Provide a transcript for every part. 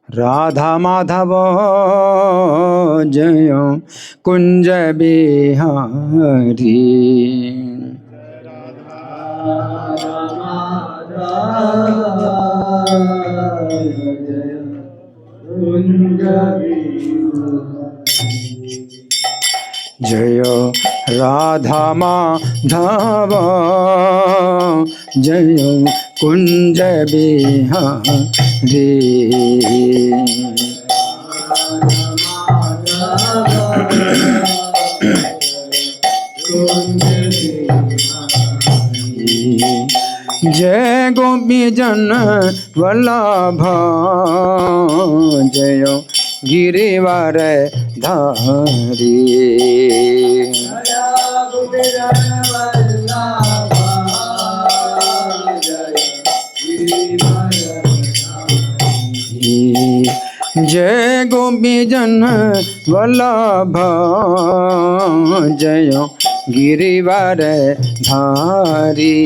राधा माधव जय कुंज बिहारी। जय राधा माधव जय कुंज बिहारी। जय गोपी जन वल्लभ जय गिरिवर धारी। जय गोपी जन वल्लभ जय गिरिवर धारी।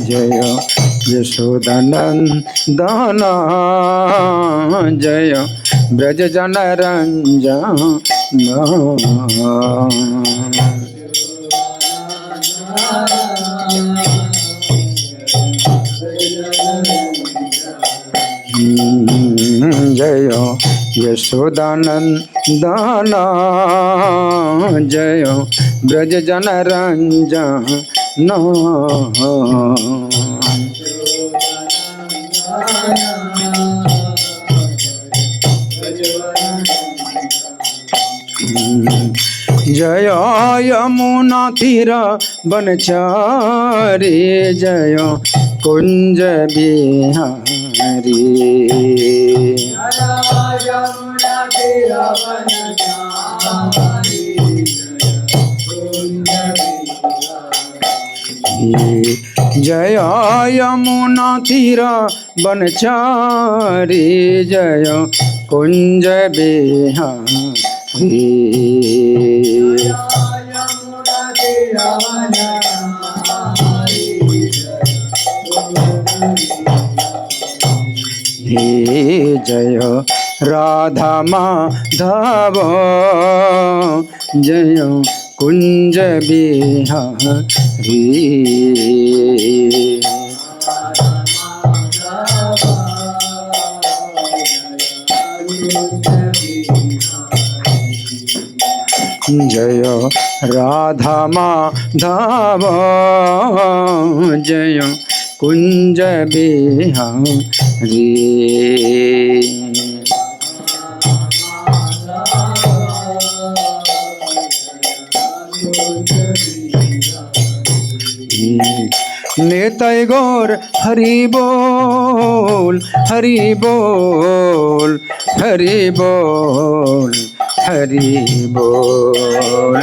जय यशोदनंदन जय ब्रज जन रंजन। जय यशोदानंदन जय ब्रज जन रंजन। जय यमुना तीर बनचारी जय कुंज बिहारी। जय यमुना तीर बनचारी जय कुंज बिहारी। जय राधा माधव जय कुंज बिहारी। जय राधा माधव जय कुंज बिहारी। निताय गौर हरि बोल हरि बोल हरि बोल हरि बोल।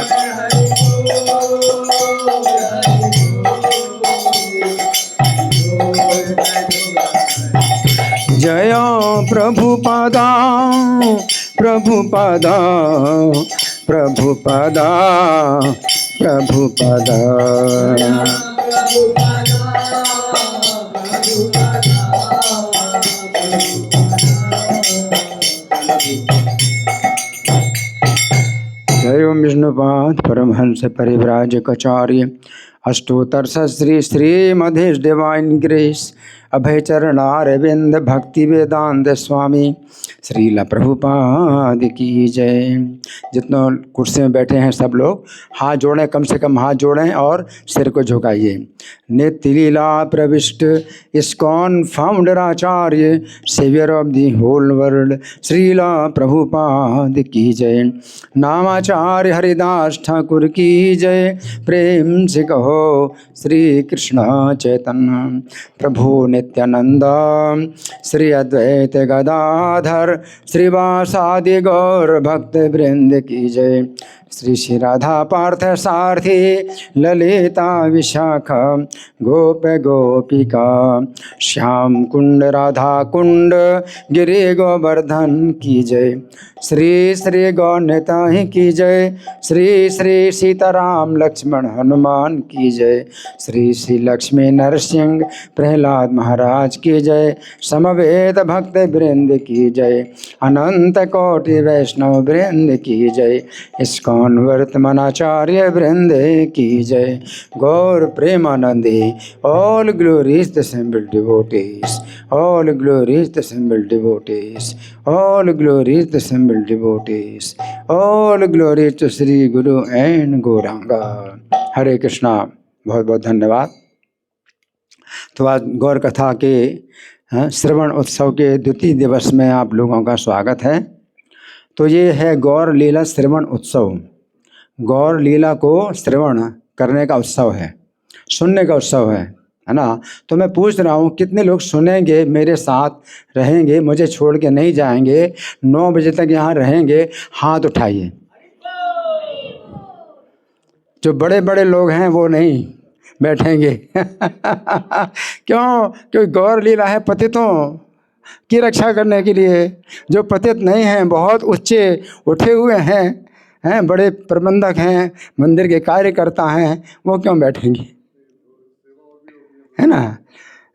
जय प्रभुपादा प्रभुपादा प्रभुपादा प्रभुपादा। जय विष्णुपाद परमहंस परिव्राजकाचार्य अष्टोत्तर श्री श्रीमधेश डिवाइन ग्रेस अभयचरणारविंद भक्ति वेदांत स्वामी श्रीला प्रभुपाद की जय। जितने कुर्सी में बैठे हैं सब लोग हाथ जोड़ें, कम से कम हाथ जोड़ें और सिर को झुकाइए। नित्य लीला प्रविष्ट इस्कॉन फाउंडर आचार्य saviour of the whole world Srila Prabhupada की जय। नामाचार्य हरिदास ठाकुर की जय। प्रेम से कहो श्री कृष्ण चैतन्य प्रभु ने नित्यानंद श्री अद्वैत गदाधर श्रीवासादि गौर भक्त वृंद की जय। श्री श्री राधा पार्थ सारथी ललिता विशाखा गोप गोपिका श्याम कुंड राधा कुंड गिरि गोवर्धन की जय। श्री श्री गौरताई की जय। श्री श्री सीताराम लक्ष्मण हनुमान की जय। श्री श्री लक्ष्मी नरसिंह प्रहलाद महाराज की जय। समवेत भक्त वृंद की जय। अनंत कोटि वैष्णव वृंद की जय। इस्कॉन वर्तमानाचार्य वृंद की जय। गौर प्रेमानंदी all glories the assembled devotees, all glories the assembled devotees, all glories the assembled devotees, all glories to Sri Guru and Gauranga। हरे कृष्णा। बहुत बहुत धन्यवाद। तो आज गौर कथा के श्रवण उत्सव के द्वितीय दिवस में आप लोगों का स्वागत है। तो ये है गौर लीला श्रवण उत्सव। गौर लीला को श्रवण करने का उत्सव है, सुनने का उत्सव है ना। तो मैं पूछ रहा हूँ कितने लोग सुनेंगे, मेरे साथ रहेंगे, मुझे छोड़ के नहीं जाएंगे, 9 बजे तक यहाँ रहेंगे? हाथ उठाइए। जो बड़े बड़े लोग हैं वो नहीं बैठेंगे क्यों? क्योंकि गौर लीला है पतितों की रक्षा करने के लिए। जो पतित नहीं हैं, बहुत ऊंचे उठे हुए हैं, बड़े प्रबंधक हैं, मंदिर के कार्यकर्ता हैं, वो क्यों बैठेंगे? है ना?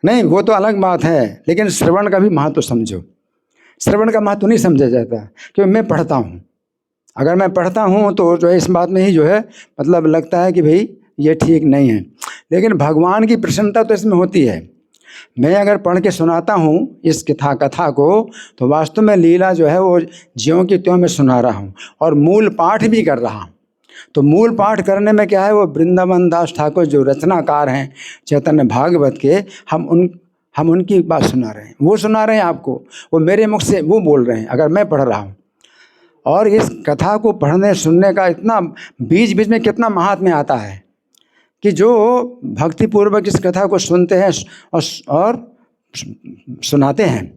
नहीं, वो तो अलग बात है, लेकिन श्रवण का भी महत्व समझो। श्रवण का महत्व नहीं समझा जाता, क्योंकि मैं पढ़ता हूँ। अगर मैं पढ़ता हूँ तो जो है इस बात में ही जो है मतलब लगता है कि भाई ये ठीक नहीं है, लेकिन भगवान की प्रसन्नता तो इसमें होती है। मैं अगर पढ़ के सुनाता हूँ इस कथा को, तो वास्तव में लीला जो है वो ज्यों की त्यों मैं सुना रहा हूँ और मूल पाठ भी कर रहा हूँ। तो मूल पाठ करने में क्या है, वो वृंदावन दास ठाकुर जो रचनाकार हैं चैतन्य भागवत के, हम उनकी बात सुना रहे हैं, वो सुना रहे हैं आपको, वो मेरे मुख से वो बोल रहे हैं अगर मैं पढ़ रहा हूँ। और इस कथा को पढ़ने सुनने का इतना बीच बीच में कितना महात्म्य आता है कि जो भक्तिपूर्वक इस कथा को सुनते हैं और सुनाते हैं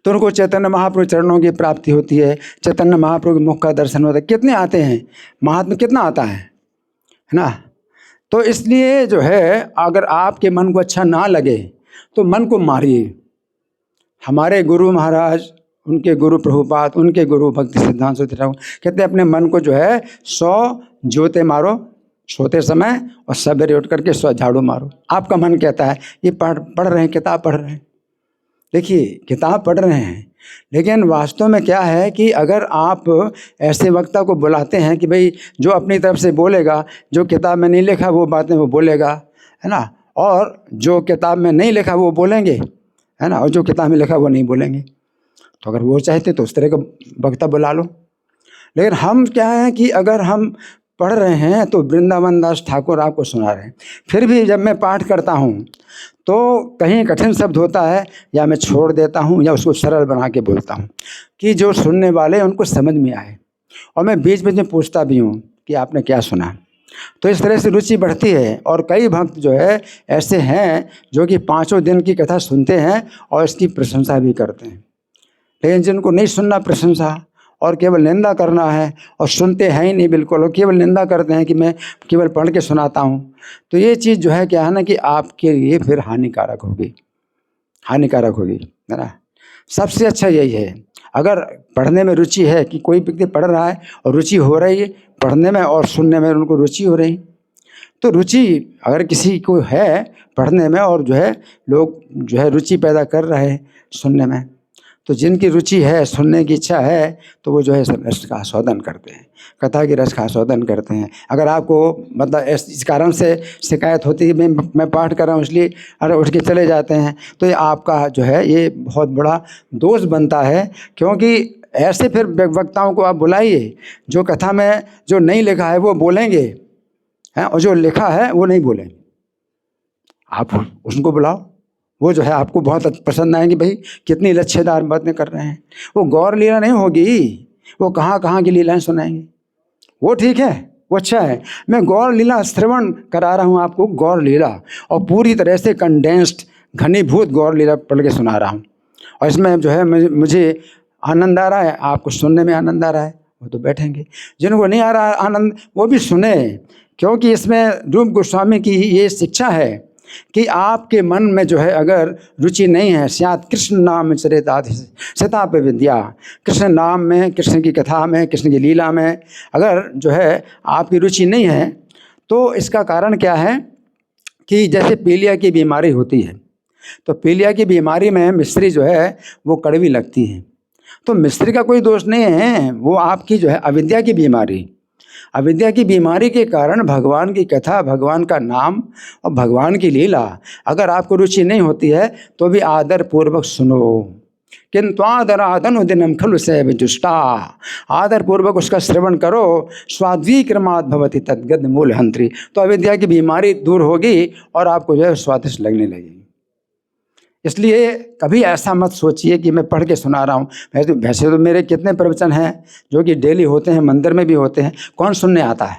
तो उनको चैतन्य महाप्रभु चरणों की प्राप्ति होती है, चैतन्य महाप्रभु के मुख का दर्शन होता है। कितने आते हैं, महात्म्य कितना आता है ना। तो इसलिए जो है अगर आपके मन को अच्छा ना लगे तो मन को मारिए। हमारे गुरु महाराज, उनके गुरु प्रभुपाद, उनके गुरु भक्ति सिद्धांत सरस्वती ठाकुर कहते हैं अपने मन को जो है 100 जोते मारो सोते समय और सवेरे उठ करके 100 झाड़ू मारो। आपका मन कहता है ये पढ़ रहे हैं, किताब पढ़ रहे हैं। देखिए किताब पढ़ रहे हैं, लेकिन वास्तव में क्या है कि अगर आप ऐसे वक्ता को बुलाते हैं कि भाई जो अपनी तरफ से बोलेगा, जो किताब में नहीं लिखा वो बातें वो बोलेगा, है ना, और जो किताब में नहीं लिखा वो बोलेंगे, है ना, और जो किताब में लिखा वो नहीं बोलेंगे। तो अगर वो चाहते तो उस तरह का वक्ता बुला लो। लेकिन हम क्या है कि अगर हम पढ़ रहे हैं तो वृंदावन दास ठाकुर आपको सुना रहे हैं। फिर भी जब मैं पाठ करता हूँ तो कहीं कठिन शब्द होता है, या मैं छोड़ देता हूँ या उसको सरल बना के बोलता हूँ कि जो सुनने वाले उनको समझ में आए। और मैं बीच बीच में पूछता भी हूँ कि आपने क्या सुना। तो इस तरह से रुचि बढ़ती है। और कई भक्त जो है ऐसे हैं जो कि 5 दिन की कथा सुनते हैं और इसकी प्रशंसा भी करते हैं। लेकिन जिनको नहीं सुनना प्रशंसा और केवल निंदा करना है और सुनते हैं ही नहीं बिल्कुल, और केवल निंदा करते हैं कि मैं केवल पढ़ के सुनाता हूँ, तो ये चीज़ जो है क्या है ना कि आपके लिए फिर हानिकारक होगी, है ना। सबसे अच्छा यही है, अगर पढ़ने में रुचि है कि कोई व्यक्ति पढ़ रहा है और रुचि हो रही है पढ़ने में और सुनने में, उनको रुचि हो रही, तो रुचि अगर किसी को है पढ़ने में और जो है लोग जो है रुचि पैदा कर रहे हैं सुनने में, तो जिनकी रुचि है, सुनने की इच्छा है, तो वो जो है रस का आस्वादन करते हैं, कथा की रस का आस्वादन करते हैं। अगर आपको मतलब इस कारण से शिकायत होती है मैं पाठ कर रहा हूँ इसलिए अरे उठ के चले जाते हैं, तो ये आपका जो है ये बहुत बड़ा दोष बनता है। क्योंकि ऐसे फिर वक्ताओं को आप बुलाइए जो कथा में जो नहीं लिखा है वो बोलेंगे हैं, और जो लिखा है वो नहीं बोलेंगे। आप उनको बुलाओ, वो जो है आपको बहुत पसंद आएंगे, भाई कितनी लच्छेदार बातें कर रहे हैं। वो गौर लीला नहीं होगी, वो कहाँ की लीलाएं सुनाएंगे। वो ठीक है, वो अच्छा है। मैं गौर लीला श्रवण करा रहा हूँ आपको, गौर लीला, और पूरी तरह से कंडेंस्ड घनीभूत गौर लीला पढ़ के सुना रहा हूँ। और इसमें जो है मुझे आनंद आ रहा है, आपको सुनने में आनंद आ रहा है, वो तो बैठेंगे। जिनको नहीं आ रहा आनंद वो भी सुने, क्योंकि इसमें रूप गोस्वामी की ये शिक्षा है कि आपके मन में जो है अगर रुचि नहीं है, स्यात् कृष्ण नाम चरिताधि सताप विद्या, कृष्ण नाम में, कृष्ण की कथा में, कृष्ण की लीला में अगर जो है आपकी रुचि नहीं है, तो इसका कारण क्या है कि जैसे पीलिया की बीमारी होती है, तो पीलिया की बीमारी में मिश्री जो है वो कड़वी लगती है। तो मिश्री का कोई दोष नहीं है, वो आपकी जो है अविद्या की बीमारी, अविद्या की बीमारी के कारण भगवान की कथा, भगवान का नाम और भगवान की लीला अगर आपको रुचि नहीं होती है तो भी आदर पूर्वक सुनो। किंतु आदरादनुदिनम खलु सैव जुष्टा, आदर पूर्वक उसका श्रवण करो। स्वाद्वीक्रमात् भवति तद्गद मूलहंत्री, तो अविद्या की बीमारी दूर होगी और आपको जो है स्वादिष्ट लगने लगेगी। इसलिए कभी ऐसा मत सोचिए कि मैं पढ़ के सुना रहा हूँ। वैसे तो मेरे कितने प्रवचन हैं जो कि डेली होते हैं, मंदिर में भी होते हैं, कौन सुनने आता है?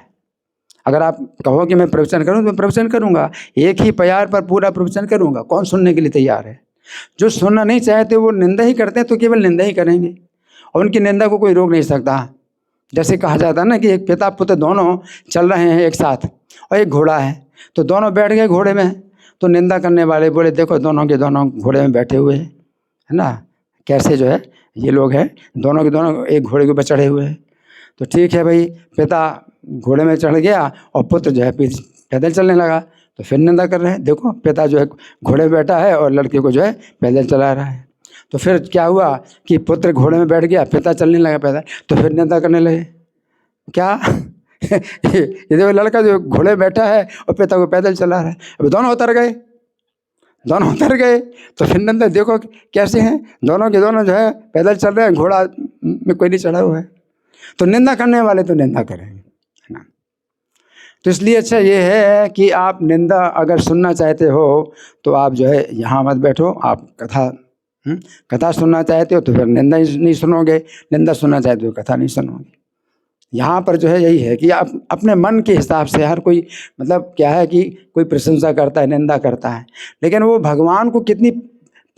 अगर आप कहो कि मैं प्रवचन करूँ तो मैं प्रवचन करूँगा, एक ही प्यार पर पूरा प्रवचन करूँगा। कौन सुनने के लिए तैयार है? जो सुनना नहीं चाहते वो निंदा ही करते हैं, तो केवल निंदा ही करेंगे और उनकी निंदा को कोई रोक नहीं सकता। जैसे कहा जाता है ना कि एक पिता पुत्र दोनों चल रहे हैं एक साथ और एक घोड़ा है, तो दोनों बैठ गए घोड़े में, तो निंदा करने वाले बोले देखो दोनों के दोनों घोड़े में बैठे हुए हैं, है ना, कैसे जो है ये लोग हैं, दोनों के दोनों एक घोड़े के ऊपर चढ़े हुए हैं। तो ठीक है भाई, पिता घोड़े में चढ़ गया और पुत्र जो है पैदल चलने लगा, तो फिर निंदा कर रहे हैं, देखो पिता जो है घोड़े में बैठा है और लड़के को जो है पैदल चला रहा है। तो फिर क्या हुआ कि पुत्र घोड़े में बैठ गया, पिता चलने लगा पैदल, तो फिर निंदा करने लगे। क्या ये देखो लड़का जो घोड़े में बैठा है और पिता को पैदल चला रहा है, अब दोनों उतर गए, दोनों उतर गए, तो फिर निंदा देखो कैसे हैं, दोनों के दोनों जो है पैदल चल रहे हैं, घोड़ा में कोई नहीं चढ़ा हुआ है। तो निंदा करने वाले तो निंदा करेंगे, है ना। तो इसलिए अच्छा ये है कि आप निंदा अगर सुनना चाहते हो तो आप जो है यहाँ मत बैठो, आप कथा सुनना चाहते हो तो फिर निंदा ही नहीं सुनोगे, निंदा सुनना चाहते हो कथा नहीं सुनोगे। यहाँ पर जो है यही है कि आप अपने मन के हिसाब से, हर कोई मतलब क्या है कि कोई प्रशंसा करता है, निंदा करता है, लेकिन वो भगवान को कितनी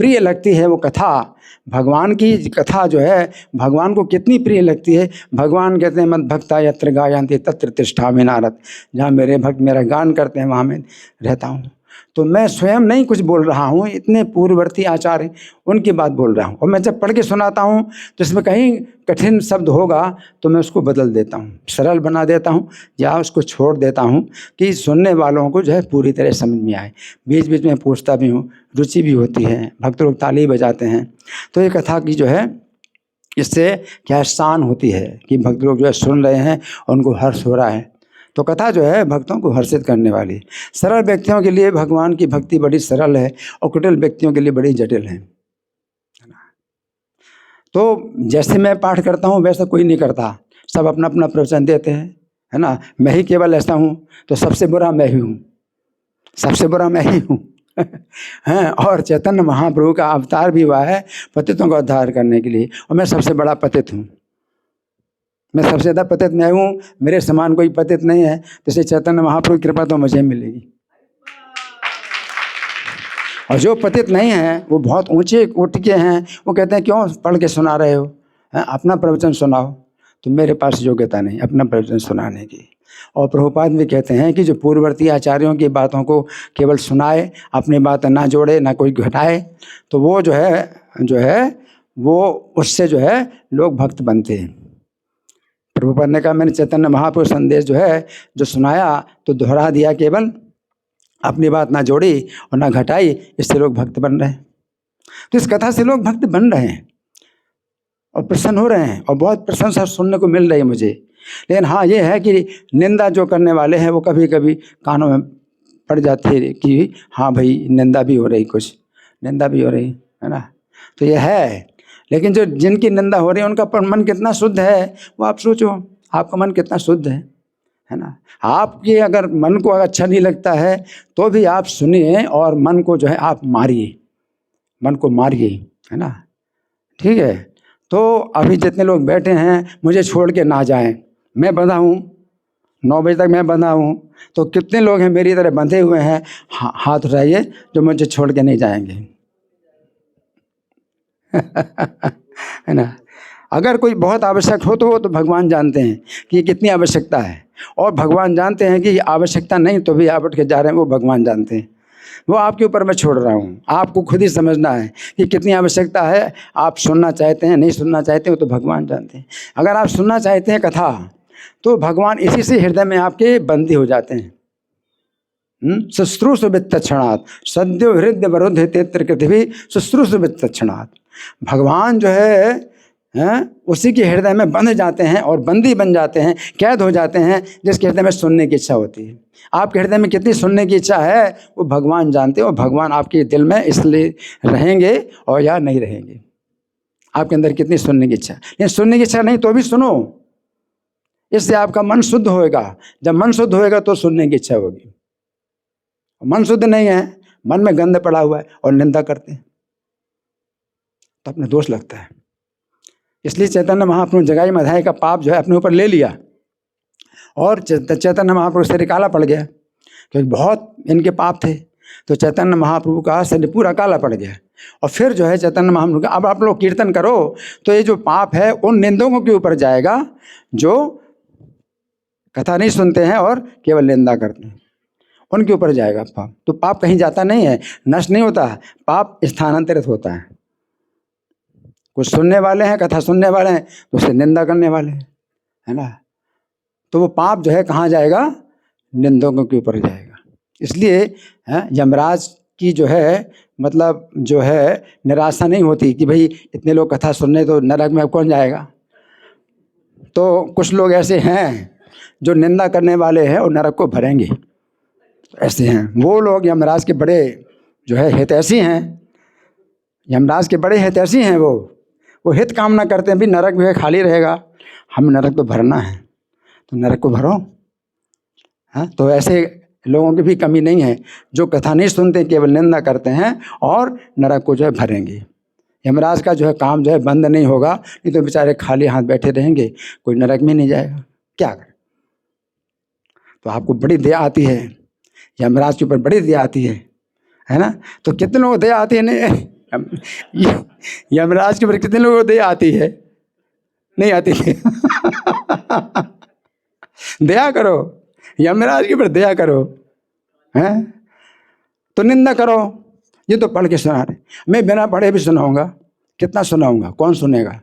प्रिय लगती है वो कथा, भगवान की कथा जो है भगवान को कितनी प्रिय लगती है। भगवान कहते हैं मद भक्ता यत्र गायन्ति तत्र तिष्ठामि नारद, जहाँ मेरे भक्त मेरा गान करते हैं वहाँ मैं रहता हूँ। तो मैं स्वयं नहीं कुछ बोल रहा हूँ, इतने पूर्ववर्ती आचार्य उनकी बात बोल रहा हूँ। और मैं जब पढ़ के सुनाता हूँ तो इसमें कहीं कठिन शब्द होगा तो मैं उसको बदल देता हूँ, सरल बना देता हूँ या उसको छोड़ देता हूँ कि सुनने वालों को जो है पूरी तरह समझ में आए। बीच बीच में पूछता भी हूँ, रुचि भी होती है, भक्त लोग ताली बजाते हैं। तो ये कथा की जो है इससे क्या शान होती है कि भक्त लोग जो है सुन रहे हैं और उनको हर्ष हो रहा है। तो कथा जो है भक्तों को हर्षित करने वाली। सरल व्यक्तियों के लिए भगवान की भक्ति बड़ी सरल है और कुटिल व्यक्तियों के लिए बड़ी जटिल है। तो जैसे मैं पाठ करता हूँ वैसा कोई नहीं करता, सब अपना अपना प्रवचन देते हैं, है ना। मैं ही केवल ऐसा हूँ, तो सबसे बुरा मैं ही हूँ, सबसे बुरा मैं ही हूँ हैं। और चैतन्य महाप्रभु का अवतार भी हुआ है पतितों का उद्धार करने के लिए, और मैं सबसे बड़ा पतित हूँ, मैं सबसे ज़्यादा पतित मैं हूँ, मेरे समान कोई पतित नहीं है। तो इसलिए चैतन्य महाप्रभु की कृपा तो मुझे मिलेगी। और जो पतित नहीं है वो बहुत ऊंचे उठ के हैं, वो कहते हैं क्यों पढ़ के सुना रहे हो, अपना प्रवचन सुनाओ। तो मेरे पास योग्यता नहीं अपना प्रवचन सुनाने की। और प्रभुपाद भी कहते हैं कि जो पूर्ववर्ती आचार्यों की बातों को केवल सुनाए, अपनी बात ना जोड़े ना कोई घटाए, तो वो जो है वो उससे जो है लोग भक्त बनते हैं। प्रभुपाद ने कहा मैंने चैतन्य महापुरुष संदेश जो है जो सुनाया तो दोहरा दिया, केवल अपनी बात ना जोड़ी और ना घटाई, इससे लोग भक्त बन रहे हैं। तो इस कथा से लोग भक्त बन रहे हैं और प्रसन्न हो रहे हैं और बहुत प्रशंसा सुनने को मिल रही है मुझे। लेकिन हाँ ये है कि निंदा जो करने वाले हैं वो कभी कभी कानों में पड़ जाते हैं कि हाँ भाई निंदा भी हो रही, कुछ निंदा भी हो रही है ना। तो ये है, लेकिन जो जिनकी निंदा हो रही है उनका मन कितना शुद्ध है वो आप सोचो, आपका मन कितना शुद्ध है ना। आपके अगर मन को अच्छा नहीं लगता है तो भी आप सुनिए और मन को जो है आप मारिए, मन को मारिए, है ना। ठीक है। तो अभी जितने लोग बैठे हैं मुझे छोड़ के ना जाएं, मैं बंधा हूँ, 9 बजे तक मैं बंधा हूँ, तो कितने लोग हैं मेरी तरह बंधे हुए हैं? हाथ उठाइए जो मुझे छोड़ के नहीं जाएंगे। है ना? अगर कोई बहुत आवश्यक हो तो वो तो भगवान जानते हैं कि ये कितनी आवश्यकता है, और भगवान जानते हैं कि आवश्यकता नहीं तो भी आप उठ के जा रहे हैं, वो भगवान जानते हैं। वो आपके ऊपर मैं छोड़ रहा हूँ, आपको खुद ही समझना है कि कितनी आवश्यकता है। आप सुनना चाहते हैं, नहीं सुनना चाहते हो तो भगवान जानते हैं। अगर आप सुनना चाहते हैं कथा, तो भगवान इसी से हृदय में आपके बंदी हो जाते हैं। शुश्रूष वित्तक्षणात् सद्यो हृदय वरुद्ध तेत्र पृथ्वी शुश्रूष वित्तक्षणात्। भगवान जो है उसी के हृदय में बंध जाते हैं और बंदी बन जाते हैं, कैद हो जाते हैं, जिसके हृदय में सुनने की इच्छा होती है। आपके हृदय में कितनी सुनने की इच्छा है वो भगवान जानते हो। भगवान आपके दिल में इसलिए रहेंगे और या नहीं रहेंगे, आपके अंदर कितनी सुनने की इच्छा है। लेकिन सुनने की इच्छा नहीं तो भी सुनो, इससे आपका मन शुद्ध होएगा। जब मन शुद्ध होएगा तो सुनने की इच्छा होगी। मन शुद्ध नहीं है, मन में गंध पड़ा हुआ है और निंदा करते हैं तो अपने दोष लगता है। इसलिए चैतन्य महाप्रभु जगाई मधाई का पाप जो है अपने ऊपर ले लिया, और चैतन्य महाप्रभु शरीर काला पड़ गया, क्योंकि बहुत इनके पाप थे। तो चैतन्य महाप्रभु का शरीर पूरा काला पड़ गया। और फिर जो है चैतन्य महाप्रभु का, अब आप लोग कीर्तन करो तो ये जो पाप है उन निंदकों के ऊपर जाएगा जो कथा नहीं सुनते हैं और केवल निंदा करते हैं, उनके ऊपर जाएगा पाप। तो पाप कहीं जाता नहीं है, नष्ट नहीं होता, पाप स्थानांतरित होता है। कुछ सुनने वाले हैं, कथा सुनने वाले हैं, तो उससे निंदा करने वाले हैं, है ना? तो वो पाप जो है कहाँ जाएगा? निंदकों के ऊपर जाएगा। इसलिए यमराज की जो है मतलब जो है निराशा नहीं होती कि भाई इतने लोग कथा सुनने, तो नरक में कौन जाएगा। तो कुछ लोग ऐसे हैं जो निंदा करने वाले हैं और नरक को भरेंगे, ऐसे हैं वो लोग। यमराज के बड़े जो है हितैषी हैं, यमराज के बड़े हितैषी हैं। वो हित कामना करते हैं भी नरक जो है खाली रहेगा, हम नरक तो भरना है, तो नरक को भरो। हाँ, तो ऐसे लोगों की भी कमी नहीं है जो कथा नहीं सुनते, केवल निंदा करते हैं और नरक को जो है भरेंगे। यमराज का जो है काम जो है बंद नहीं होगा, नहीं तो बेचारे खाली हाथ बैठे रहेंगे, कोई नरक में नहीं जाएगा, क्या करें। तो आपको बड़ी दया आती है, यमराज के ऊपर बड़ी दया आती है ना? तो कितने लोगों को दया आती है? नहीं, यमराज के ऊपर कितने लोगों को दया आती है? नहीं आती है। दया करो, यमराज के ऊपर दया करो, हैं? तो निंदा करो। ये तो पढ़ के सुना रहे, मैं बिना पढ़े भी सुनाऊंगा। कितना सुनाऊंगा? कौन सुनेगा?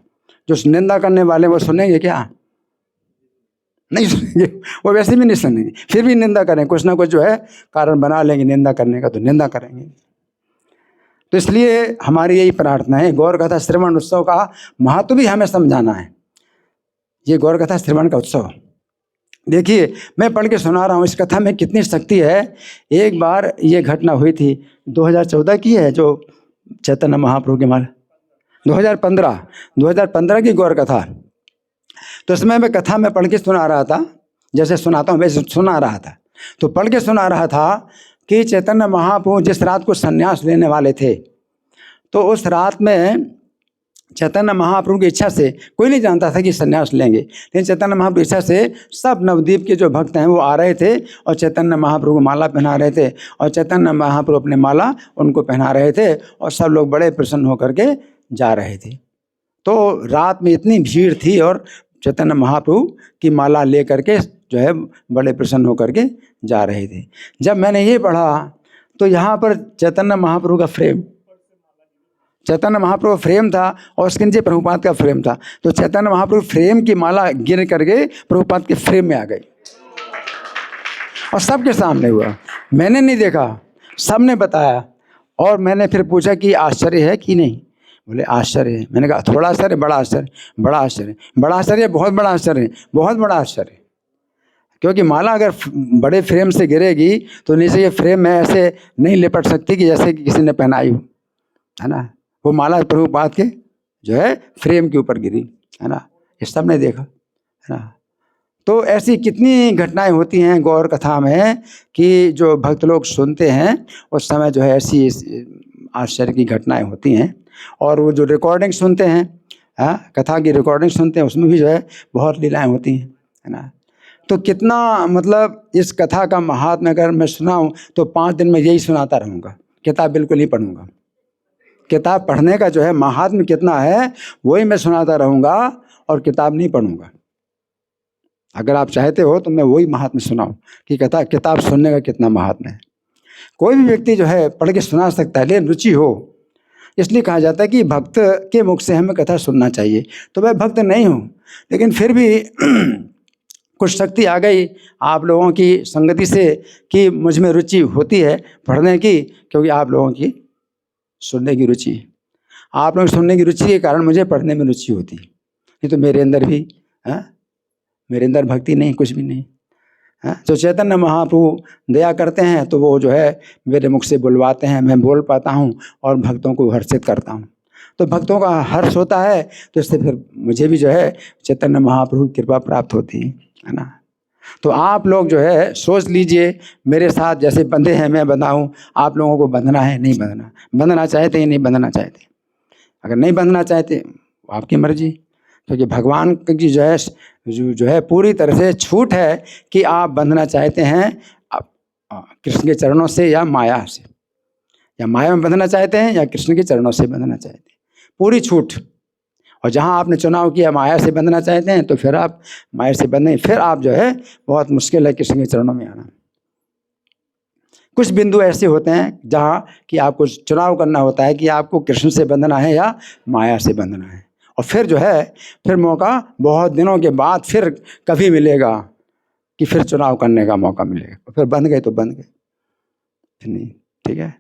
जो निंदा करने वाले वो सुनेंगे क्या? नहीं सुनेंगे, वो वैसे भी नहीं सुनेंगे, फिर भी निंदा करें, कुछ ना कुछ जो है कारण बना लेंगे निंदा करने का, तो निंदा करेंगे। तो इसलिए हमारी यही प्रार्थना है, गौर कथा श्रवण उत्सव का महत्व भी हमें समझाना है। ये गौर कथा श्रवण का उत्सव, देखिए मैं पढ़ के सुना रहा हूँ, इस कथा में कितनी शक्ति है। एक बार ये घटना हुई थी, 2014 की है, जो चैतन्य महाप्रभु के माल 2015 की गौर कथा। तो इसमें मैं कथा में पढ़ के सुना रहा था, जैसे सुनाता हूँ वैसे सुना रहा था। तो पढ़ के सुना रहा था कि चैतन्य महाप्रभु जिस रात को संन्यास लेने वाले थे, तो उस रात में चैतन्य महाप्रभु की इच्छा से, कोई नहीं जानता था कि संन्यास लेंगे, लेकिन चैतन्य महाप्रभु की इच्छा से सब नवद्वीप के जो भक्त हैं वो आ रहे थे और चैतन्य महाप्रभु को माला पहना रहे थे, और चैतन्य महाप्रभु अपने माला उनको पहना रहे थे, और सब लोग बड़े प्रसन्न होकर के जा रहे थे। तो रात में इतनी भीड़ थी और चैतन्य महाप्रभु की माला ले करके जो है बड़े प्रसन्न होकर के जा रहे थे। जब मैंने ये पढ़ा तो यहाँ पर चैतन्य महाप्रभु का फ्रेम, चैतन्य महाप्रभु फ्रेम था और उसके नीचे प्रभुपाद का फ्रेम था। तो चैतन्य महाप्रभु फ्रेम की माला गिर करके प्रभुपाद के फ्रेम में आ गई और सबके सामने हुआ। मैंने नहीं देखा, सबने बताया, और मैंने फिर पूछा कि आश्चर्य है कि नहीं? बोले आश्चर्य है। मैंने कहा थोड़ा आश्चर्य, बड़ा आश्चर्य? बड़ा आश्चर्य। बड़ा आश्चर्य, बहुत बड़ा आश्चर्य, बहुत बड़ा आश्चर्य। क्योंकि माला अगर बड़े फ्रेम से गिरेगी तो नीचे ये फ्रेम में ऐसे नहीं लिपट सकती कि जैसे कि किसी ने पहनाई हो, है ना? वो माला प्रभुपाद के जो है फ्रेम के ऊपर गिरी, है ना? ये सब ने देखा, है ना? तो ऐसी कितनी घटनाएं होती हैं गौर कथा में कि जो भक्त लोग सुनते हैं उस समय जो है ऐसी आश्चर्य की घटनाएं होती हैं। और वो जो रिकॉर्डिंग सुनते हैं, कथा की रिकॉर्डिंग सुनते हैं, उसमें भी जो है बहुत लीलाएं होती हैं, है ना? तो कितना मतलब इस कथा का महात्म्य अगर मैं सुनाऊं तो 5 दिन में यही सुनाता रहूँगा, किताब बिल्कुल नहीं पढ़ूंगा। किताब पढ़ने का जो है महात्म्य कितना है वही मैं सुनाता रहूँगा और किताब नहीं पढ़ूंगा। अगर आप चाहते हो तो मैं वही महात्म्य सुनाऊं कि किताब सुनने का कितना महात्म्य है। कोई भी व्यक्ति जो है पढ़ के सुना सकता है, लेकिन रुचि हो। इसलिए कहा जाता है कि भक्त के मुख से हमें कथा सुनना चाहिए। तो मैं भक्त नहीं हूँ, लेकिन फिर भी कुछ शक्ति आ गई आप लोगों की संगति से कि मुझ में रुचि होती है पढ़ने की, क्योंकि आप लोगों की सुनने की रुचि, आप लोग सुनने की रुचि के कारण मुझे पढ़ने में रुचि होती है। नहीं तो मेरे अंदर भी मेरे अंदर भक्ति नहीं, कुछ भी नहीं। जो चैतन्य महाप्रभु दया करते हैं तो वो जो है मेरे मुख से बुलवाते हैं, मैं बोल पाता हूँ और भक्तों को हर्षित करता हूँ। तो भक्तों का हर्ष होता है तो इससे फिर मुझे भी जो है चैतन्य महाप्रभु की कृपा प्राप्त होती है ना। तो आप लोग जो है सोच लीजिए मेरे साथ जैसे बंधे हैं, मैं बंधा आप लोगों को बंधना है नहीं बंधना, बंधना चाहते हैं नहीं बंधना चाहते। अगर नहीं बंधना चाहते आपकी मर्जी, क्योंकि भगवान की जो है पूरी तरह से छूट है कि आप बंधना चाहते हैं कृष्ण के चरणों से या माया से, या माया में बंधना चाहते हैं या कृष्ण के चरणों से बंधना चाहते हैं, पूरी छूट। और जहां आपने चुनाव किया माया से बंधना चाहते हैं तो फिर आप माया से बंधे, फिर आप जो है बहुत मुश्किल है कृष्ण के चरणों में आना। कुछ बिंदु ऐसे होते हैं जहाँ कि आपको चुनाव करना होता है कि आपको कृष्ण से बंधना है या माया से बंधना है। और फिर जो है फिर मौका बहुत दिनों के बाद फिर कभी मिलेगा कि फिर चुनाव करने का मौका मिलेगा। फिर बंध गए तो बंध गए, नहीं, ठीक है।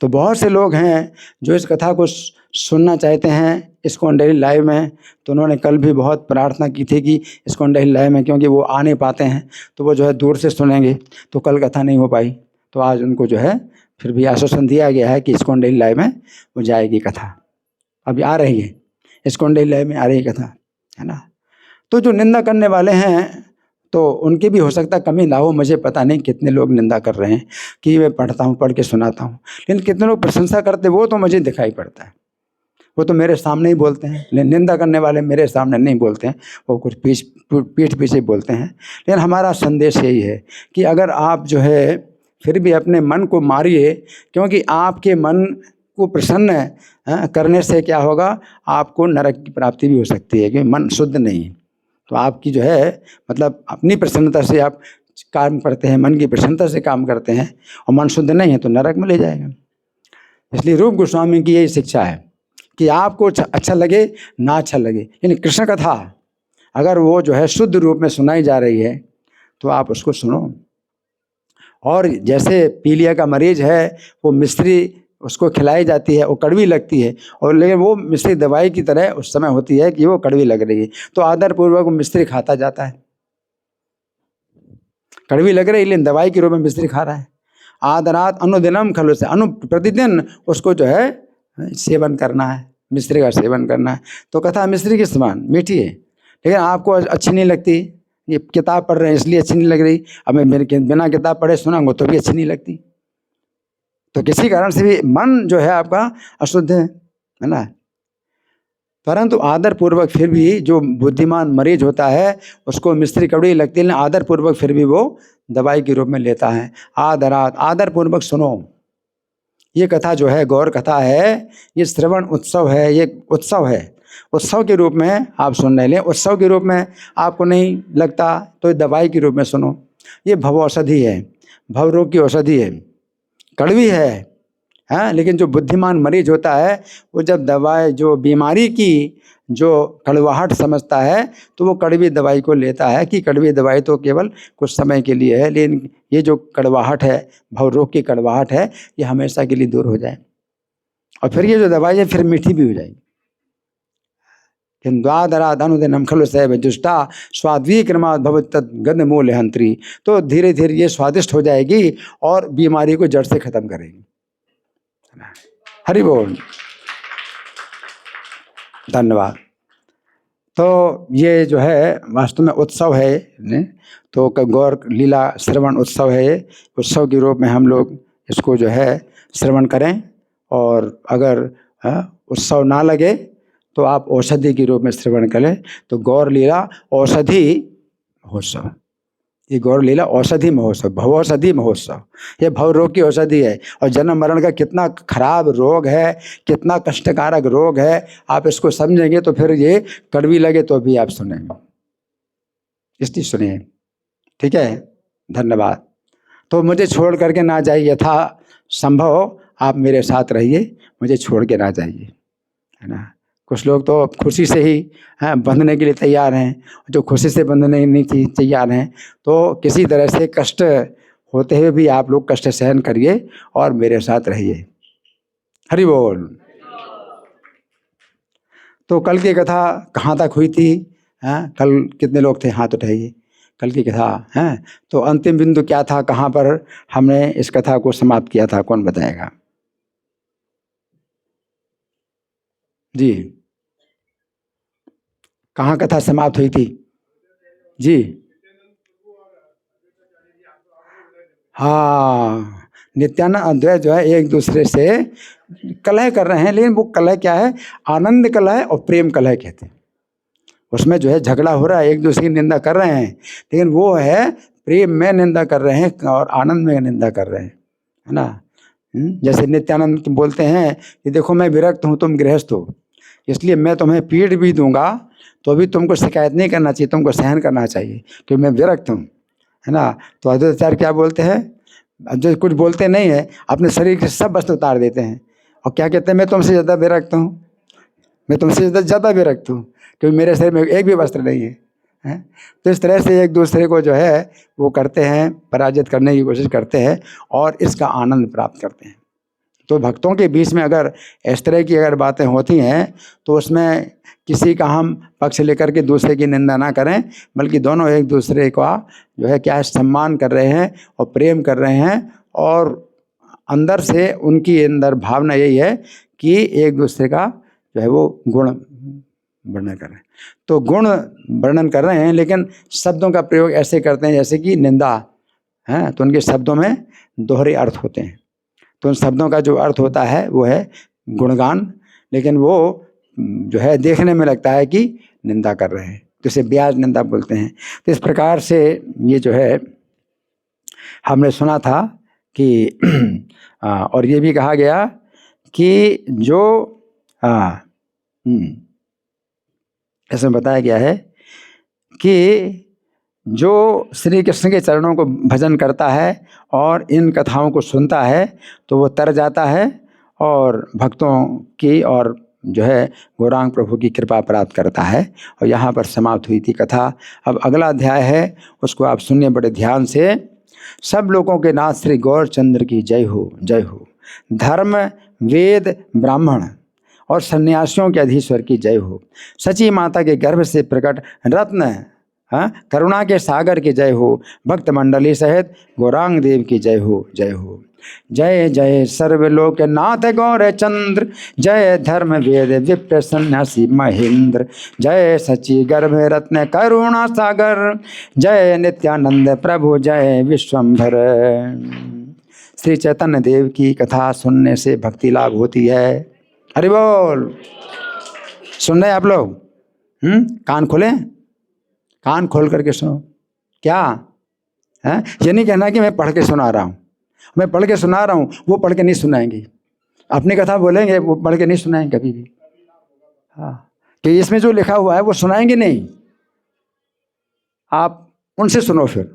तो बहुत से लोग हैं जो इस कथा को सुनना चाहते हैं इस्कॉन डेली लाइव में। तो उन्होंने कल भी बहुत प्रार्थना की थी कि इस्कॉन डेली लाइव में, क्योंकि वो आ नहीं पाते हैं तो वो जो है दूर से सुनेंगे, तो कल कथा नहीं हो पाई। तो आज उनको जो है फिर भी आश्वासन दिया गया है कि इस्कॉन डेली लाइव में वो जाएगी कथा, अभी आ रही है, इस्कॉन डेली लाइव में आ रही है कथा, है ना। तो जो निंदा करने वाले हैं तो उनकी भी हो सकता कमी ना हो, मुझे पता नहीं कितने लोग निंदा कर रहे हैं कि मैं पढ़ता हूँ, पढ़ के सुनाता हूँ, लेकिन कितने लोग प्रशंसा करते वो तो मुझे दिखाई पड़ता है। वो तो मेरे सामने ही बोलते हैं, लेकिन निंदा करने वाले मेरे सामने नहीं बोलते हैं, वो कुछ पीठ पीछे बोलते हैं। लेकिन हमारा संदेश यही है कि अगर आप जो है फिर भी अपने मन को मारिए, क्योंकि आपके मन को प्रसन्न करने से क्या होगा, आपको नरक की प्राप्ति भी हो सकती है, क्योंकि मन शुद्ध नहीं है। तो आपकी जो है मतलब अपनी प्रसन्नता से आप काम करते हैं, मन की प्रसन्नता से काम करते हैं और मन शुद्ध नहीं है तो नरक में ले जाएगा। इसलिए रूप गोस्वामी की यही शिक्षा है कि आपको अच्छा लगे ना अच्छा लगे, यानी कृष्ण कथा अगर वो जो है शुद्ध रूप में सुनाई जा रही है तो आप उसको सुनो। और जैसे पीलिया का मरीज है वो मिश्री उसको खिलाई जाती है, वो कड़वी लगती है, और लेकिन वो मिश्री दवाई की तरह उस समय होती है कि वो कड़वी लग रही है, तो आदरपूर्वक वो मिश्री खाता जाता है। कड़वी लग रही लेकिन दवाई के रूप में मिश्री खा रहा है। आदरात अनुदिनम खलु से, प्रतिदिन उसको जो है सेवन करना है, मिश्री का सेवन करना है। तो कथा मिश्री के समान मीठी है, लेकिन आपको अच्छी नहीं लगती, ये किताब पढ़ रहे हैं इसलिए अच्छी नहीं लग रही। अब मैं मेरे बिना किताब पढ़े सुनाऊंगा तो भी अच्छी नहीं लगती। तो किसी कारण से भी मन जो है आपका अशुद्ध है ना। परंतु आदर पूर्वक फिर भी जो बुद्धिमान मरीज होता है उसको मिश्री कड़वी लगती है, आदर पूर्वक फिर भी वो दवाई के रूप में लेता है। आदर पूर्वक सुनो। ये कथा जो है गौर कथा है, ये श्रवण उत्सव है, ये उत्सव है। उत्सव के रूप में आप सुन रहे, उत्सव के रूप में आपको नहीं लगता तो दवाई के रूप में सुनो। ये भव औषधि है, भव रोग की औषधि है, कड़वी है लेकिन जो बुद्धिमान मरीज होता है वो जब दवाई जो बीमारी की जो कड़वाहट समझता है तो वो कड़वी दवाई को लेता है कि कड़वी दवाई तो केवल कुछ समय के लिए है, लेकिन ये जो कड़वाहट है, भव रोग की कड़वाहट है, ये हमेशा के लिए दूर हो जाए और फिर ये जो दवाई है फिर मीठी भी हो जाएगी। अनुदिनम खलु सैव जुष्टा स्वाद्वी क्रमात् भवति तत् गंध मूल हंत्री। तो धीरे धीरे ये स्वादिष्ट हो जाएगी और बीमारी को जड़ से खत्म करेगी। हरि बोल, धन्यवाद। तो ये जो है वास्तव में उत्सव है ने? तो गौर लीला श्रवण उत्सव है। उत्सव के रूप में हम लोग इसको जो है श्रवण करें, और अगर उत्सव ना लगे तो आप औषधि के रूप में श्रवण करें। तो गौर लीला औषधि उत्सव, ये गौर लीला औषधि महोत्सव, भवौषधि महोत्सव, ये भव रोग की औषधि है। और जन्म मरण का कितना खराब रोग है, कितना कष्टकारक रोग है, आप इसको समझेंगे तो फिर ये कड़वी लगे तो भी आप सुनेंगे, इसलिए सुनिए। ठीक है, धन्यवाद। तो मुझे छोड़ करके ना जाइए, यथा संभव आप मेरे साथ रहिए, मुझे छोड़ के ना जाइए, है ना। कुछ लोग तो खुशी से ही बंधने के लिए तैयार हैं, जो खुशी से बंधने नहीं तैयार हैं, तो किसी तरह से कष्ट होते हुए भी आप लोग कष्ट सहन करिए और मेरे साथ रहिए। हरि बोल। तो कल की कथा कहाँ तक हुई थी? कल कितने लोग थे? हाथ उठाइए। कल की कथा है तो अंतिम बिंदु क्या था, कहाँ पर हमने इस कथा को समाप्त किया था, कौन बताएगा? जी, कहाँ कथा समाप्त हुई थी? जी हाँ, नित्यानंद अद्वैत जो है एक दूसरे से कलह कर रहे हैं, लेकिन वो कलह क्या है? आनंद कलह और प्रेम कलह कहते हैं। उसमें जो है झगड़ा हो रहा है, एक दूसरे की निंदा कर रहे हैं, लेकिन वो है प्रेम में निंदा कर रहे हैं और आनंद में निंदा कर रहे हैं, है ना। जैसे नित्यानंद बोलते हैं कि देखो मैं विरक्त हूँ, तुम गृहस्थ हो, इसलिए मैं तुम्हें पीड़ भी दूंगा तो भी तुमको शिकायत नहीं करना चाहिए, तुमको सहन करना चाहिए क्योंकि मैं विरक्त हूँ, है ना। तो अद्वैताचार्य क्या बोलते हैं? जो कुछ बोलते नहीं है, अपने शरीर के सब वस्त्र उतार देते हैं और क्या कहते हैं? मैं तुमसे ज़्यादा विरक्त हूँ, मैं तुमसे ज़्यादा विरक्त हूँ क्योंकि मेरे शरीर में एक भी वस्त्र नहीं है, हैं? तो इस तरह से एक दूसरे को जो है वो करते हैं, पराजित करने की कोशिश करते हैं और इसका आनंद प्राप्त करते हैं। तो भक्तों के बीच में अगर इस तरह की अगर बातें होती हैं तो उसमें किसी का हम पक्ष लेकर के दूसरे की निंदा ना करें, बल्कि दोनों एक दूसरे का जो है क्या है सम्मान कर रहे हैं और प्रेम कर रहे हैं, और अंदर से उनकी अंदर भावना यही है कि एक दूसरे का जो है वो गुण वर्णन कर रहे हैं। तो गुण वर्णन कर रहे हैं लेकिन शब्दों का प्रयोग ऐसे करते हैं जैसे कि निंदा है, तो उनके शब्दों में दोहरे अर्थ होते हैं। तो उन शब्दों का जो अर्थ होता है वो है गुणगान, लेकिन वो जो है देखने में लगता है कि निंदा कर रहे हैं, तो इसे ब्याज निंदा बोलते हैं। तो इस प्रकार से ये जो है हमने सुना था कि और ये भी कहा गया कि जो इसमें बताया गया है कि जो श्री कृष्ण के चरणों को भजन करता है और इन कथाओं को सुनता है तो वो तर जाता है और भक्तों की और जो है गौरांग प्रभु की कृपा प्राप्त करता है। और यहाँ पर समाप्त हुई थी कथा। अब अगला अध्याय है, उसको आप सुनिए बड़े ध्यान से। सब लोगों के नाथ श्री गौरचंद्र की जय हो, जय हो। धर्म वेद ब्राह्मण और सन्यासियों के अधीश्वर की जय हो। सची माता के गर्भ से प्रकट रत्न करुणा के सागर की जय हो। भक्त मंडली सहित गौरांग देव की जय हो, जय हो। जय जय सर्वलोक नाथ गौर चंद्र, जय धर्म वेद विप्र सन्यासी महेंद्र। जय सची गर्भ रत्न करुणा सागर, जय नित्यानंद प्रभु, जय विश्वंभर। श्री चैतन्य देव की कथा सुनने से भक्ति लाभ होती है। हरि बोल। सुन रहे आप लोग? कान खोलें, कान खोल करके सुनो। क्या है? ये नहीं कहना कि मैं पढ़ के सुना रहा हूँ, मैं पढ़ के सुना रहा हूँ, वो पढ़ के नहीं सुनाएंगे। अपनी कथा बोलेंगे, वो पढ़ के नहीं सुनाएंगे कभी भी। हाँ, कि इसमें जो लिखा हुआ है वो सुनाएंगे नहीं, आप उनसे सुनो। फिर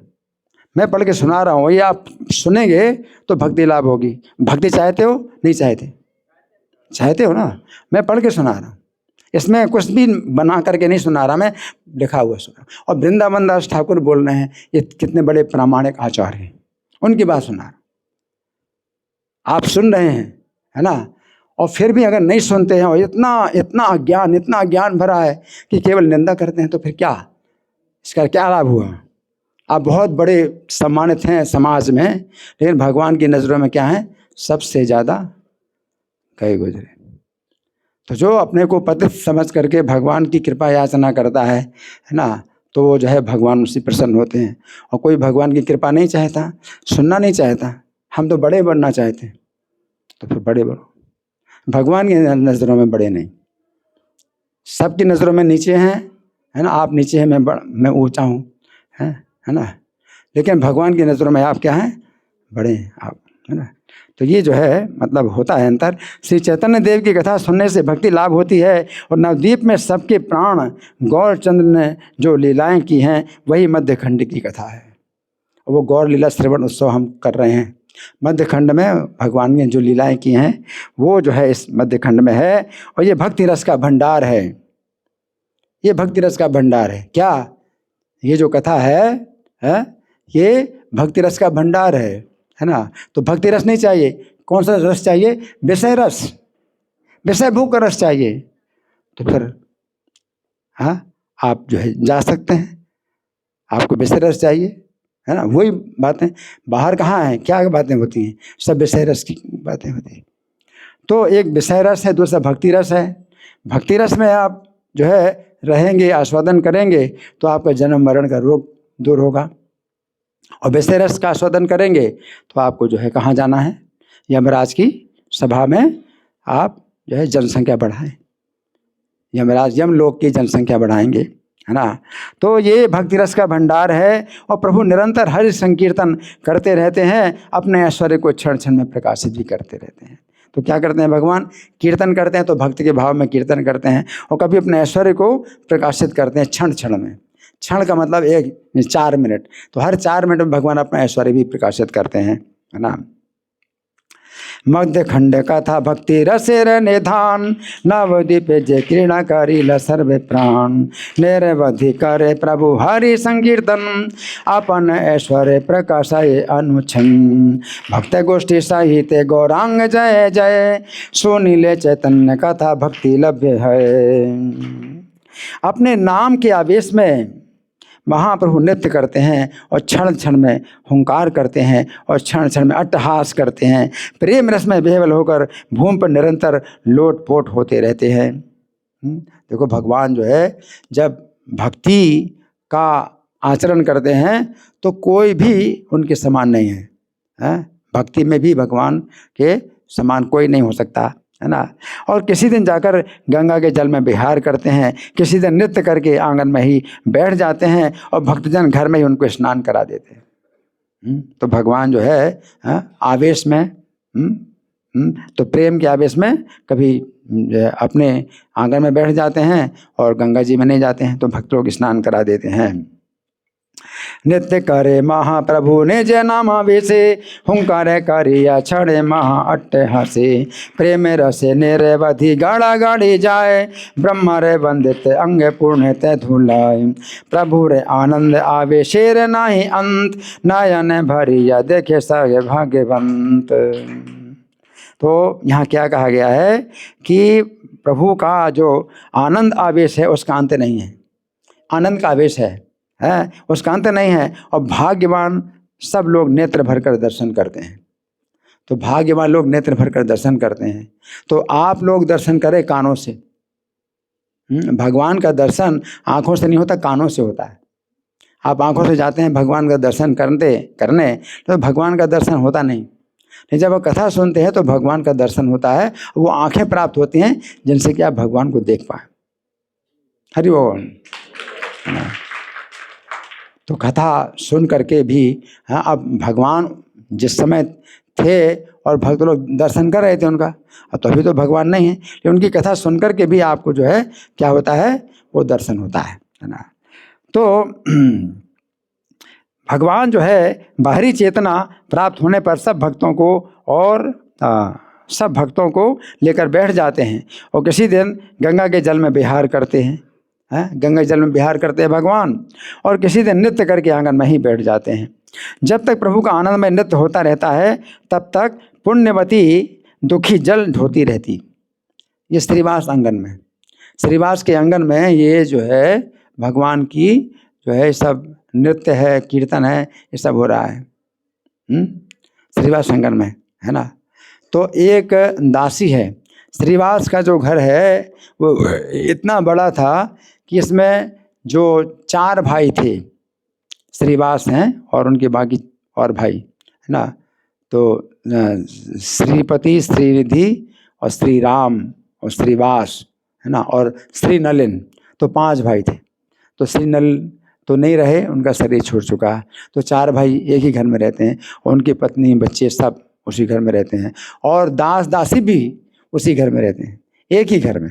मैं पढ़ के सुना रहा हूँ, ये आप सुनेंगे तो भक्ति लाभ होगी। भक्ति चाहते हो? नहीं चाहते? चाहते हो ना? मैं पढ़ के सुना रहा हूँ, इसमें कुछ भी बना करके नहीं सुना रहा, मैं लिखा हुआ सुना। और वृंदावन दास ठाकुर बोल रहे हैं, ये कितने बड़े प्रामाणिक आचार्य हैं, उनकी बात सुना रहा। आप सुन रहे हैं, है ना? और फिर भी अगर नहीं सुनते हैं और इतना अज्ञान भरा है कि केवल निंदा करते हैं, तो फिर क्या, इसका क्या लाभ हुआ? आप बहुत बड़े सम्मानित हैं समाज में, लेकिन भगवान की नज़रों में क्या है? सबसे ज़्यादा गए गुजरे। तो जो अपने को पतित समझ करके भगवान की कृपा याचना करता है ना, तो वो जो है भगवान उससे प्रसन्न होते हैं। और कोई भगवान की कृपा नहीं चाहता, सुनना नहीं चाहता, हम तो बड़े बनना चाहते हैं, तो फिर बड़े बनो। भगवान की नज़रों में बड़े नहीं, सबकी नज़रों में नीचे हैं, है ना। आप नीचे हैं, मैं ऊंचा हूँ, है ना। लेकिन भगवान की नज़रों में आप क्या हैं? बड़े हैं आप, है ना। तो ये जो है मतलब होता है अंतर। श्री चैतन्य देव की कथा सुनने से भक्ति लाभ होती है। और नवद्वीप में सबके प्राण गौरचंद्र ने जो लीलाएं की हैं वही मध्य खंड की कथा है। और वो गौर लीला श्रवण उत्सव हम कर रहे हैं। मध्य खंड में भगवान ने जो लीलाएं की हैं वो जो है इस मध्य खंड में है। और ये भक्ति रस का भंडार है, ये भक्ति रस का भंडार है। क्या ये जो कथा है ये भक्ति रस का भंडार है ना। तो भक्ति रस नहीं चाहिए, कौन सा रस चाहिए? विषय रस, विषय भूख का रस चाहिए। तो फिर आप जो है जा सकते हैं, आपको विषय रस चाहिए, है ना। वही बातें बाहर कहाँ हैं, क्या बातें होती हैं, सब विषय रस की बातें होती हैं। तो एक विषय रस है, दूसरा भक्ति रस है। भक्ति रस में आप जो है रहेंगे, आस्वादन करेंगे तो आपका जन्म मरण का रोग दूर होगा। और विषय रस का आस्वादन करेंगे तो आपको जो है कहाँ जाना है? यमराज की सभा में आप जो है जनसंख्या बढ़ाएं, यमराज यमलोक की जनसंख्या बढ़ाएंगे, है ना। तो ये भक्ति रस का भंडार है। और प्रभु निरंतर हरि संकीर्तन करते रहते हैं, अपने ऐश्वर्य को क्षण क्षण में प्रकाशित भी करते रहते हैं। तो क्या करते हैं भगवान? कीर्तन करते हैं, तो भक्ति के भाव में कीर्तन करते हैं। और कभी अपने ऐश्वर्य को प्रकाशित करते हैं क्षण क्षण में। क्षण का मतलब 4 मिनट, तो हर 4 मिनट में भगवान अपना ऐश्वर्य भी प्रकाशित करते हैं, है ना। मध्य खंड कथा भक्ति रसेर निधान, नवद्वीप जय कृणा करिल सर्वे प्राण, निरवधि करे प्रभु हरि संकीर्तन, अपन ऐश्वर्य प्रकाशय अनुछन, भक्त गोष्ठी सहित गौरांग जय जय, सुनीले चैतन्य कथा भक्ति लभ्य है। अपने नाम के आवेश में महाप्रभु नृत्य करते हैं और क्षण क्षण में हुंकार करते हैं और क्षण क्षण में अट्टहास करते हैं। प्रेम रस में बेहवल होकर भूमि पर निरंतर लोटपोट होते रहते हैं। देखो भगवान जो है जब भक्ति का आचरण करते हैं तो कोई भी उनके समान नहीं है। भक्ति में भी भगवान के समान कोई नहीं हो सकता, है ना। और किसी दिन जाकर गंगा के जल में विहार करते हैं, किसी दिन नृत्य करके आंगन में ही बैठ जाते हैं और भक्तजन घर में ही उनको स्नान करा देते हैं। तो भगवान जो है आवेश में तो प्रेम के आवेश में कभी अपने आंगन में बैठ जाते हैं और गंगा जी में नहीं जाते हैं, तो भक्त लोग स्नान करा देते हैं। नित्य करे महाप्रभु ने जय नाम आवेशे, हुंकार करिया छड़े महा अट्टहासे, प्रेम रसे निरवधि गाड़ा गाड़ी जाए, ब्रह्म रे वंदित अंग पूर्ण ते धुलाए, प्रभु रे आनंद आवेशे रे नाही अंत, नयन भरिया देखे सगे भाग्यवंत। तो यहाँ क्या कहा गया है कि प्रभु का जो आनंद आवेश है उसका अंत नहीं है। आनंद का आवेश है उसका अंत नहीं है। और भाग्यवान सब लोग नेत्र भरकर दर्शन करते हैं। तो भाग्यवान लोग नेत्र भरकर दर्शन करते हैं। तो आप लोग दर्शन करें कानों से। भगवान का दर्शन आँखों से नहीं होता, कानों से होता है। आप आँखों से जाते हैं भगवान का दर्शन करने तो भगवान का दर्शन होता नहीं। जब आप कथा सुनते हैं तो भगवान का दर्शन होता है। वो आँखें प्राप्त होती हैं जिनसे कि आप भगवान को देख पाए। हरि बोल। तो कथा सुन करके भी अब भगवान जिस समय थे और भक्त लोग दर्शन कर रहे थे उनका, अब तो अभी तो भगवान नहीं है, लेकिन उनकी कथा सुन करके भी आपको जो है क्या होता है, वो दर्शन होता है ना। तो भगवान जो है बाहरी चेतना प्राप्त होने पर सब भक्तों को सब भक्तों को लेकर बैठ जाते हैं और किसी दिन गंगा के जल में विहार करते हैं। गंगा जल में विहार करते हैं भगवान, और किसी दिन नृत्य करके आंगन में ही बैठ जाते हैं। जब तक प्रभु का आनंद में नृत्य होता रहता है तब तक पुण्यवती दुखी जल ढोती रहती। ये श्रीवास आंगन में, श्रीवास के आंगन में ये जो है भगवान की जो है सब नृत्य है, कीर्तन है, ये सब हो रहा है श्रीवास आंगन में, है ना। तो एक दासी है, श्रीवास का जो घर है वो इतना बड़ा था कि इसमें जो 4 भाई थे, श्रीवास हैं और उनके बाकी और भाई, है ना। तो श्रीपति, श्रीनिधि और श्री राम और श्रीवास, है ना, और श्री नलिन, तो 5 भाई थे। तो तो नहीं रहे, उनका शरीर छूट चुका। तो 4 भाई एक ही घर में रहते हैं, उनकी पत्नी बच्चे सब उसी घर में रहते हैं, और दास दासी भी उसी घर में रहते हैं, एक ही घर में,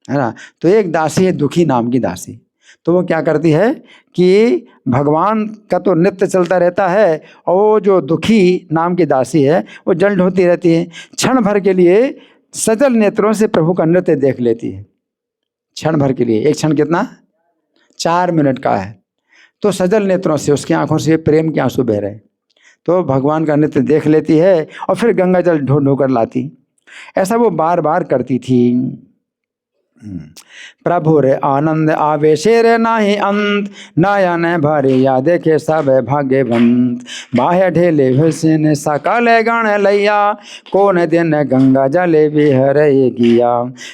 है ना। तो एक दासी है दुखी नाम की दासी। तो वो क्या करती है कि भगवान का तो नृत्य चलता रहता है, और वो जो दुखी नाम की दासी है वो जल ढोती रहती है। क्षण भर के लिए सजल नेत्रों से प्रभु का नृत्य देख लेती है, क्षण भर के लिए। एक क्षण कितना? 4 मिनट का है। तो सजल नेत्रों से, उसकी आंखों से प्रेम के आंसू बह रहे, तो भगवान का नृत्य देख लेती है और फिर गंगा जल ढो ढो कर लाती। ऐसा वो बार बार करती थी। प्रभु रे आनंद आवेशे रे नाही अंत, नयन भरे या देखे सब भाग्यवंत। बाह्य ढेले हुसैन सकल गण लैया, कौन दिन गंगा जले बिहरे गिया।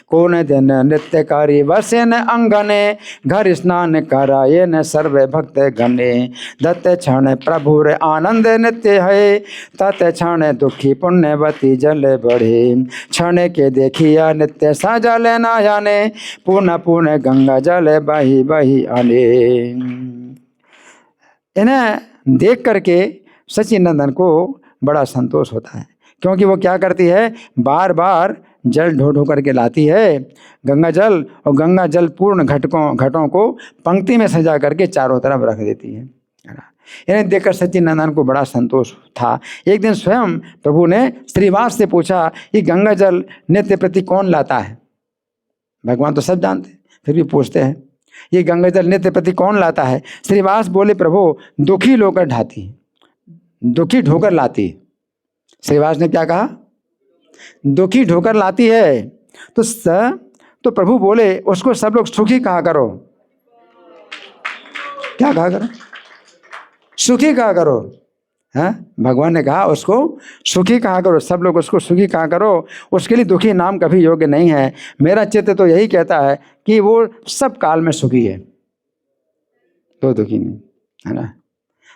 कौन दिन नृत्यकारी वसन अंगने, घर स्नान कराये न सर्व भक्त गणे। दत्त क्षण प्रभु रे आनंद नृत्य है, तत् क्षण दुखी पुण्यवती जल बढ़े। क्षण के देखिया नित्य सजल नयने, पुनः पुनः गंगा जल बही बही आने। इन्हें देख करके सच्चिदानंद को बड़ा संतोष होता है, क्योंकि वो क्या करती है, बार बार जल ढो ढो करके लाती है गंगा जल, और गंगा जल पूर्ण घटों को पंक्ति में सजा करके चारों तरफ रख देती है ना। इन्हें देखकर सच्चिदानंद को बड़ा संतोष था। एक दिन स्वयं प्रभु ने श्रीवास से पूछा कि गंगा जल नित्य प्रति कौन लाता है। भगवान तो सब जानते हैं, फिर भी पूछते हैं ये गंगा जल नित्य प्रति कौन लाता है। श्रीवास बोले प्रभु दुखी लोकर ढाती, दुखी ढोकर लाती। श्रीवास ने क्या कहा? दुखी ढोकर लाती है। तो प्रभु बोले उसको सब लोग सुखी कहा करो। क्या कहा करो? सुखी कहा करो। हाँ, भगवान ने कहा उसको सुखी कहा करो, सब लोग उसको सुखी कहा करो। उसके लिए दुखी नाम कभी योग्य नहीं है। मेरा चित्त तो यही कहता है कि वो सब काल में सुखी है, तो दुखी नहीं, है ना।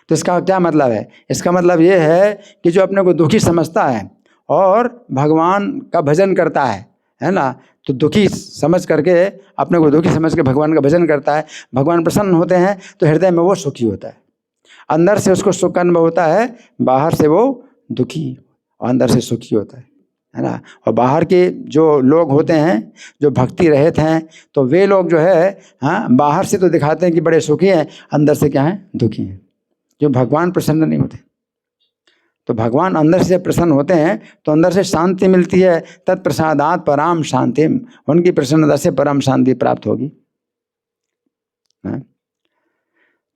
तो इसका क्या मतलब है? इसका मतलब ये है कि जो अपने को दुखी समझता है और भगवान का भजन करता है ना, तो दुखी समझ करके, अपने को दुखी समझ के भगवान का भजन करता है, भगवान प्रसन्न होते हैं, तो हृदय में वो सुखी होता है। अंदर से उसको सुख का अनुभव होता है, बाहर से वो दुखी और अंदर से सुखी होता है ना। और बाहर के जो लोग होते हैं जो भक्ति रहित हैं, तो वे लोग जो है, हाँ, बाहर से तो दिखाते हैं कि बड़े सुखी हैं, अंदर से क्या हैं? दुखी हैं। जो भगवान प्रसन्न नहीं होते, तो भगवान अंदर से प्रसन्न होते हैं तो अंदर से शांति मिलती है। तत्प्रसादात पराम शांतिम, उनकी प्रसन्नता से परम शांति प्राप्त होगी।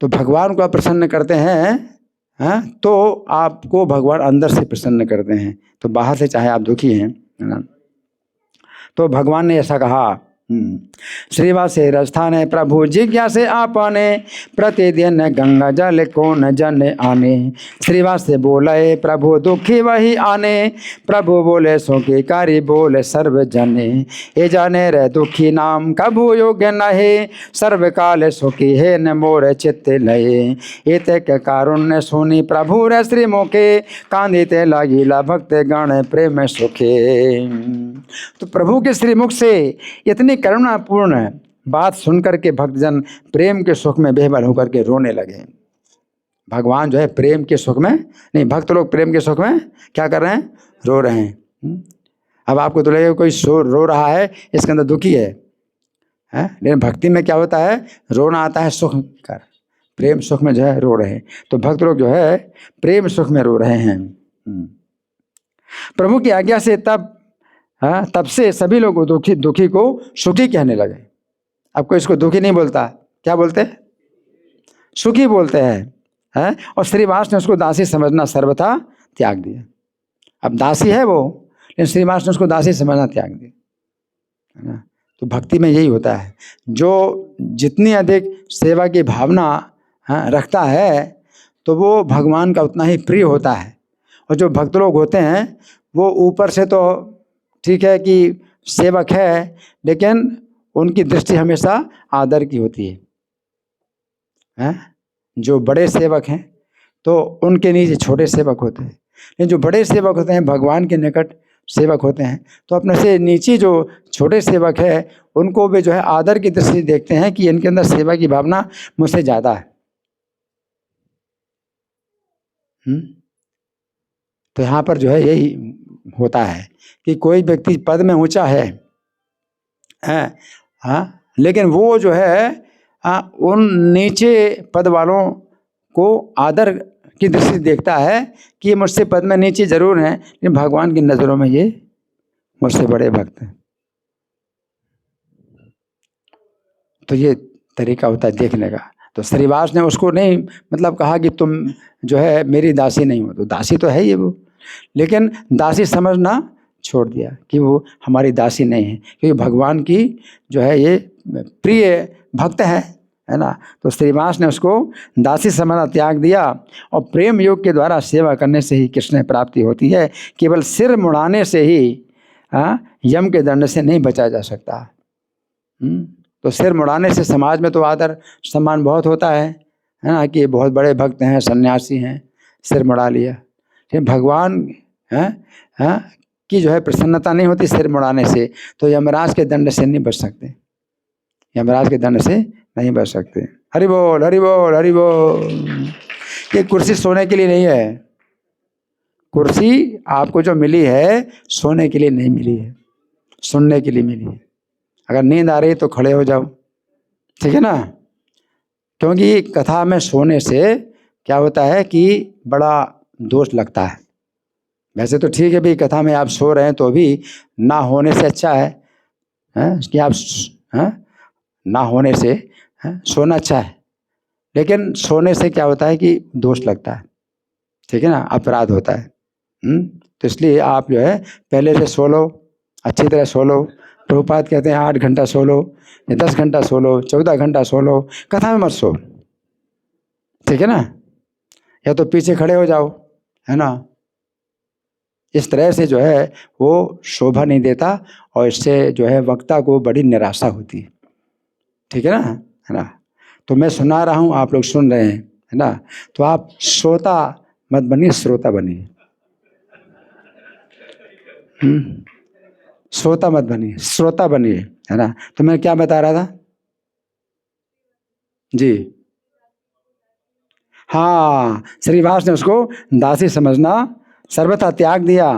तो भगवान को आप प्रसन्न करते हैं, हाँ, तो आपको भगवान अंदर से प्रसन्न करते हैं। तो बाहर से चाहे आप दुखी हैं, है ना। तो भगवान ने ऐसा कहा, श्रीवासे रस्थान प्रभु जिज्ञासे आपने, प्रतिदिन गंगा जल कौन जन आने। श्रीवास से बोले प्रभु दुखी वही आने, प्रभु बोले सुखी कारी बोले सर्व जने। ये जाने रे दुखी नाम कभू योग्य नहे, सर्व काल सुखी है न मोर चित्त लये। एते के कारुण्य सुनी प्रभु रे श्री मुखे, कांदिते लागिला भक्त गण प्रेम सुखे। तो प्रभु के श्रीमुख से इतनी करुणापूर्ण बात सुनकर के भक्तजन प्रेम के सुख में बेहबर होकर के रोने लगे। भगवान जो है प्रेम के सुख में नहीं, भक्त लोग प्रेम के सुख में क्या कर रहे हैं? रो रहे हैं। अब आपको तो लगेगा कोई रो रहा है, इसके अंदर दुखी है, लेकिन भक्ति में क्या होता है? रोना आता है सुख कर, प्रेम सुख में जो है रो रहे हैं। तो भक्त लोग जो है प्रेम सुख में रो रहे हैं। प्रभु की आज्ञा से तब से सभी लोग दुखी को सुखी कहने लगे। अब कोई इसको दुखी नहीं बोलता, क्या बोलते हैं? सुखी बोलते हैं। और श्रीवास ने उसको दासी समझना सर्वथा त्याग दिया। अब दासी है वो, लेकिन श्रीवास ने उसको दासी समझना त्याग दिया, है ना। तो भक्ति में यही होता है, जो जितनी अधिक सेवा की भावना रखता है तो वो भगवान का उतना ही प्रिय होता है। और जो भक्त लोग होते हैं वो ऊपर से तो ठीक है कि सेवक है, लेकिन उनकी दृष्टि हमेशा आदर की होती है। जो बड़े सेवक हैं तो उनके नीचे छोटे सेवक होते हैं, लेकिन जो बड़े सेवक होते हैं भगवान के निकट सेवक होते हैं, तो अपने से नीचे जो छोटे सेवक है उनको वे जो है आदर की दृष्टि देखते हैं कि इनके अंदर सेवा की भावना मुझसे ज़्यादा है, तो यहाँ पर जो है यही होता है कि कोई व्यक्ति पद में ऊंचा है, हाँ, लेकिन वो जो है उन नीचे पद वालों को आदर की दृष्टि से देखता है कि ये मुझसे पद में नीचे जरूर हैं, लेकिन भगवान की नजरों में ये मुझसे बड़े भक्त हैं। तो ये तरीका होता है देखने का। तो श्रीवास ने उसको नहीं मतलब कहा कि तुम जो है मेरी दासी नहीं हो, तो दासी तो है ही वो, लेकिन दासी समझना छोड़ दिया कि वो हमारी दासी नहीं है, क्योंकि भगवान की जो है ये प्रिय भक्त है ना। तो श्रीवास ने उसको दासी समझना त्याग दिया और प्रेम योग के द्वारा सेवा करने से ही कृष्ण प्राप्ति होती है। केवल सिर मुड़ाने से ही यम के दंड से नहीं बचा जा सकता। तो सिर मुड़ाने से समाज में तो आदर सम्मान बहुत होता है ना, कि बहुत बड़े भक्त हैं, सन्यासी हैं, सिर मुड़ा लिया। फिर भगवान की जो है प्रसन्नता नहीं होती सिर मुड़ाने से, तो यमराज के दंड से नहीं बच सकते, यमराज के दंड से नहीं बच सकते। हरि बोल हरि बोल हरि बोल। ये कुर्सी सोने के लिए नहीं है, कुर्सी आपको जो मिली है सोने के लिए नहीं मिली है, सुनने के लिए मिली है। अगर नींद आ रही है तो खड़े हो जाओ, ठीक है ना, क्योंकि कथा में सोने से क्या होता है कि बड़ा दोष लगता है। वैसे तो ठीक है भाई, कथा में आप सो रहे हैं तो भी ना होने से अच्छा है, कि आप ना होने से सोना अच्छा है, लेकिन सोने से क्या होता है कि दोष लगता है, ठीक है ना, अपराध होता है। तो इसलिए आप जो है पहले से सो लो, अच्छी तरह सो लो। प्रभुपाद कहते हैं 8 घंटा सो लो, 10 घंटा सो लो, 14 घंटा सो लो, कथा में मत सो, ठीक है ना, या तो पीछे खड़े हो जाओ, है ना। इस तरह से जो है वो शोभा नहीं देता और इससे जो है वक्ता को बड़ी निराशा होती है, ठीक है ना। तो मैं सुना रहा हूँ, आप लोग सुन रहे हैं, है ना। तो आप श्रोता मत बनिए, श्रोता बनिए। श्रोता मत बनिए, श्रोता बनिए, है ना। तो मैं क्या बता रहा था जी, हाँ, श्रीवास ने उसको दासी समझना सर्वथा त्याग दिया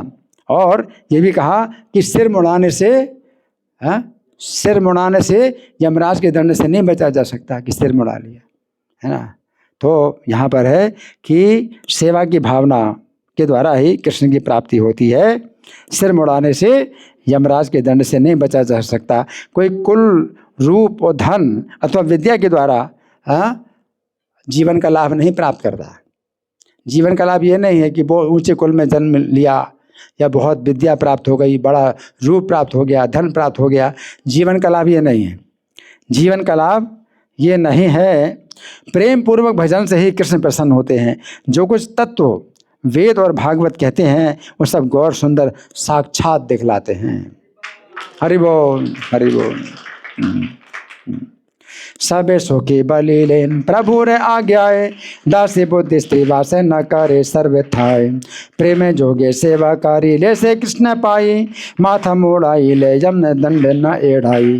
और ये भी कहा कि सिर मुड़ाने से सिर मुड़ाने से यमराज के दंड से नहीं बचा जा सकता, कि सिर मुड़ा लिया, है ना। तो यहाँ पर है कि सेवा की भावना के द्वारा ही कृष्ण की प्राप्ति होती है। सिर मुड़ाने से यमराज के दंड से नहीं बचा जा सकता। कोई कुल, रूप और धन अथवा विद्या के द्वारा जीवन का लाभ नहीं प्राप्त करता। जीवन का लाभ ये नहीं है कि बहुत ऊंचे कुल में जन्म लिया या बहुत विद्या प्राप्त हो गई, बड़ा रूप प्राप्त हो गया, धन प्राप्त हो गया। जीवन का लाभ ये नहीं है, जीवन का लाभ ये नहीं है। प्रेम पूर्वक भजन से ही कृष्ण प्रसन्न होते हैं। जो कुछ तत्व वेद और भागवत कहते हैं वो सब गौर सुंदर साक्षात दिखलाते हैं। हरि बोल हरि बोल। सबे सुखी बलिलेन प्रभु रे आज्ञाए, दासी बुद्धि स्त्री वास न करे सर्व थाय। प्रेम जोगे सेवा कारी ले से कृष्ण पाई, माथा मोड़ाई ले जमने दंड न एढ़ाई।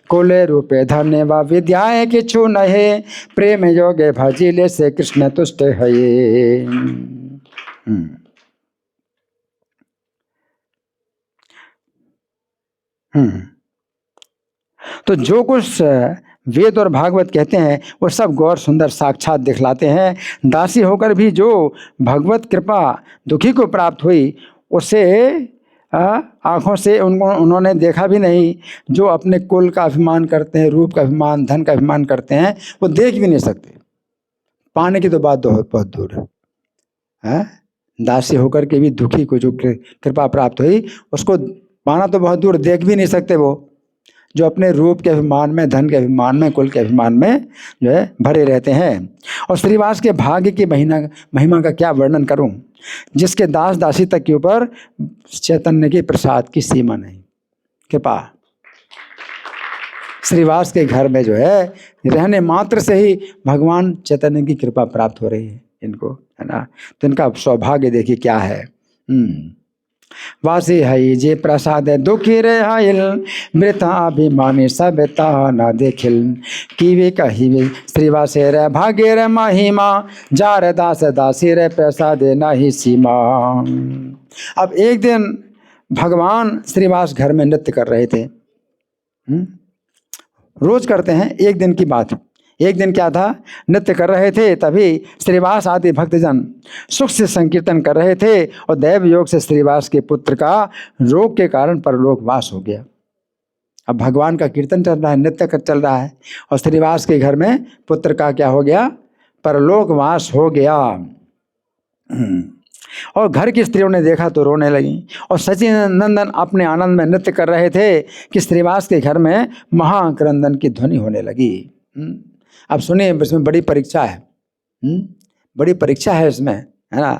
कुले रूपे धन्य व विद्याएं किछु नहे, प्रेम योगे भजी ले से कृष्ण तुष्ट है। तो जो कुछ वेद और भागवत कहते हैं वो सब गौर सुंदर साक्षात दिखलाते हैं। दासी होकर भी जो भगवत कृपा दुखी को प्राप्त हुई, उसे आँखों से उन्होंने देखा भी नहीं। जो अपने कुल का अभिमान करते हैं, रूप का अभिमान, धन का अभिमान करते हैं, वो देख भी नहीं सकते। पाने की तो बात बहुत दूर है। दासी होकर के भी दुखी को जो कृपा प्राप्त हुई, उसको पाना तो बहुत दूर, देख भी नहीं सकते। वो जो अपने रूप के अभिमान में, धन के अभिमान में, कुल के अभिमान में जो है भरे रहते हैं। और श्रीवास के भाग्य की महिमा का क्या वर्णन करूं, जिसके दास दासी तक के ऊपर चैतन्य के प्रसाद की सीमा नहीं। कृपा श्रीवास के घर में जो है रहने मात्र से ही भगवान चैतन्य की कृपा प्राप्त हो रही है इनको, है ना। तो इनका सौभाग्य देखिए क्या है। वासी हई जे प्रसाद दुखी रे हाइल मृत अभिमानी सबता न देखिल कीवे कहिवे श्रीवासे रे भाग्य रे महिमा जार दास दासी रे प्रसाद नहीं सीमा। अब एक दिन भगवान श्रीवास घर में नृत्य कर रहे थे। रोज करते हैं, एक दिन की बात। एक दिन क्या था, नृत्य कर रहे थे, तभी श्रीवास आदि भक्तजन सुख से संकीर्तन कर रहे थे और दैव योग से श्रीवास के पुत्र का रोग के कारण परलोकवास हो गया। अब भगवान का कीर्तन चल रहा है, नृत्य चल रहा है और श्रीवास के घर में पुत्र का क्या हो गया, परलोकवास हो गया। और घर की स्त्रियों ने देखा तो रोने लगी और सचिन नंदन अपने आनंद में नृत्य कर रहे थे कि श्रीवास के घर में महाक्रंदन की ध्वनि होने लगी। अब सुनिए, इसमें बड़ी परीक्षा है, बड़ी परीक्षा है इसमें, है ना।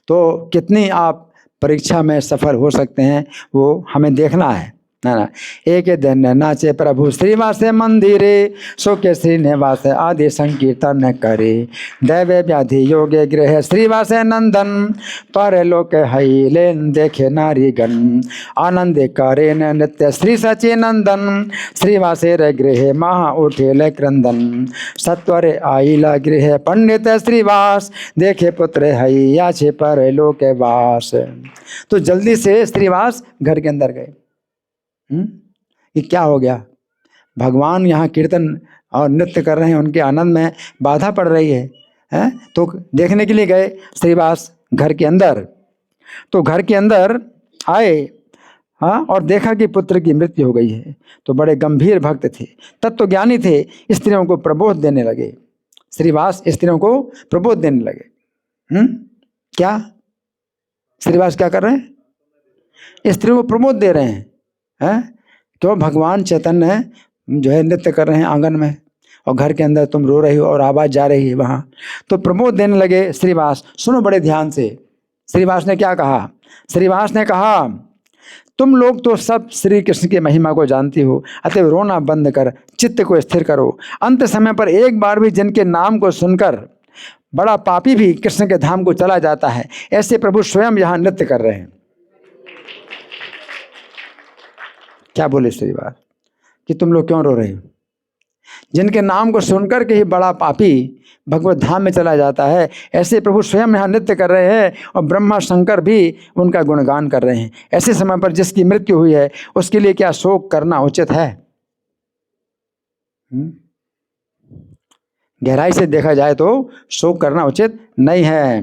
तो कितनी आप परीक्षा में सफल हो सकते हैं वो हमें देखना है ना। एक दिन नाचे प्रभु श्रीवास मंदिरे सो के श्रीनिवास आदि संकीर्तन करे दैवे व्याधि योगे गृह श्रीवास नंदन पर लोक हईले देखे नारीगण आनंद करे नृत्य श्री सचिनंदन श्रीवासे रे गृह महा उठेले क्रंदन सत्वर आईला गृह पंडित श्रीवास देखे पुत्र हईया छे पर लोक वास। तो जल्दी से श्रीवास घर के अंदर गए। ये क्या हो गया, भगवान यहाँ कीर्तन और नृत्य कर रहे हैं, उनके आनंद में बाधा पड़ रही है? तो देखने के लिए गए श्रीवास घर के अंदर। तो घर के अंदर आए, हाँ, और देखा कि पुत्र की मृत्यु हो गई है। तो बड़े गंभीर भक्त थे, तत्वज्ञानी थे, स्त्रियों को प्रबोध देने लगे। श्रीवास स्त्रियों को प्रबोध देने लगे। क्या श्रीवास क्या कर रहे हैं, स्त्रियों को प्रबोध दे रहे हैं। क्यों, भगवान चैतन्य जो है नृत्य कर रहे हैं आंगन में और घर के अंदर तुम रो रही हो और आवाज जा रही है वहाँ। तो प्रबोध देने लगे श्रीवास। सुनो बड़े ध्यान से, श्रीवास ने क्या कहा। श्रीवास ने कहा, तुम लोग तो सब श्री कृष्ण की महिमा को जानती हो, अतः रोना बंद कर चित्त को स्थिर करो। अंत समय पर एक बार भी जिनके नाम को सुनकर बड़ा पापी भी कृष्ण के धाम को चला जाता है, ऐसे प्रभु स्वयं यहाँ नृत्य कर रहे हैं। क्या बोले श्रीवास कि तुम लोग क्यों रो रहे हो, जिनके नाम को सुनकर के ही बड़ा पापी भगवत धाम में चला जाता है, ऐसे प्रभु स्वयं यहाँ नृत्य कर रहे हैं और ब्रह्मा शंकर भी उनका गुणगान कर रहे हैं। ऐसे समय पर जिसकी मृत्यु हुई है उसके लिए क्या शोक करना उचित है? गहराई से देखा जाए तो शोक करना उचित नहीं है।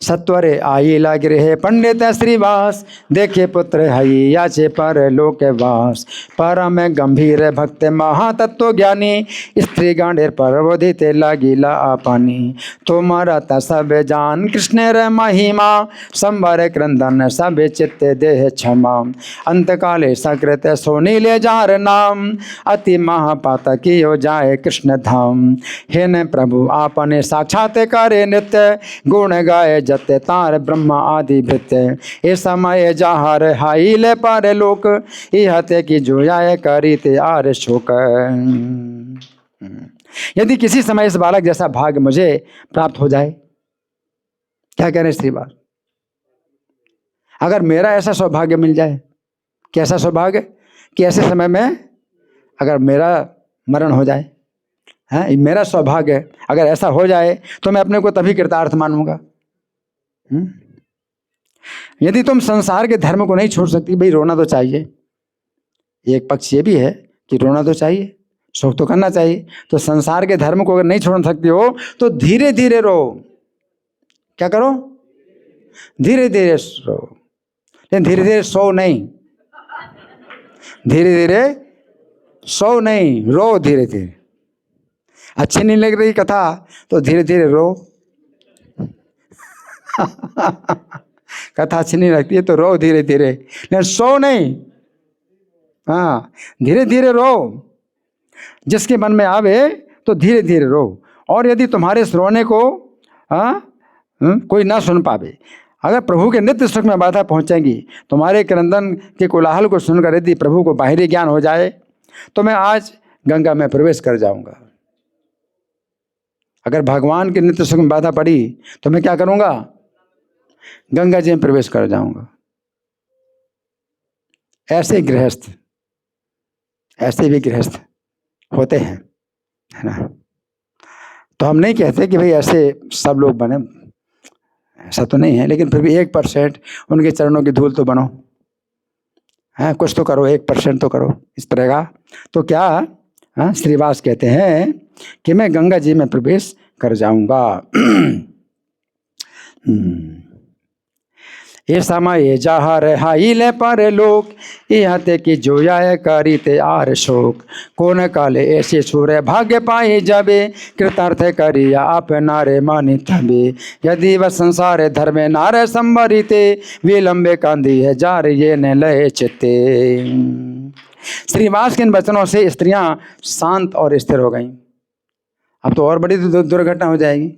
सत्वरे आईला गृह पंडित श्रीवास देखे पुत्र हईया छे पर लोक वास। परम गंभीर भक्त महातत्व ज्ञानी स्त्री गांडेर प्रबोधित लागिला आपानी। तुम्हारा सब जान कृष्ण रे महिमा संबर क्रंदन सब चित्त देह क्षमा। अंत काले सकृत सोनीले जार नाम अति महापातकी हो जाए कृष्ण धाम। हे न प्रभु आपने साक्षात करे नित्य गुण गाए जते तार ब्रह्मा आदि भृत्य। ए समय जहार हाइले पर लोक इहते की जुयाए करी ते आर शोक। यदि किसी समय इस बालक जैसा भाग्य मुझे प्राप्त हो जाए, क्या कह रहे श्रीवास, अगर मेरा ऐसा सौभाग्य मिल जाए, कैसा सौभाग्य कि ऐसे समय में अगर मेरा मरण हो जाए, है मेरा सौभाग्य अगर ऐसा हो जाए तो मैं अपने को तभी कृतार्थ मानूंगा। यदि तुम संसार के धर्म को नहीं छोड़ सकती, भाई रोना तो चाहिए, एक पक्ष ये भी है कि रोना तो चाहिए, शोक तो करना चाहिए। तो संसार के धर्म को अगर नहीं छोड़ सकती हो तो धीरे धीरे रो। क्या करो, धीरे धीरे रो, लेकिन धीरे धीरे सो नहीं, धीरे धीरे सो नहीं, रो धीरे धीरे। अच्छी नहीं लग रही कथा तो धीरे धीरे रो। कथा अच्छी नहीं लगती है तो रो धीरे धीरे, लेकिन सो नहीं। हाँ, धीरे धीरे रो, जिसके मन में आवे तो धीरे धीरे रो। और यदि तुम्हारे इस रोने को कोई ना सुन पावे, अगर प्रभु के नित्य सुख में बाधा पहुंचेगी, तुम्हारे क्रंदन के कोलाहल को सुनकर यदि प्रभु को बाहरी ज्ञान हो जाए तो मैं आज गंगा में प्रवेश कर जाऊंगा। अगर भगवान के नित्य सुख में बाधा पड़ी तो मैं क्या करूंगा, गंगा जी में प्रवेश कर जाऊंगा। ऐसे गृहस्थ, ऐसे भी गृहस्थ होते हैं, है ना। तो हम नहीं कहते कि भाई ऐसे सब लोग बने, ऐसा तो नहीं है, लेकिन फिर भी 1% उनके चरणों की धूल तो बनो, है, कुछ तो करो, 1% तो करो इस तरह का। तो क्या, हाँ, श्रीवास कहते हैं कि मैं गंगा जी में प्रवेश कर जाऊंगा। ये समय जहाँ रहाई ले पारे लोग, यहाँ ते की जोया करी ते आर शोक। कौन काले ऐसे छुरे भाग्य पाए जाबे, कृतार्थ करिया आप नारे मानी तबे। यदि वह संसार धर्मे नारे संवरिते, विलंबे कांदी है जार ये न लय चित्ते। श्रीवास के इन वचनों से स्त्रियां शांत और स्थिर हो गईं। अब तो और बड़ी दुर्घटना हो जाएगी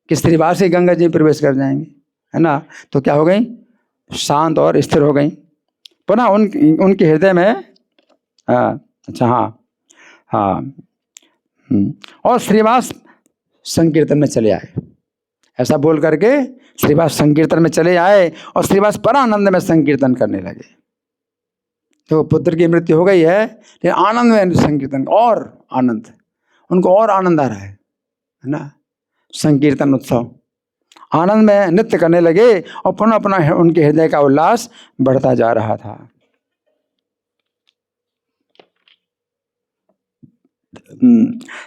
कि श्रीवास ही गंगा जी प्रवेश कर जाएंगे, है ना। तो क्या हो गई, शांत और स्थिर हो गई। पुनः उनके हृदय में, अच्छा, हाँ हाँ, और श्रीवास संकीर्तन में चले आए। ऐसा बोल करके श्रीवास संकीर्तन में चले आए और श्रीवास परानंद में संकीर्तन करने लगे। तो पुत्र की मृत्यु हो गई है, लेकिन आनंद में संकीर्तन, और आनंद, उनको और आनंद आ रहा है ना। संकीर्तन उत्सव, आनंद में नृत्य करने लगे और पुनः अपना उनके हृदय का उल्लास बढ़ता जा रहा था।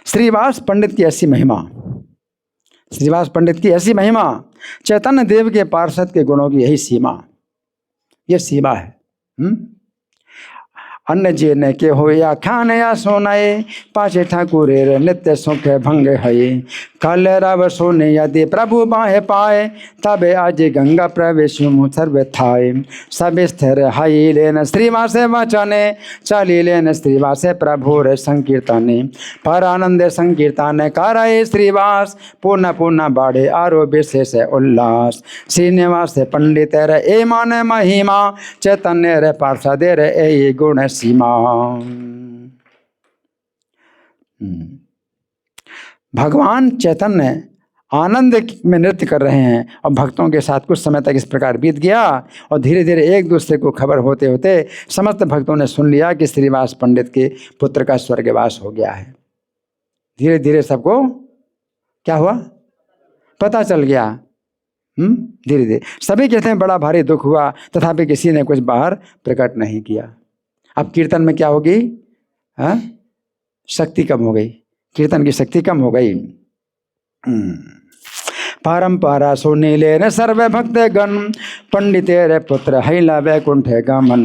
श्रीवास पंडित की ऐसी महिमा, श्रीवास पंडित की ऐसी महिमा, चैतन्य देव के पार्षद के गुणों की यही सीमा, यह सीमा है। अन्न जीर्ण के हो या खान या सोनाए, पाछे ठाकुरे नित्य सुख भंग है। कल रव सोने यदि प्रभु बाहे पाए, तबे आज गंगा प्रवेश सर्व थाय। सब स्थिर हई लेन श्रीवास वचने, चली लेन श्रीवास प्रभु रे संकीर्तने। पर आनंद संकीर्तन कराए श्रीवास, पूर्ण पूर्ण बाढ़े आरो विशेष उल्लास। श्रीनिवास पंडित रे ए मान महिमा, चैतन्य रे पार्षद रे ए गुण सीमा। भगवान चैतन्य आनंद में नृत्य कर रहे हैं और भक्तों के साथ कुछ समय तक इस प्रकार बीत गया और धीरे धीरे एक दूसरे को खबर होते होते समस्त भक्तों ने सुन लिया कि श्रीवास पंडित के पुत्र का स्वर्गवास हो गया है। धीरे धीरे सबको क्या हुआ, पता चल गया। धीरे धीरे सभी कहते हैं बड़ा भारी दुख हुआ, तथापि किसी ने कुछ बाहर प्रकट नहीं किया। अब कीर्तन में क्या होगी, शक्ति कम हो गई, कीर्तन की शक्ति कम हो गई। परंपरा सुनीले न सर्व भक्त गण, पंडित रे पुत्र हैला वैकुंठ गमन।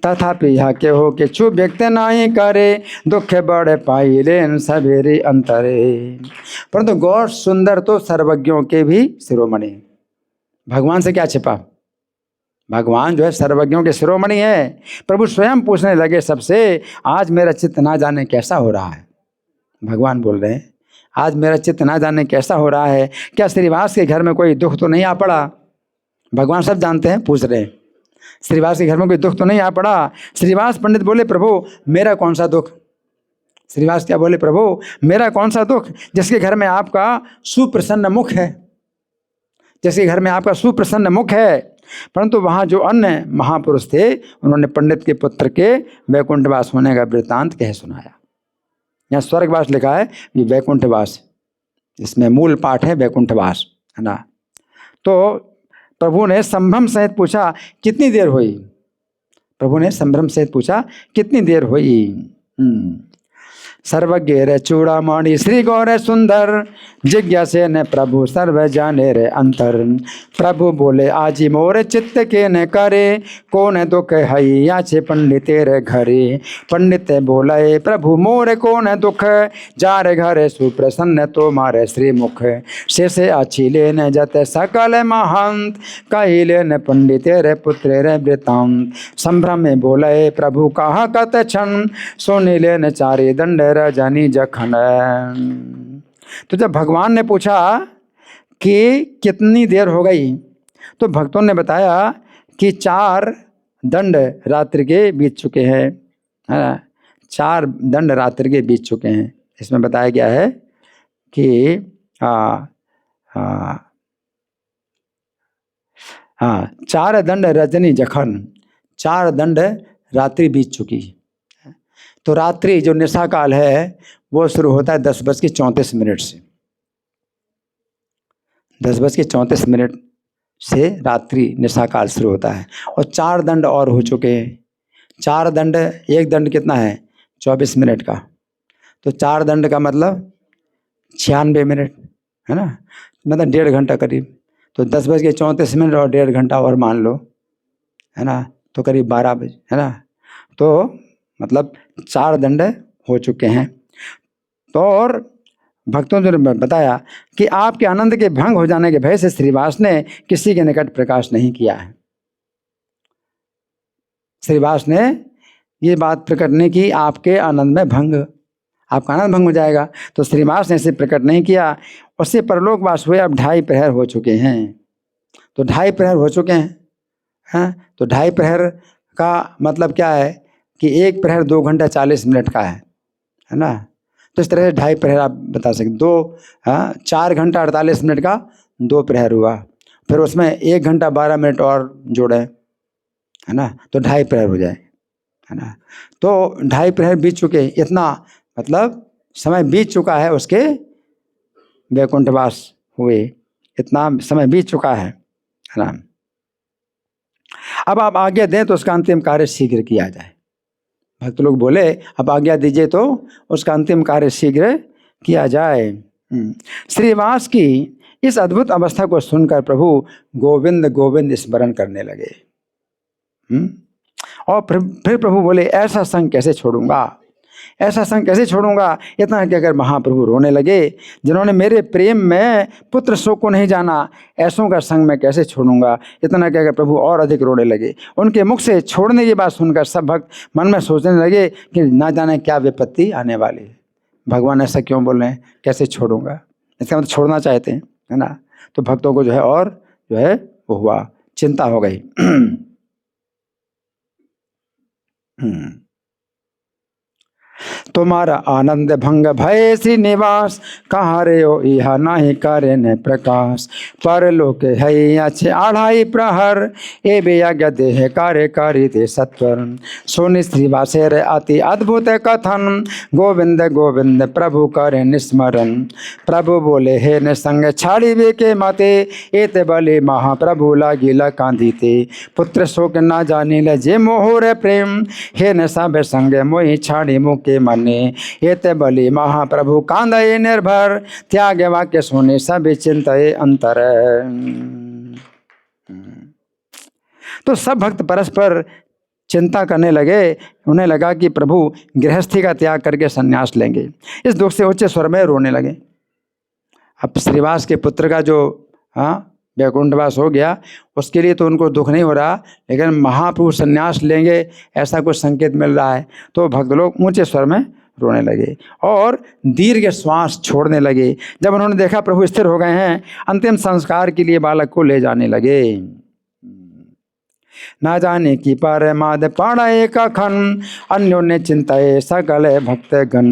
तथापि यह के हो कि छु व्यक्त नहीं करे, दुख बड़े पाई लेन सवेरे अंतरे। परंतु गौर सुंदर तो सर्वज्ञों के भी शिरोमणि। भगवान से क्या छिपा, भगवान जो है सर्वज्ञों के शिरोमणि है। प्रभु स्वयं पूछने लगे सबसे, आज मेरा चित्त ना जाने कैसा हो रहा है। भगवान बोल रहे हैं, आज मेरा चित्त ना जाने कैसा हो रहा है, क्या श्रीवास के घर में कोई दुख तो नहीं आ पड़ा। भगवान सब जानते हैं, पूछ रहे हैं श्रीवास के घर में कोई दुख तो नहीं आ पड़ा। श्रीवास पंडित बोले, प्रभु मेरा कौन सा दुख। श्रीवास क्या बोले, प्रभु मेरा कौन सा दुख, जिसके घर में आपका सुप्रसन्न मुख है, जिसके घर में आपका सुप्रसन्न मुख है। परंतु वहाँ जो अन्य महापुरुष थे, उन्होंने पंडित के पुत्र के वैकुंठवास होने का वृत्तांत कह सुनाया। यहाँ स्वर्गवास लिखा है, ये वैकुंठवास, इसमें मूल पाठ है वैकुंठवास, है ना। तो प्रभु ने संभ्रम सहित पूछा, कितनी देर हुई। प्रभु ने संभ्रम सहित पूछा, कितनी देर हुई। सर्वज्ञ रे चूड़ामणि श्री गौर सुंदर, जिज्ञासे न प्रभु सर्व जाने रे अंतर। प्रभु बोले, आजी मोर चित्त के न करे, कौन दुख है याचे पंडित रे घरे। पंडित बोले, प्रभु मोर कौन दुख, जार घर सुप्रसन्न तो मारे श्रीमुख। शेषे अच्छी लेन जत सकल महंत, कही लेन पंडित रे पुत्र रे वृतांत। संभ्रम में बोले, प्रभु कहा कत क्षण, सोनी लेन चारे दंड रजनी जखन। तो जब भगवान ने पूछा कि कितनी देर हो गई, तो भक्तों ने बताया कि 4 दंड रात्रि के बीत चुके हैं, 4 दंड रात्रि के बीत चुके हैं। इसमें बताया गया है कि हाँ, 4 दंड रजनी जखन, 4 दंड रात्रि बीत चुकी। तो रात्रि जो निशा काल है वो शुरू होता है 10:34 से। 10:34 से रात्रि निशा काल शुरू होता है। और 4 दंड और हो चुके हैं। 4 दंड, एक दंड कितना है 24 मिनट का, तो 4 दंड का मतलब 96 मिनट है ना, मतलब 1.5 घंटा करीब। तो 10:34 और 1.5 घंटा और मान लो, है ना, तो करीब 12 बजे, है ना। तो मतलब 4 दंड हो चुके हैं। तो और भक्तों ने बताया कि आपके आनंद के भंग हो जाने के भय से श्रीवास ने किसी के निकट प्रकाश नहीं किया है। श्रीवास ने ये बात प्रकट नहीं की आपके आनंद में भंग, आपका आनंद भंग हो जाएगा, तो श्रीवास ने इसे प्रकट नहीं किया। उससे परलोकवास हुए अब 2.5 प्रहर हो चुके हैं। तो 2.5 प्रहर हो चुके हैं। तो 2.5 प्रहर का मतलब क्या है कि 1 प्रहर 2 घंटा 40 मिनट का है ना। तो इस तरह से 2.5 प्रहर आप बता सकते। 4 घंटा 48 मिनट का 2 प्रहर हुआ, फिर उसमें 1 घंटा 12 मिनट और जोड़े, है ना, तो 2.5 प्रहर हो जाए, है ना। तो 2.5 प्रहर बीत चुके, इतना मतलब समय बीत चुका है उसके वैकुंठवास हुए, इतना समय बीत चुका है ना। अब आप आज्ञा दें तो उसका अंतिम कार्य शीघ्र किया जाए। भक्त लोग बोले अब आज्ञा दीजिए तो उसका अंतिम कार्य शीघ्र किया जाए। श्रीवास की इस अद्भुत अवस्था को सुनकर प्रभु गोविंद गोविंद स्मरण करने लगे। और फिर प्रभु बोले ऐसा संग कैसे छोड़ूंगा, ऐसा संग कैसे छोड़ूंगा। इतना कहकर महाप्रभु रोने लगे। जिन्होंने मेरे प्रेम में पुत्र शोक को नहीं जाना, ऐसों का संग मैं कैसे छोड़ूंगा। इतना कहकर प्रभु और अधिक रोने लगे। उनके मुख से छोड़ने की बात सुनकर सब भक्त मन में सोचने लगे कि ना जाने क्या विपत्ति आने वाली है। भगवान ऐसा क्यों बोल रहे हैं, कैसे छोड़ूंगा, इसका मतलब छोड़ना चाहते हैं, है ना। तो भक्तों को जो है और जो है वो हुआ, चिंता हो गई। तुम्हारा आनंद भंग भय श्रीनिवास, कहाँ रे हो यह नहीं करे न प्रकाश। पर लोक है अच्छे 2.5 प्रहर, ए बेयज्ञ देह कार्य करी दे सत्वर। सुनि श्रीवासे रे अति अद्भुत कथन, गोविंद गोविंद प्रभु करे निस्मरण। प्रभु बोले हे न संग छाड़ी वे के मते, एत बले महाप्रभु लागिला कांदीते। पुत्र शोक न जानी ले जे मोहर प्रेम, हे न सब संग मोहि छाड़ी मुके मने। एत बलि महाप्रभु कांदये निर्भर, त्याग वाक्य सुने सब चिंतये अंतर। तो सब भक्त परस्पर चिंता करने लगे। उन्हें लगा कि प्रभु गृहस्थी का त्याग करके संन्यास लेंगे। इस दुख से उच्च स्वर में रोने लगे। अब श्रीवास के पुत्र का जो वैकुंठवास हो गया, उसके लिए तो उनको दुख नहीं हो रहा, लेकिन महाप्रभु संन्यास लेंगे ऐसा कुछ संकेत मिल रहा है। तो भक्त लोग ऊंचे स्वर में रोने लगे और दीर्घ श्वास छोड़ने लगे। जब उन्होंने देखा प्रभु स्थिर हो गए हैं, अंतिम संस्कार के लिए बालक को ले जाने लगे। ना जाने की परमाद पाड़े कखन, अन्योन्य चिंताए सकल भक्त गण।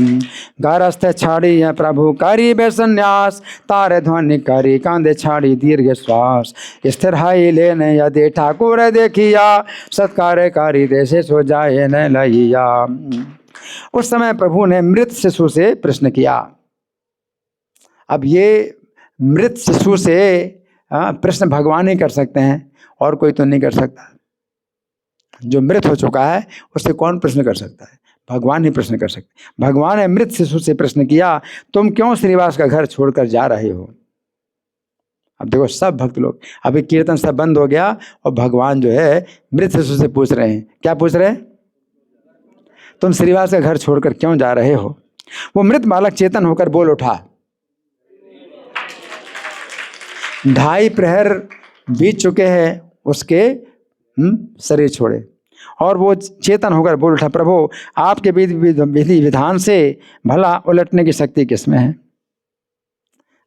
गारस्थ छाड़ी है प्रभु करी बे संन्यास, तारे ध्वनि करी कांदे छाड़ी दीर्घ श्वास। स्थिर हाई लेने यदि ठाकुर देखिया, सत्कार कारी देशे सो जाए न लइया। उस समय प्रभु ने मृत शिशु से प्रश्न किया। अब ये मृत शिशु से प्रश्न भगवान ही कर सकते हैं, और कोई तो नहीं कर सकता। जो मृत हो चुका है उससे कौन प्रश्न कर सकता है, भगवान ही प्रश्न कर सकते। भगवान ने मृत शिशु से प्रश्न किया, तुम क्यों श्रीवास का घर छोड़कर जा रहे हो। अब देखो सब भक्त लोग, अभी कीर्तन सब बंद हो गया और भगवान जो है मृत शिशु से पूछ रहे हैं। क्या पूछ रहे हैं, तुम श्रीवास का घर छोड़कर क्यों जा रहे हो। वो मृत बालक चेतन होकर बोल उठा। 2.5 प्रहर बीत चुके हैं उसके शरीर छोड़े, और वो चेतन होकर बोल उठा, प्रभु आपके विधि विधान से भला उलटने की शक्ति किसमें है।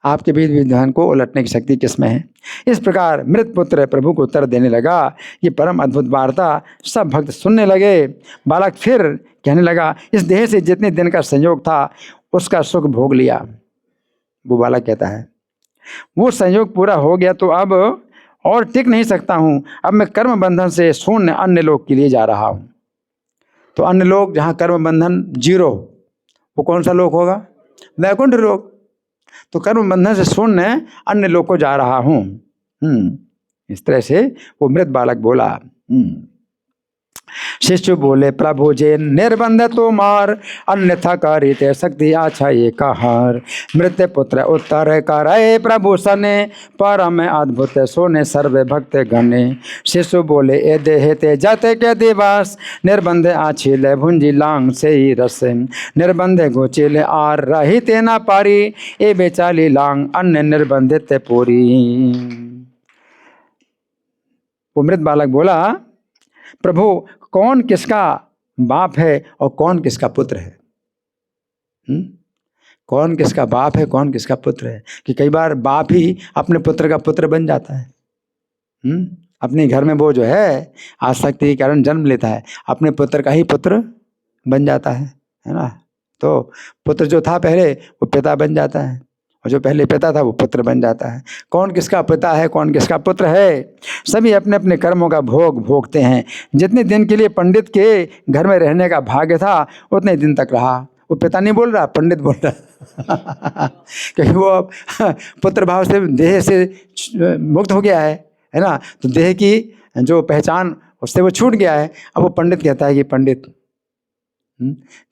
आपके विधि विधान को उलटने की शक्ति किसमें है। इस प्रकार मृत पुत्र प्रभु को उत्तर देने लगा। ये परम अद्भुत वार्ता सब भक्त सुनने लगे। बालक फिर कहने लगा, इस देह से जितने दिन का संयोग था उसका सुख भोग लिया। वो बालक कहता है वो संयोग पूरा हो गया, तो अब और टिक नहीं सकता हूँ। अब मैं कर्म बंधन से शून्य अन्य लोक के लिए जा रहा हूँ। तो अन्य लोक जहाँ कर्म बंधन जीरो, वो कौन सा लोक होगा? वैकुंठ लोक। तो कर्म बंधन से शून्य अन्य लोक को जा रहा हूँ। इस तरह से वो मृत बालक बोला। शिष्य बोले, प्रभु जे निर्बंध तो मार, अन्यथा करिते शक्ति आछा ये कहार। मृत पुत्र उत्तर करे प्रभु सने, परम अद्भुत सोने सर्वे भक्त गणे। शिशु बोले, ए देह ते जाते के दिवस, निर्बंध आछिले भुंजी लांग से ही रस। निर्बंध गोचिले आर रही ते ना पारी, ए बेचाली लांग अन्य निर्बंधित पूरी। वो मृत बालक बोला, प्रभु कौन किसका बाप है और कौन किसका पुत्र है? कौन किसका बाप है, कौन किसका पुत्र है? कि कई बार बाप ही अपने पुत्र का पुत्र बन जाता है। अपने घर में वो जो है आसक्ति के कारण जन्म लेता है, अपने पुत्र का ही पुत्र बन जाता है ना। तो पुत्र जो था पहले वो पिता बन जाता है, और जो पहले पिता था वो पुत्र बन जाता है। कौन किसका पिता है, कौन किसका पुत्र है? सभी अपने अपने कर्मों का भोग भोगते हैं। जितने दिन के लिए पंडित के घर में रहने का भाग्य था उतने दिन तक रहा। वो पिता नहीं बोल रहा, पंडित बोल रहा क्योंकि वो अब पुत्र भाव से देह से मुक्त हो गया है ना। तो देह की जो पहचान उससे वो छूट गया है। अब वो पंडित कहता है कि पंडित,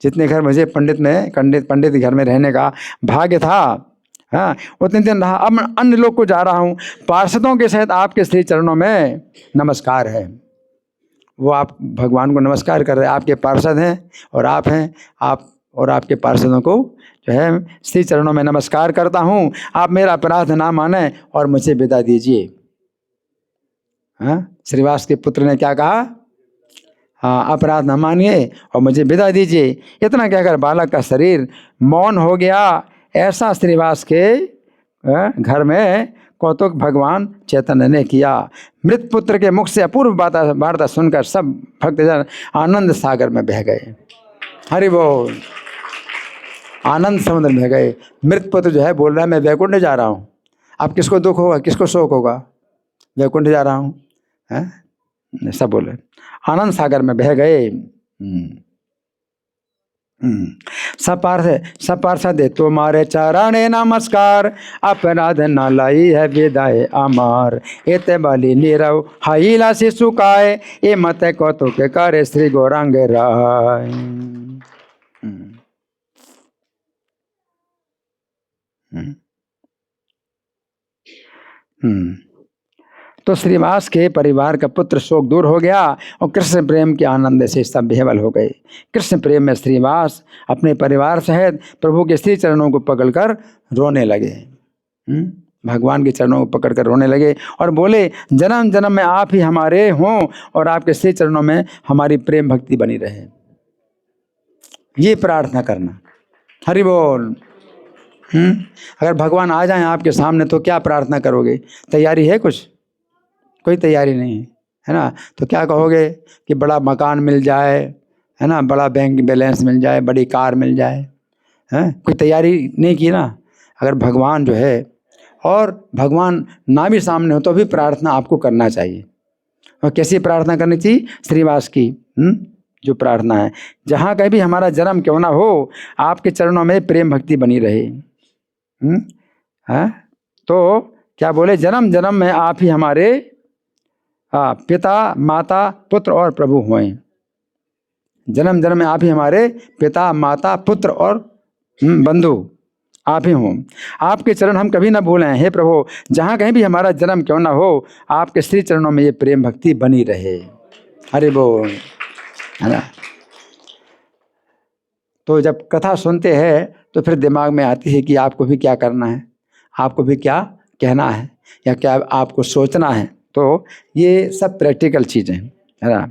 जितने घर मुझे पंडित घर में रहने का भाग्य था, हाँ, उतने दिन रहा। अब अन्य लोग को जा रहा हूँ। पार्षदों के सहित आपके श्री चरणों में नमस्कार है। वो आप भगवान को नमस्कार कर रहे हैं। आपके पार्षद हैं और आप हैं, आप और आपके पार्षदों को जो है श्री चरणों में नमस्कार करता हूँ। आप मेरा अपराध ना माने और मुझे विदा दीजिए। हाँ, श्रीवास के पुत्र ने क्या कहा? हाँ, अपराध न मानिए और मुझे विदा दीजिए। इतना कहकर बालक का शरीर मौन हो गया। ऐसा श्रीवास के घर में कौतुक भगवान चैतन्य ने किया। मृत पुत्र के मुख से अपूर्व वार्ता सुनकर सब भक्तजन आनंद सागर में बह गए। हरि बोल। आनंद समुद्र में बह गए। मृत पुत्र जो है बोल रहा है, मैं वैकुंठ जा रहा हूँ। अब किसको दुख होगा, किसको शोक होगा? वैकुंठ जा रहा हूँ, है सब बोले। आनंद सागर में बह गए। सपार्षद दे तुम्हारे चरणे नमस्कार, अपराध न लाई है विदाय अमार। एते बलि नीरव हाइला से सुकाए, ए मत कौतुक करे श्री गौरांग राय। तो श्रीवास के परिवार का पुत्र शोक दूर हो गया और कृष्ण प्रेम के आनंद से सब बेहवल हो गए। कृष्ण प्रेम में श्रीवास अपने परिवार सहित प्रभु के श्री चरणों को पकड़कर रोने लगे। भगवान के चरणों को पकड़कर रोने लगे और बोले, जन्म जन्म में आप ही हमारे हों और आपके श्री चरणों में हमारी प्रेम भक्ति बनी रहे। ये प्रार्थना करना। हरि बोल। अगर भगवान आ जाएं आपके सामने तो क्या प्रार्थना करोगे? तैयारी है कुछ? कोई तैयारी नहीं है ना। तो क्या कहोगे कि बड़ा मकान मिल जाए, है ना, बड़ा बैंक बैलेंस मिल जाए, बड़ी कार मिल जाए, हैं? कोई तैयारी नहीं की ना। अगर भगवान जो है, और भगवान ना भी सामने हो तो भी प्रार्थना आपको करना चाहिए। और कैसी प्रार्थना करनी चाहिए? श्रीवास की जो प्रार्थना है, जहाँ कहीं भी हमारा जन्म क्यों ना हो, आपके चरणों में प्रेम भक्ति बनी रहे। तो क्या बोले? जन्म जन्म में आप ही हमारे पिता माता पुत्र और प्रभु हुए। जन्म जन्म में आप ही हमारे पिता माता पुत्र और बंधु आप ही हों। आपके चरण हम कभी ना भूलें। हे प्रभु, जहाँ कहीं भी हमारा जन्म क्यों ना हो, आपके श्री चरणों में ये प्रेम भक्ति बनी रहे। हरि बोल, है ना। तो जब कथा सुनते हैं तो फिर दिमाग में आती है कि आपको भी क्या करना है, आपको भी क्या कहना है, या क्या आपको सोचना है। तो ये सब प्रैक्टिकल चीज़ें हैं, है ना।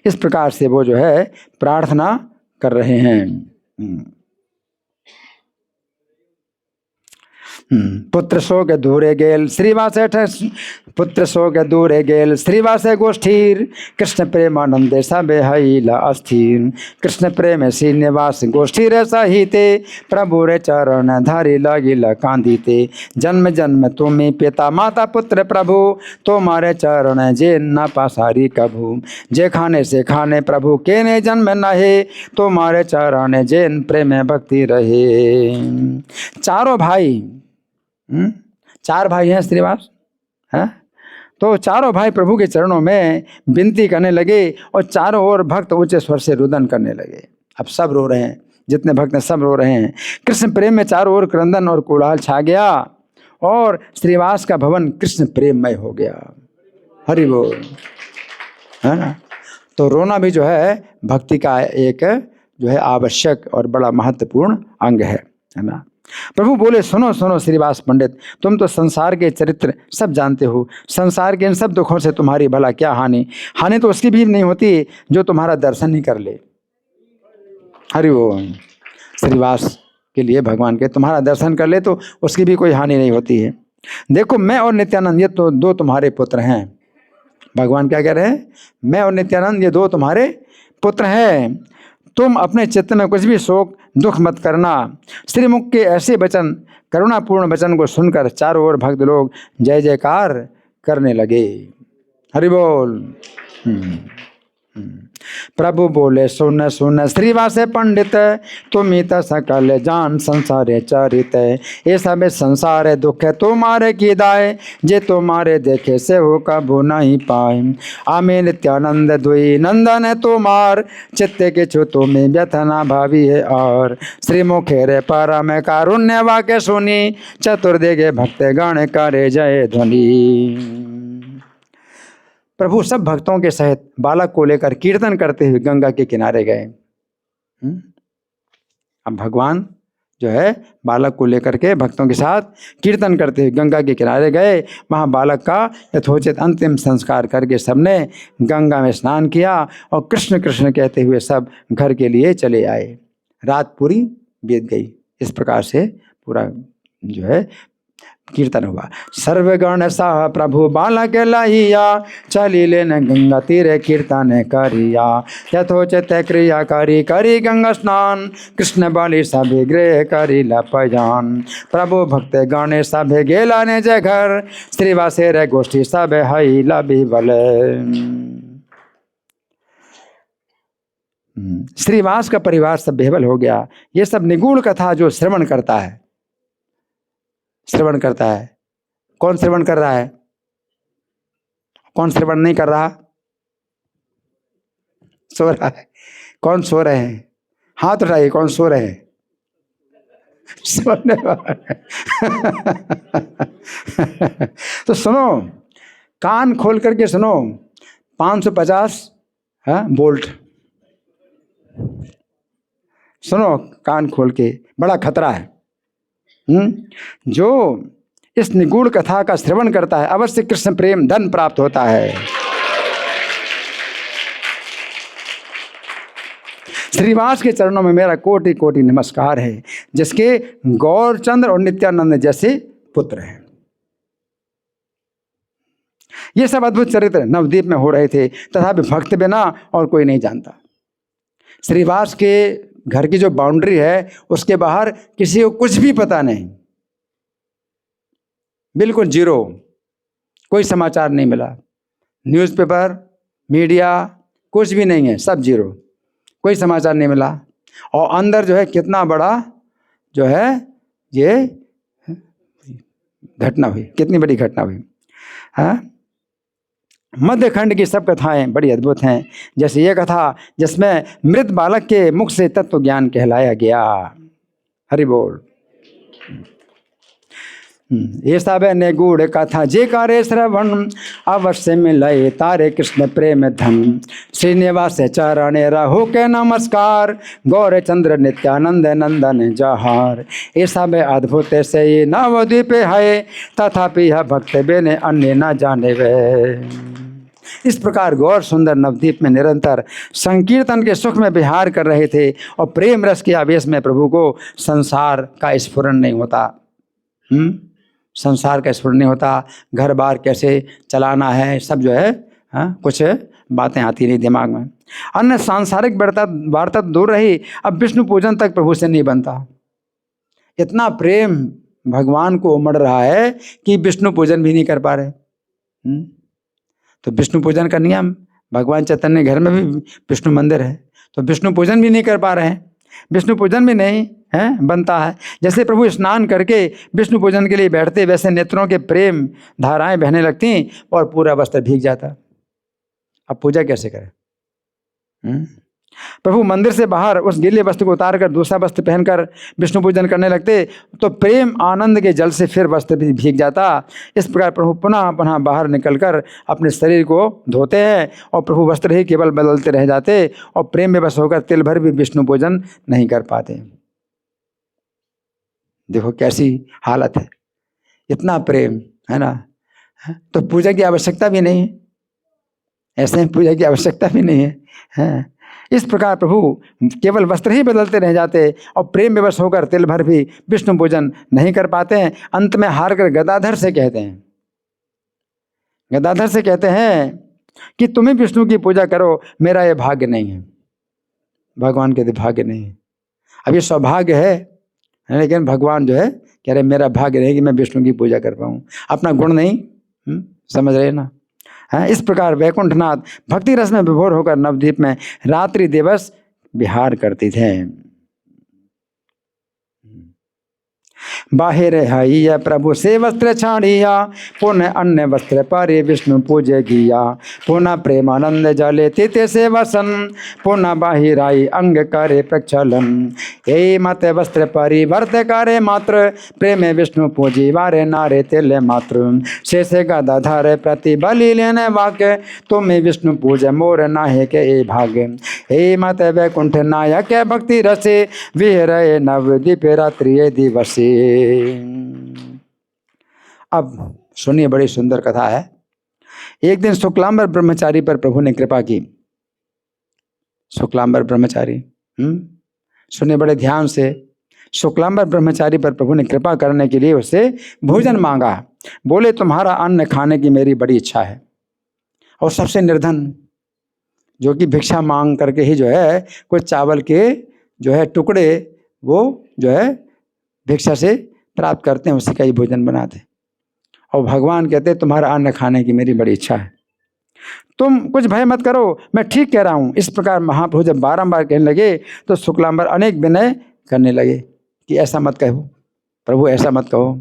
इस प्रकार से वो जो है प्रार्थना कर रहे हैं। पुत्र शोक दूरे गेल श्रीवासे पुत्र शोक दूरे गेल श्रीवासे गोष्ठीर कृष्ण प्रेमानंदे सबे हईला अस्थिर कृष्ण प्रेम श्रीनिवास गोष्ठी रे सहिते प्रभु रे चरण धारी लगिला कांदीते जन्म जन्म तुम्हें पिता माता पुत्र प्रभु तुम्हारे चरण जे न पासारी कभू जे खाने से खाने प्रभु के ने जन्म नहे तुम्हारे चरण जेन प्रेम भक्ति रहे। चारों भाई, 4 भाई हैं श्रीवास, है तो चारों भाई प्रभु के चरणों में विनती करने लगे और चारों ओर भक्त ऊंचे स्वर से रुदन करने लगे। अब सब रो रहे हैं, जितने भक्त हैं सब रो रहे हैं। कृष्ण प्रेम में चारों ओर क्रंदन और कोलाहल छा गया और श्रीवास का भवन कृष्ण प्रेममय हो गया। हरि बोल, है ना। तो रोना भी जो है भक्ति का एक जो है आवश्यक और बड़ा महत्वपूर्ण अंग है ना। प्रभु बोले, सुनो सुनो श्रीवास पंडित, तुम तो संसार के चरित्र सब जानते हो। संसार के इन सब दुखों से तुम्हारी भला क्या हानि। हानि तो उसकी भी नहीं होती जो तुम्हारा दर्शन ही कर ले। हरि ओम। श्रीवास के लिए भगवान के तुम्हारा दर्शन कर ले तो उसकी भी कोई हानि नहीं होती है। देखो मैं और नित्यानंद ये तो 2 तुम्हारे पुत्र हैं। भगवान क्या कह रहे हैं, मैं और नित्यानंद ये 2 तुम्हारे पुत्र हैं। तुम अपने चित्त में कुछ भी शोक दुख मत करना। श्रीमुख के ऐसे वचन, करुणापूर्ण वचन को सुनकर चारों ओर भक्त लोग जय जयकार करने लगे। हरि बोल। प्रभु बोले, सुन सुन श्रीवास पंडित, तुम ही तो सकल जान संसारे चरित। ये सब संसार दुख है तुम्हारे की दाय, जे तुम्हारे देखे से हो कबू नहीं पाए। आमे नित्यानंद दुई नंदन है तुम्हार, चित्ते के छो तुम्हें व्यथना भावी है। और श्रीमुखे रे परम कारुण्य वाक्य सुनी, चतुर्दिगे भक्त गण करे जय ध्वनि। प्रभु सब भक्तों के सहित बालक को लेकर कीर्तन करते हुए गंगा के किनारे गए। अब भगवान जो है बालक को लेकर के भक्तों के साथ कीर्तन करते हुए गंगा के किनारे गए। वहाँ बालक का यथोचित अंतिम संस्कार करके सबने गंगा में स्नान किया और कृष्ण कृष्ण कहते हुए सब घर के लिए चले आए। रात पूरी बीत गई। इस प्रकार से पूरा जो है कीर्तन हुआ। सर्वगण सा प्रभु बालक लाहिया, चली लेन गंगा तीरे कीर्तन करिया। यथोचित क्रिया करी करी गंगा स्नान, कृष्ण बाली सभी गृह करी लपजान। प्रभु भक्त गणे सभे गेला ने जय घर, श्रीवासे रे गोष्ठी सब हई लबी बले। श्रीवास का परिवार सब बेहबल हो गया। ये सब निगूढ़ कथा जो श्रवण करता है, श्रवण करता है। कौन श्रवण कर रहा है, कौन श्रवण नहीं कर रहा, सो रहा है। कौन सो रहे हैं, हाथ उठाइए। कौन सो रहे हैं, सोने वाले। तो सुनो, कान खोल करके सुनो। 550 वोल्ट सुनो कान खोल के, बड़ा खतरा है। जो इस निगूढ़ कथा का श्रवण करता है अवश्य कृष्ण प्रेम धन प्राप्त होता है। श्रीवास के चरणों में मेरा कोटि कोटि नमस्कार है, जिसके गौरचंद्र और नित्यानंद जैसे पुत्र हैं। ये सब अद्भुत चरित्र नवद्वीप में हो रहे थे, तथापि भक्त बिना और कोई नहीं जानता। श्रीवास के घर की जो बाउंड्री है उसके बाहर किसी को कुछ भी पता नहीं, बिल्कुल जीरो। कोई समाचार नहीं मिला, न्यूज़पेपर मीडिया कुछ भी नहीं है, सब जीरो, कोई समाचार नहीं मिला। और अंदर जो है कितना बड़ा जो है ये घटना हुई, कितनी बड़ी घटना हुई। हाँ, मध्यखंड की सब कथाएं बड़ी अद्भुत हैं। जैसे ये कथा जिसमें मृत बालक के मुख से तत्व ज्ञान कहलाया गया। हरि बोल। ये सब निगूढ़ कथा जे करे श्रवण, अवश्य मिलए तारे कृष्ण प्रेम धन। श्रीनिवास चरण रहो के नमस्कार, गौर चंद्र नित्यानंद नंदन जहार। ये सब अद्भुत से ये नवद्वीप है, तथापि यह भक्त बेने अन्य न जाने वे। इस प्रकार गौर सुंदर नवद्वीप में निरंतर संकीर्तन के सुख में विहार कर रहे थे और प्रेम रस के आवेश में प्रभु को संसार का स्फुरन नहीं होता। संसार का स्फुरण नहीं होता, घर बार कैसे चलाना है, सब जो है कुछ बातें आती नहीं दिमाग में। अन्य सांसारिक वार्ता दूर रही, अब विष्णु पूजन तक प्रभु से नहीं बनता। इतना प्रेम भगवान को उमड़ रहा है कि विष्णु पूजन भी नहीं कर पा रहे। तो विष्णु पूजन का नियम, भगवान चैतन्य घर में भी विष्णु मंदिर है, तो विष्णु पूजन भी नहीं कर पा रहे हैं, विष्णु पूजन भी नहीं है बनता है। जैसे प्रभु स्नान करके विष्णु पूजन के लिए बैठते, वैसे नेत्रों के प्रेम धाराएं बहने लगती और पूरा वस्त्र भीग जाता। अब पूजा कैसे करें? प्रभु मंदिर से बाहर उस गीले वस्त्र को उतार कर दूसरा वस्त्र पहनकर विष्णु पूजन करने लगते, तो प्रेम आनंद के जल से फिर वस्त्र भी भीग जाता। इस प्रकार प्रभु पुनः पुनः बाहर निकलकर अपने शरीर को धोते हैं और प्रभु वस्त्र ही केवल बदलते रह जाते और प्रेम में बस होकर तिल भर भी विष्णु पूजन नहीं कर पाते। देखो कैसी हालत है, इतना प्रेम है ना, तो पूजा की आवश्यकता भी नहीं है, ऐसे पूजा की आवश्यकता भी नहीं है। इस प्रकार प्रभु केवल वस्त्र ही बदलते रह जाते और प्रेम में बस होकर तिल भर भी विष्णु पूजन नहीं कर पाते हैं। अंत में हार कर गदाधर से कहते हैं, गदाधर से कहते हैं कि तुम्हें विष्णु की पूजा करो, मेरा ये भाग्य नहीं है। भगवान कहते भाग्य नहीं है, अब ये सौभाग्य है, लेकिन भगवान जो है कह रहे मेरा भाग्य नहीं कि मैं विष्णु की पूजा कर पाऊँ, अपना गुण नहीं समझ रहे ना। इस प्रकार वैकुंठनाथ भक्ति रस में विभोर होकर नवद्वीप में रात्रि दिवस विहार करते थे। बाहिर हैया प्रभु से वस्त्र छाड़िया, पुनः अन्य वस्त्र पारे विष्णु पूजे किया। पुनः प्रेमानंद जले तिते से वसन, पुनः बाहिर आई अंग करे प्रक्षालन। यही मत वस्त्र परिवर्त करे मात्र, प्रेम विष्णु पूजी वारे नारे तिले मात्र। शेष गदाधर प्रति बलि लेने वाक्य, तुम्हें विष्णु पूजे मोर नाहे के ए भाग्य। हे मत वैकुंठ नायक भक्ति रसे, विहरे नवद्वीप रात्रि दिवसे। अब सुनिए, बड़ी सुंदर कथा है। एक दिन शुक्लांबर ब्रह्मचारी पर प्रभु ने कृपा की। शुक्लांबर ब्रह्मचारी, सुनिए बड़े ध्यान से। शुक्लांबर ब्रह्मचारी पर प्रभु ने कृपा करने के लिए उससे भोजन मांगा। बोले तुम्हारा अन्न खाने की मेरी बड़ी इच्छा है। और सबसे निर्धन जो कि भिक्षा मांग करके ही जो है कुछ चावल के जो है टुकड़े वो जो है भिक्षा से प्राप्त करते हैं, उसी का ही भोजन बनाते। और भगवान कहते हैं तुम्हारा अन्न खाने की मेरी बड़ी इच्छा है, तुम कुछ भय मत करो, मैं ठीक कह रहा हूँ। इस प्रकार महाप्रभु जब बारंबार कहने लगे तो शुक्लांबर अनेक विनय करने लगे कि ऐसा मत कहो प्रभु, ऐसा मत कहो।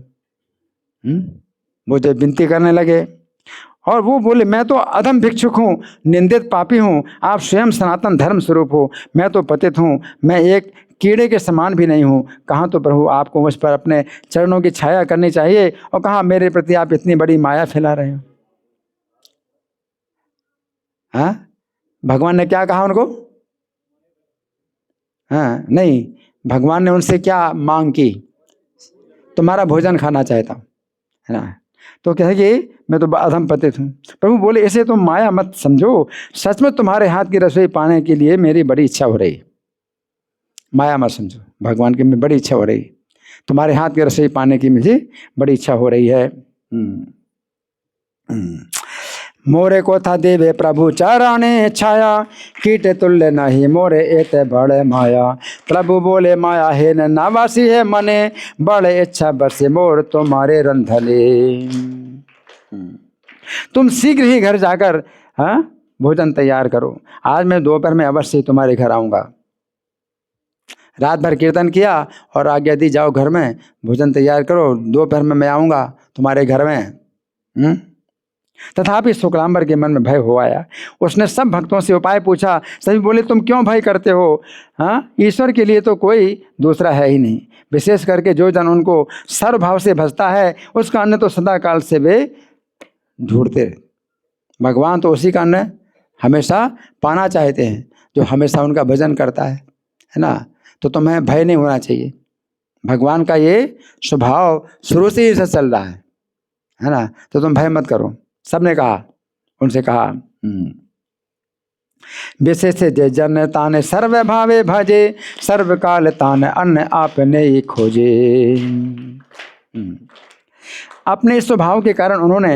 वो जब विनती करने लगे और वो बोले मैं तो अधम भिक्षुक हूँ, निंदित पापी हूँ, आप स्वयं सनातन धर्म स्वरूप हो, मैं तो पतित हूँ, मैं एक कीड़े के समान भी नहीं हूँ। कहाँ तो प्रभु आपको मुझ पर अपने चरणों की छाया करनी चाहिए और कहाँ मेरे प्रति आप इतनी बड़ी माया फैला रहे हो। हाँ, भगवान ने क्या कहा उनको? हाँ नहीं, भगवान ने उनसे क्या मांग की? तुम्हारा भोजन खाना चाहता हूँ, है ना। तो कहेगी मैं तो अधम पतित हूँ। प्रभु बोले इसे तुम माया मत समझो, सच में तुम्हारे हाथ की रसोई पाने के लिए मेरी बड़ी इच्छा हो रही। माया मत समझो, भगवान की में बड़ी इच्छा हो रही, तुम्हारे हाथ की रसोई पाने की मुझे बड़ी इच्छा हो रही है। मोरे को था देवे प्रभु चराने छाया, कीट तुल्य नहीं मोरे एते बड़े माया। प्रभु बोले माया है न नावासी है मने, बड़े इच्छा बसे मोर तुम्हारे रंधने। तुम शीघ्र ही घर जाकर भोजन तैयार करो, आज मैं दोपहर में अवश्य तुम्हारे घर आऊँगा। रात भर कीर्तन किया और आज्ञा दी जाओ घर में भोजन तैयार करो, दोपहर में मैं आऊँगा तुम्हारे घर में। तथापि शुक्लांबर के मन में भय हो आया। उसने सब भक्तों से उपाय पूछा, सभी बोले तुम क्यों भय करते हो? ईश्वर के लिए तो कोई दूसरा है ही नहीं, विशेष करके जो जन उनको सर्वभाव से भजता है उसका अन्न तो सदा काल से वे ढूंढते रहे। भगवान तो उसी का अन्न हमेशा पाना चाहते हैं जो हमेशा उनका भजन करता है ना। तो तुम्हें भय नहीं होना चाहिए, भगवान का ये स्वभाव शुरू से ही ऐसा चल रहा है ना। तो तुम भय मत करो। सबने कहा, उनसे कहा विशेष जय जन ताने सर्व भावे भजे, सर्व काल तान अन्न आपने ही खोजे। अपने इस स्वभाव के कारण उन्होंने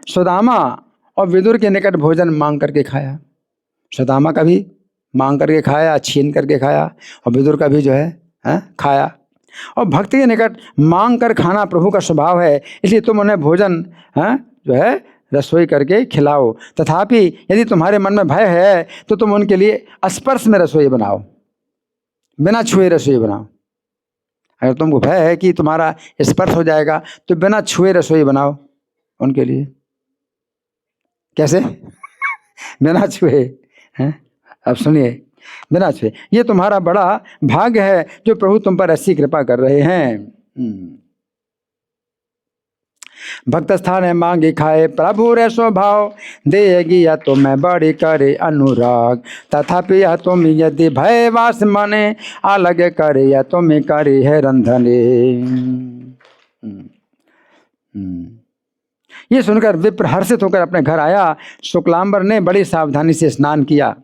सुदामा और विदुर के निकट भोजन मांग करके खाया। सुदामा का भी मांग करके खाया, छीन करके खाया, और विदुर का भी जो है खाया। और भक्ति के निकट मांग कर खाना प्रभु का स्वभाव है, इसलिए तुम उन्हें भोजन जो है रसोई करके खिलाओ। तथापि यदि तुम्हारे मन में भय है तो तुम उनके लिए स्पर्श में रसोई बनाओ, बिना छुए रसोई बनाओ। अगर तुमको भय है कि तुम्हारा स्पर्श हो जाएगा तो बिना छुए रसोई बनाओ उनके लिए। कैसे? बिना छुए हैं? अब सुनिए, बिना छुए। ये तुम्हारा बड़ा भाग्य है जो प्रभु तुम पर ऐसी कृपा कर रहे हैं। भक्त स्थान है मांगे खाए, प्रभु रे स्वभाव देगी या तो मैं बड़ी करे अनुराग। तथापि यह तुम यदि भय वास माने, अलग करे या तुम करे है रंधने। ये सुनकर विप्र हर्षित होकर अपने घर आया। शुक्लांबर ने बड़ी सावधानी से स्नान किया,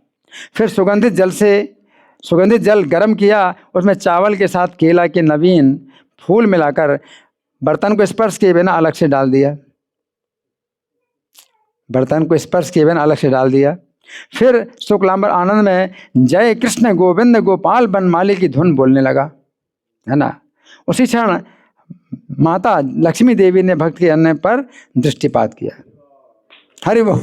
फिर सुगंधित जल गर्म किया, उसमें चावल के साथ केला के नवीन फूल मिलाकर बर्तन को स्पर्श किए बिना अलग से डाल दिया। बर्तन को स्पर्श किए बिना अलग से डाल दिया। फिर शुक्लांबर आनंद में जय कृष्ण गोविंद गोपाल बनमाली की धुन बोलने लगा, है ना। उसी क्षण माता लक्ष्मी देवी ने भक्त के अन्न पर दृष्टिपात किया। हरि वो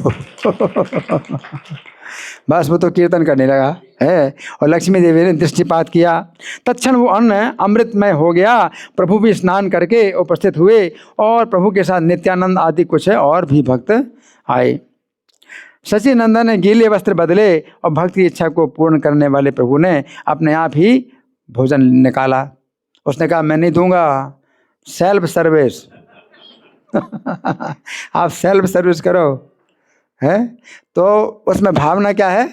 बस वो तो कीर्तन करने लगा है, और लक्ष्मी देवी ने दृष्टिपात किया। तत्क्षण वो अन्न अमृतमय हो गया। प्रभु भी स्नान करके उपस्थित हुए, और प्रभु के साथ नित्यानंद आदि कुछ और भी भक्त आए। सचिनंदन ने गीले वस्त्र बदले, और भक्त की इच्छा को पूर्ण करने वाले प्रभु ने अपने आप ही भोजन निकाला। उसने कहा मैं नहीं दूंगा, सेल्फ सर्विस आप सेल्फ सर्विस करो, है। तो उसमें भावना क्या है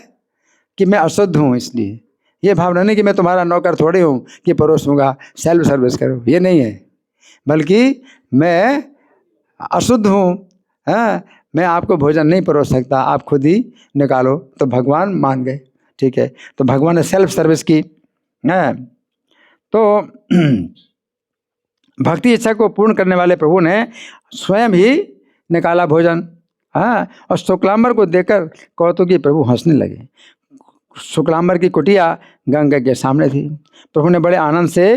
कि मैं अशुद्ध हूँ, इसलिए ये भावना नहीं कि मैं तुम्हारा नौकर थोड़ी हूँ कि परोसूंगा, सेल्फ सर्विस करो, ये नहीं है। बल्कि मैं अशुद्ध हूँ, मैं आपको भोजन नहीं परोस सकता, आप खुद ही निकालो। तो भगवान मान गए, ठीक है। तो भगवान ने सेल्फ सर्विस की, है। तो भक्ति इच्छा को पूर्ण करने वाले प्रभु ने स्वयं ही निकाला भोजन, और शुक्लांबर को देखकर कौतुकी प्रभु हंसने लगे। शुक्लांबर की कुटिया गंगा के सामने थी। प्रभु ने बड़े आनंद से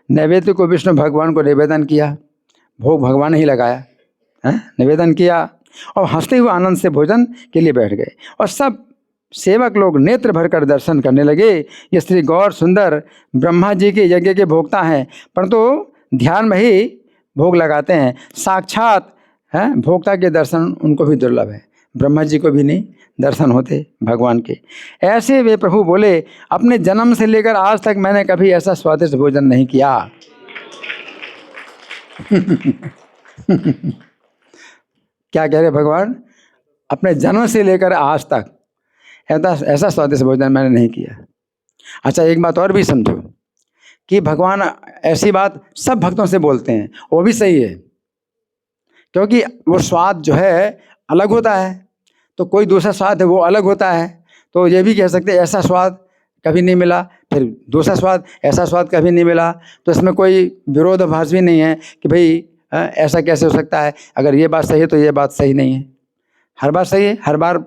नैवेद्य को विष्णु भगवान को निवेदन किया। भोग भगवान ही लगाया, निवेदन किया, और हंसते हुए आनंद से भोजन के लिए बैठ गए। और सब सेवक लोग नेत्र भरकर दर्शन करने लगे। ये श्री गौर सुंदर ब्रह्मा जी के यज्ञ के भोक्ता हैं, परंतु ध्यान में ही भोग लगाते हैं। साक्षात भोक्ता के दर्शन उनको भी दुर्लभ है, ब्रह्मा जी को भी नहीं दर्शन होते भगवान के। ऐसे वे प्रभु बोले, अपने जन्म से लेकर आज तक मैंने कभी ऐसा स्वादिष्ट भोजन नहीं किया। क्या कह रहे भगवान? अपने जन्म से लेकर आज तक ऐसा स्वादिष्ट भोजन मैंने नहीं किया। अच्छा, एक बात और भी समझो कि भगवान ऐसी बात सब भक्तों से बोलते हैं, वो भी सही है, क्योंकि वो स्वाद जो है अलग होता है, तो कोई दूसरा स्वाद है वो अलग होता है। तो ये भी कह सकते हैं ऐसा स्वाद कभी नहीं मिला, फिर दूसरा स्वाद, ऐसा स्वाद कभी नहीं मिला। तो इसमें कोई विरोधाभास भी नहीं है कि भाई ऐसा कैसे हो सकता है। अगर ये बात सही है तो ये बात सही नहीं है, हर बार सही है। हर बार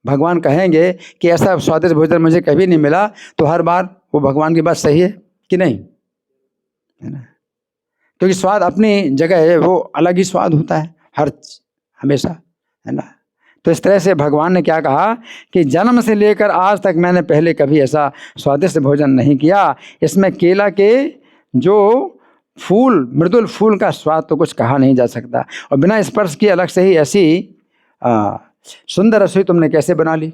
भगवान कहेंगे कि ऐसा स्वादिष्ट भोजन मुझे कभी नहीं मिला, तो हर बार वो भगवान की बात सही है कि नहीं, है ना। क्योंकि स्वाद अपनी जगह है, वो अलग ही स्वाद होता है हमेशा, है ना। तो इस तरह से भगवान ने क्या कहा कि जन्म से लेकर आज तक मैंने पहले कभी ऐसा स्वादिष्ट भोजन नहीं किया। इसमें केला के जो फूल, मृदुल फूल का स्वाद तो कुछ कहा नहीं जा सकता, और बिना स्पर्श किए अलग से ही ऐसी सुंदर रसोई तुमने कैसे बना ली।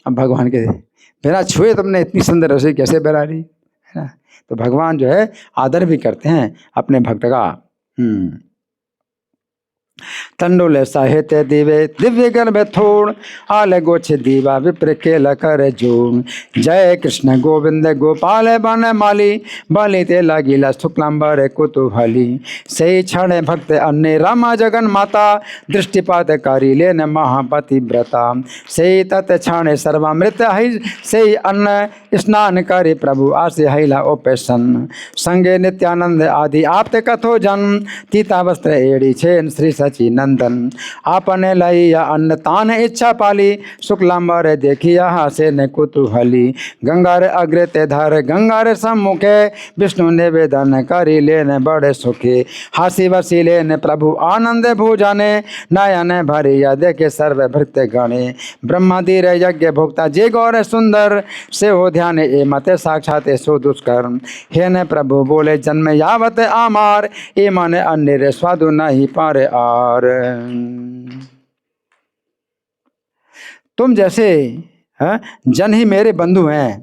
अब भगवान के बिना छुए तुमने इतनी सुंदर रसोई कैसे बना ली, है ना। तो भगवान जो है आदर भी करते हैं अपने भक्त का। तंडुल साहित्य दिवे दिव्य गर्भ थोड़ आल गोछ दीवा विप्र के लकर जोड़। जय कृष्ण गोविंद गोपाल बन माली बाली ते लागिला शुक्लांबर कुतूहली। सही क्षण भक्त अन्य रामा जगन माता दृष्टिपात कारी लेन महापति व्रता। सही तत् क्षण सर्वामृत हई सही अन्न स्नान करे प्रभु आसे हिला ओपेशन। संगे नित्यानंद आदि आप्त कथो जन तीता वस्त्र एड़ी छेन श्री सची नंदन। आपने लैया अन्न तान इच्छा पाली शुक्लांबर देखिया हासे न कुतूहली। गंगार अग्र ते धर गंगार सम्मुखे विष्णु निवेदन करी लेन बड़े सुखे। हासी वसी लेन प्रभु आनंद भूजाने नयन भरिया देखे सर्व भृत गणे। ब्रह्मादि यज्ञ भोक्ता जे गौर सुंदर से हो ध्यान ए मत साक्षात सो दुष्कर्म। हे न प्रभु बोले जन्म यावत आमार ए मन अन्य स्वादु नहीं पार आर। तुम जैसे जन ही मेरे बंधु हैं।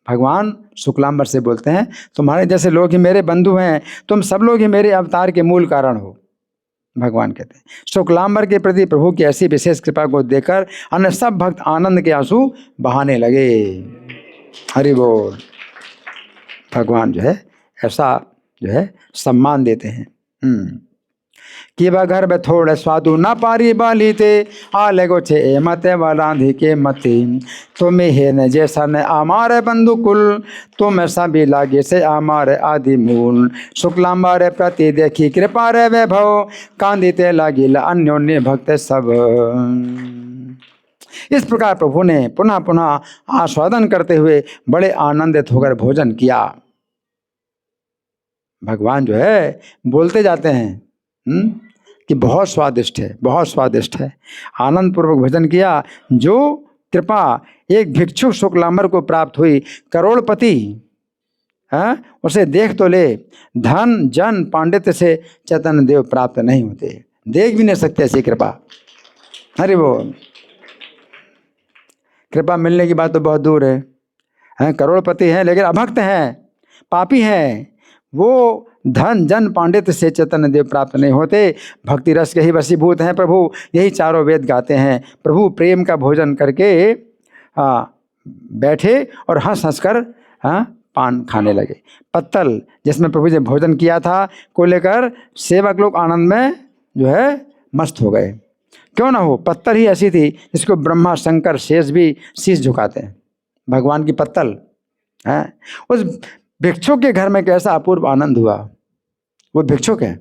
भगवान शुक्लांबर से बोलते हैं तुम्हारे जैसे लोग ही मेरे बंधु हैं, तुम सब लोग ही मेरे अवतार के मूल कारण हो। भगवान कहते हैं शुक्लांबर के प्रति प्रभु की ऐसी विशेष कृपा को देखकर अन्य सब भक्त आनंद के आंसू बहाने लगे। हरि बोल। भगवान जो है ऐसा जो है सम्मान देते हैं। कि वह घर में थोड़े स्वादु न पारी बाली ते आले गो छे ए मते वालांधी के मती। तुम हे न जैसा न आमारे बंधु कुल तुम सभी लागे से आमारे आदि मूल। शुक्लांबर प्रति देखी कृपा रे वैभव कांदिते लागिल अन्योन्य भक्त सब। इस प्रकार प्रभु ने पुनः पुनः आस्वादन करते हुए बड़े आनंदित होकर भोजन किया। भगवान जो है बोलते जाते हैं कि बहुत स्वादिष्ट है, बहुत स्वादिष्ट है। आनंद पूर्वक भोजन किया। जो कृपा एक भिक्षु शुक्लांबर को प्राप्त हुई करोड़पति उसे देख तो ले, धन जन पांडित्य से चैतन्य देव प्राप्त नहीं होते, देख भी नहीं सकते ऐसी कृपा। अरे वो कृपा मिलने की बात तो बहुत दूर है। करोड़पति हैं लेकिन अभक्त हैं, पापी हैं। वो धन जन पांडित्य से चैतन्य देव प्राप्त नहीं होते। भक्ति रस के ही वशीभूत हैं प्रभु। यही चारों वेद गाते हैं। प्रभु प्रेम का भोजन करके बैठे और हंस हंस कर पान खाने लगे। पत्तल जिसमें प्रभु ने भोजन किया था को लेकर सेवक लोग आनंद में जो है मस्त हो गए। क्यों ना हो, पत्तल ही ऐसी थी जिसको ब्रह्मा शंकर शेष भी शीश झुकाते हैं। भगवान की पत्तल है। उस भिक्षुक के घर में कैसा अपूर्व आनंद हुआ। वो भिक्षुक है।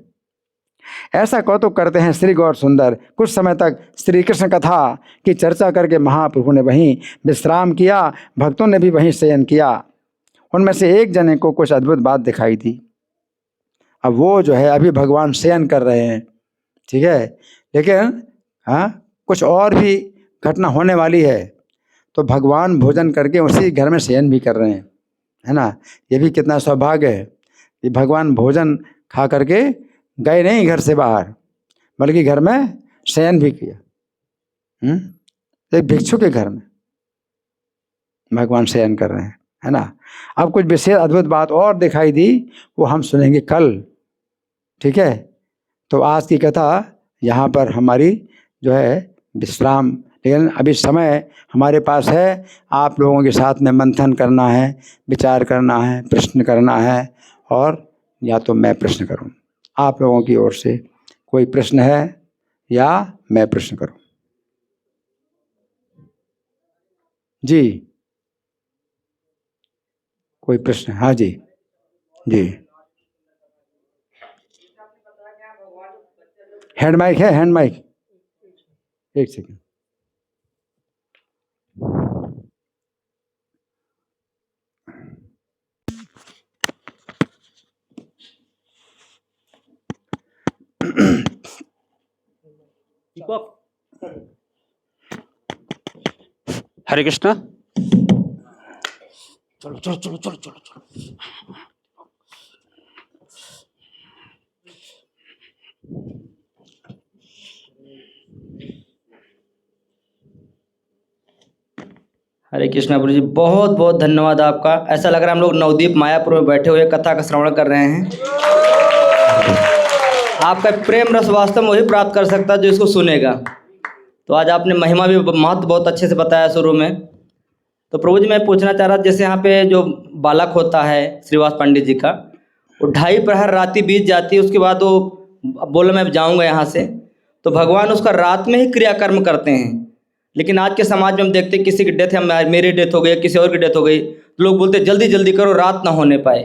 ऐसा कौतुक करते हैं श्री गौर सुंदर। कुछ समय तक श्री कृष्ण कथा की चर्चा करके महाप्रभु ने वहीं विश्राम किया, भक्तों ने भी वहीं शयन किया। उनमें से एक जने को कुछ अद्भुत बात दिखाई थी। अब वो जो है अभी भगवान शयन कर रहे हैं, ठीक है, लेकिन कुछ और भी घटना होने वाली है। तो भगवान भोजन करके उसी घर में शयन भी कर रहे हैं, है ना। ये भी कितना सौभाग्य है कि भगवान भोजन खा करके गए नहीं घर से बाहर, बल्कि घर में शयन भी किया। एक भिक्षु के घर में भगवान शयन कर रहे हैं, है ना। अब कुछ विशेष अद्भुत बात और दिखाई दी, वो हम सुनेंगे कल, ठीक है। तो आज की कथा यहाँ पर हमारी जो है विश्राम, लेकिन अभी समय हमारे पास है। आप लोगों के साथ में मंथन करना है, विचार करना है, प्रश्न करना है, और या तो मैं प्रश्न करूं। आप लोगों की ओर से कोई प्रश्न है या मैं प्रश्न करूं? जी, कोई प्रश्न? हाँ जी, जी। हैंड माइक है? हैंड माइक, एक सेकंड। हरे कृष्णा। चलो चलो चलो चलो चलो चलो। हरे कृष्णा प्रभु जी, बहुत बहुत धन्यवाद आपका। ऐसा लग रहा है हम लोग नवदीप मायापुर में बैठे हुए कथा का श्रवण कर रहे हैं। आपका प्रेम रस वास्तव में वही प्राप्त कर सकता है जो इसको सुनेगा। तो आज आपने महिमा भी महत्व बहुत अच्छे से बताया शुरू में। तो प्रभु जी मैं पूछना चाह रहा था, जैसे यहाँ पे जो बालक होता है श्रीवास पंडित जी का, वो 2:30 प्रहर रात्रि बीत जाती है, उसके बाद वो बोले मैं जाऊँगा यहाँ से, तो भगवान उसका रात में ही क्रियाकर्म करते हैं। लेकिन आज के समाज में हम देखते हैं किसी की डेथ है, मेरी डेथ हो गई, किसी और की डेथ हो गई, तो लोग बोलते हैं जल्दी जल्दी करो, रात ना होने पाए।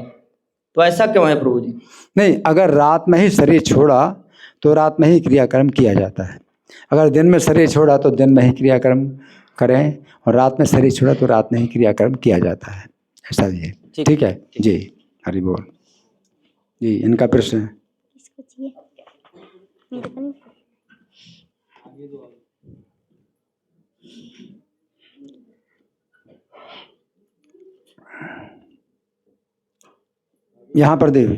तो ऐसा क्यों है प्रभु जी? नहीं, अगर रात में ही शरीर छोड़ा तो रात में ही क्रियाकर्म किया जाता है। अगर दिन में शरीर छोड़ा तो दिन में ही क्रियाकर्म करें, और रात में शरीर छोड़ा तो रात में ही क्रियाकर्म किया जाता है। ऐसा भी है। ठीक है जी, हरि बोल जी। इनका प्रश्न है। यहाँ पर देवी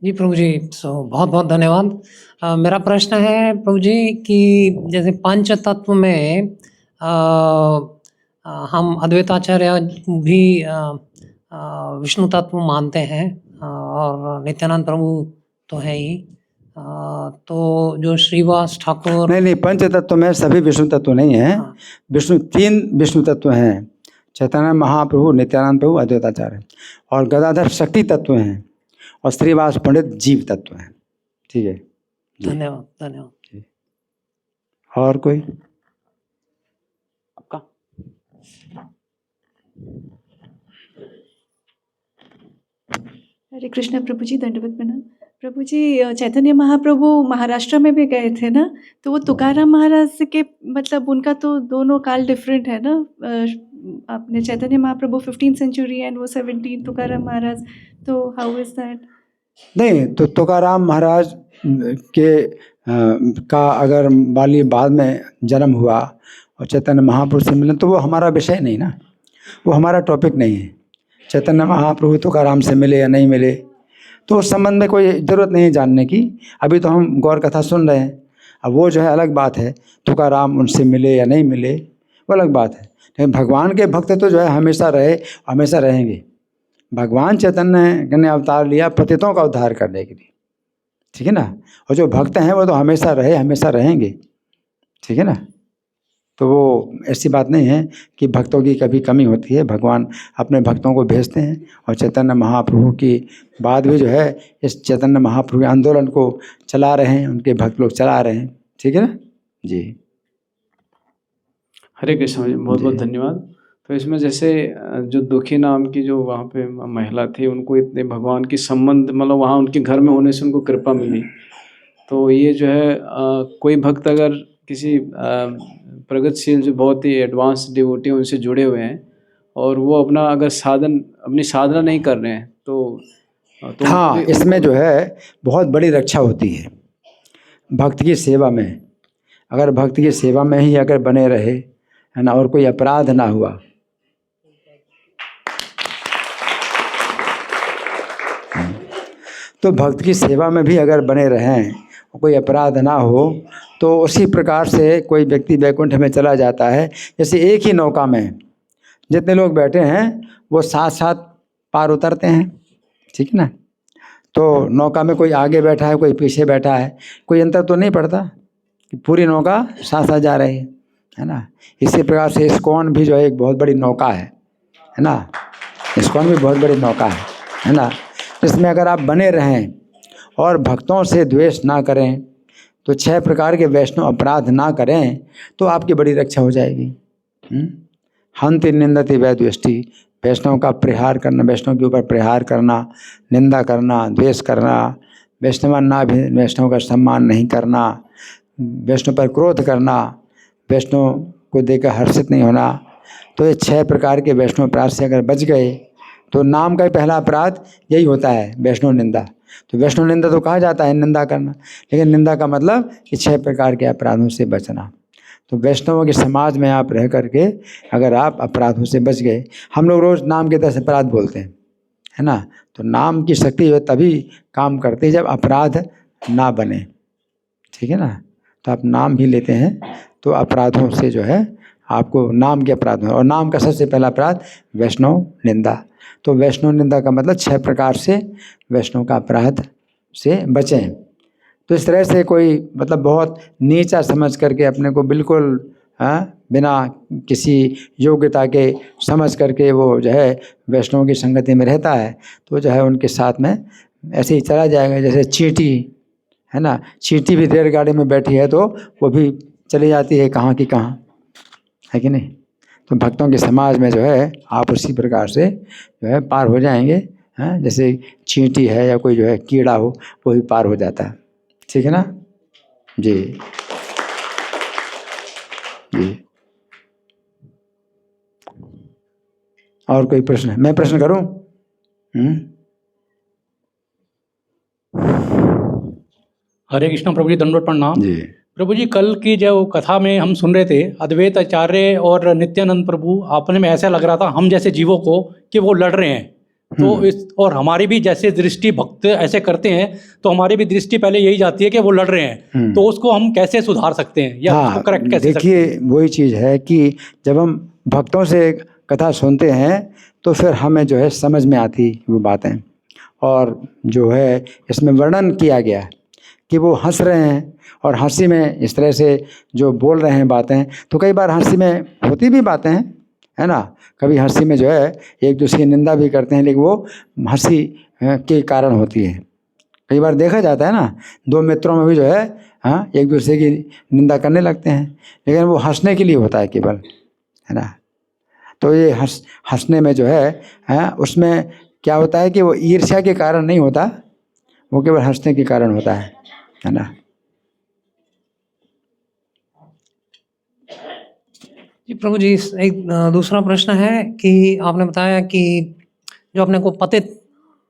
जी प्रभु जी, बहुत बहुत धन्यवाद। मेरा प्रश्न है प्रभु जी कि जैसे पंच तत्व में हम अद्वैताचार्य भी विष्णु तत्व मानते हैं, और नित्यानंद प्रभु तो है ही, तो जो श्रीवास ठाकुर। नहीं, पंच तत्व में सभी विष्णु तत्व नहीं है। हाँ। विष्णु 3 विष्णु तत्व हैं, चैतन्य महाप्रभु, नित्यानंद प्रभु, अद्वैताचार्य, और गदाधर शक्ति तत्व हैं, और श्रीवास पंडित जीव तत्व हैं। ठीक है, धन्यवाद धन्यवाद। और कोई? आपका हरे कृष्णा प्रभु जी, दंडवत प्रणाम। प्रभु जी, चैतन्य महाप्रभु महाराष्ट्र में भी गए थे ना, तो वो तुकाराम महाराज के मतलब उनका तो दोनों काल डिफरेंट है ना। अपने Chaitanya Mahaprabhu 15th century and वो 17 तुकाराम महाराज, तो हाउ इज दैट? नहीं, तो तुकाराम महाराज के का अगर बाली बाद में जन्म हुआ और चैतन्य महाप्रभु से मिले तो वो हमारा विषय नहीं ना, वो हमारा टॉपिक नहीं है। चैतन्य महाप्रभु तुकाराम से मिले या नहीं मिले तो उस संबंध में कोई ज़रूरत नहीं है जानने की। अभी तो हम गौर कथा सुन रहे हैं। अब वो जो है अलग बात है, तुकाराम उनसे मिले या नहीं मिले वो अलग बात है। लेकिन भगवान के भक्त तो जो है हमेशा रहे, हमेशा रहेंगे। भगवान चैतन्य ने अवतार लिया पतितों का उद्धार करने के लिए, ठीक है ना। और जो भक्त हैं वो तो हमेशा रहे, हमेशा रहेंगे, ठीक है ना। तो वो ऐसी बात नहीं है कि भक्तों की कभी कमी होती है। भगवान अपने भक्तों को भेजते हैं, और चैतन्य महाप्रभु की बाद भी जो है इस चैतन्य महाप्रभु आंदोलन को चला रहे हैं, उनके भक्त लोग चला रहे हैं, ठीक है ना जी। हरे कृष्ण जी, बहुत बहुत धन्यवाद। तो इसमें जैसे जो दुखी नाम की जो वहाँ पे महिला थी, उनको इतने भगवान की संबंध मतलब वहाँ उनके घर में होने से उनको कृपा मिली। तो ये जो है कोई भक्त अगर किसी प्रगतिशील जो बहुत ही एडवांस डिवोटी उनसे जुड़े हुए हैं और वो अपना अगर अपनी साधना नहीं कर रहे हैं तो हाँ, इसमें जो है बहुत बड़ी रक्षा होती है भक्त की सेवा में। अगर भक्त की सेवा में ही अगर बने रहे, है ना, और कोई अपराध ना हुआ, तो भक्त की सेवा में भी अगर बने रहें, कोई अपराध ना हो, तो उसी प्रकार से कोई व्यक्ति वैकुंठ में चला जाता है। जैसे एक ही नौका में जितने लोग बैठे हैं वो साथ साथ पार उतरते हैं, ठीक है ना। तो नौका में कोई आगे बैठा है, कोई पीछे बैठा है, कोई अंतर तो नहीं पड़ता कि पूरी नौका साथ साथ जा रही है ना। इसी प्रकार से इस्कॉन भी जो है एक बहुत बड़ी नौका है ना। इस्कॉन भी बहुत बड़ी नौका है ना। इसमें अगर आप बने रहें और भक्तों से द्वेष ना करें, तो 6 प्रकार के वैष्णव अपराध ना करें, तो आपकी बड़ी रक्षा हो जाएगी। हंति निंदति वैद्वेष्टि, वैष्णव का प्रहार करना, वैष्णव के ऊपर प्रहार करना, निंदा करना, द्वेष करना, वैष्णव का सम्मान नहीं करना, वैष्णव पर क्रोध करना, वैष्णव को देखकर हर्षित नहीं होना। तो ये 6 प्रकार के वैष्णव अपराध से अगर बच गए तो नाम का ही पहला अपराध यही होता है, वैष्णव निंदा। तो वैष्णव निंदा तो कहा जाता है निंदा करना, लेकिन निंदा का मतलब कि 6 प्रकार के अपराधों से बचना। तो वैष्णवों के समाज में आप रह करके अगर आप अपराधों से बच गए, हम लोग रोज़ नाम के 10 अपराध बोलते हैं, है ना। तो नाम की शक्ति जो तभी काम करती है जब अपराध ना बने, ठीक है ना। तो आप नाम भी लेते हैं तो अपराधों से जो है आपको नाम के अपराध में, और नाम का सबसे पहला अपराध वैष्णव निंदा। तो वैष्णव निंदा का मतलब 6 प्रकार से वैष्णव का अपराध से बचें। तो इस तरह से कोई मतलब बहुत नीचा समझ करके अपने को बिल्कुल बिना किसी योग्यता के समझ करके वो जो है वैष्णव की संगति में रहता है, तो जो है उनके साथ में ऐसे ही चला जाएगा। जैसे चींटी है ना, चींटी भी रेलगाड़ी में बैठी है तो वो भी चली जाती है कहाँ की कहाँ, है कि नहीं। तो भक्तों के समाज में जो है आप उसी प्रकार से जो है पार हो जाएंगे। जैसे चींटी है या कोई जो है कीड़ा हो, वो भी पार हो जाता है। ठीक है ना जी। जी और कोई प्रश्न है? मैं प्रश्न करूं? हरे कृष्ण प्रभु जी, दंडवत प्रणाम। जी प्रभु जी, कल की जो कथा में हम सुन रहे थे अद्वैत आचार्य और नित्यानंद प्रभु, आपने में ऐसा लग रहा था हम जैसे जीवों को कि वो लड़ रहे हैं। तो इस और हमारी भी जैसे दृष्टि भक्त ऐसे करते हैं तो हमारी भी दृष्टि पहले यही जाती है कि वो लड़ रहे हैं। तो उसको हम कैसे सुधार सकते हैं या उसको करेक्ट कैसे सकते हैं? देखिए वही चीज़ है कि जब हम भक्तों से कथा सुनते हैं तो फिर हमें जो है समझ में आती वो बातें, और जो है इसमें वर्णन किया गया है कि वो हंस रहे हैं और हंसी में इस तरह से जो बोल रहे हैं बातें, तो कई बार हंसी में होती भी बातें हैं, है ना। कभी हंसी में जो है एक दूसरे की निंदा भी करते हैं, लेकिन वो हंसी के कारण होती है। कई बार देखा जाता है ना, 2 मित्रों में भी जो है एक दूसरे की निंदा करने लगते हैं, लेकिन वो हंसने के लिए होता है केवल, है ना। तो ये हंसने में जो है उसमें क्या होता है कि वो ईर्ष्या के कारण नहीं होता, वो केवल हंसने के कारण होता है ना। जी प्रभु जी, एक दूसरा प्रश्न है कि आपने बताया कि जो अपने को पतित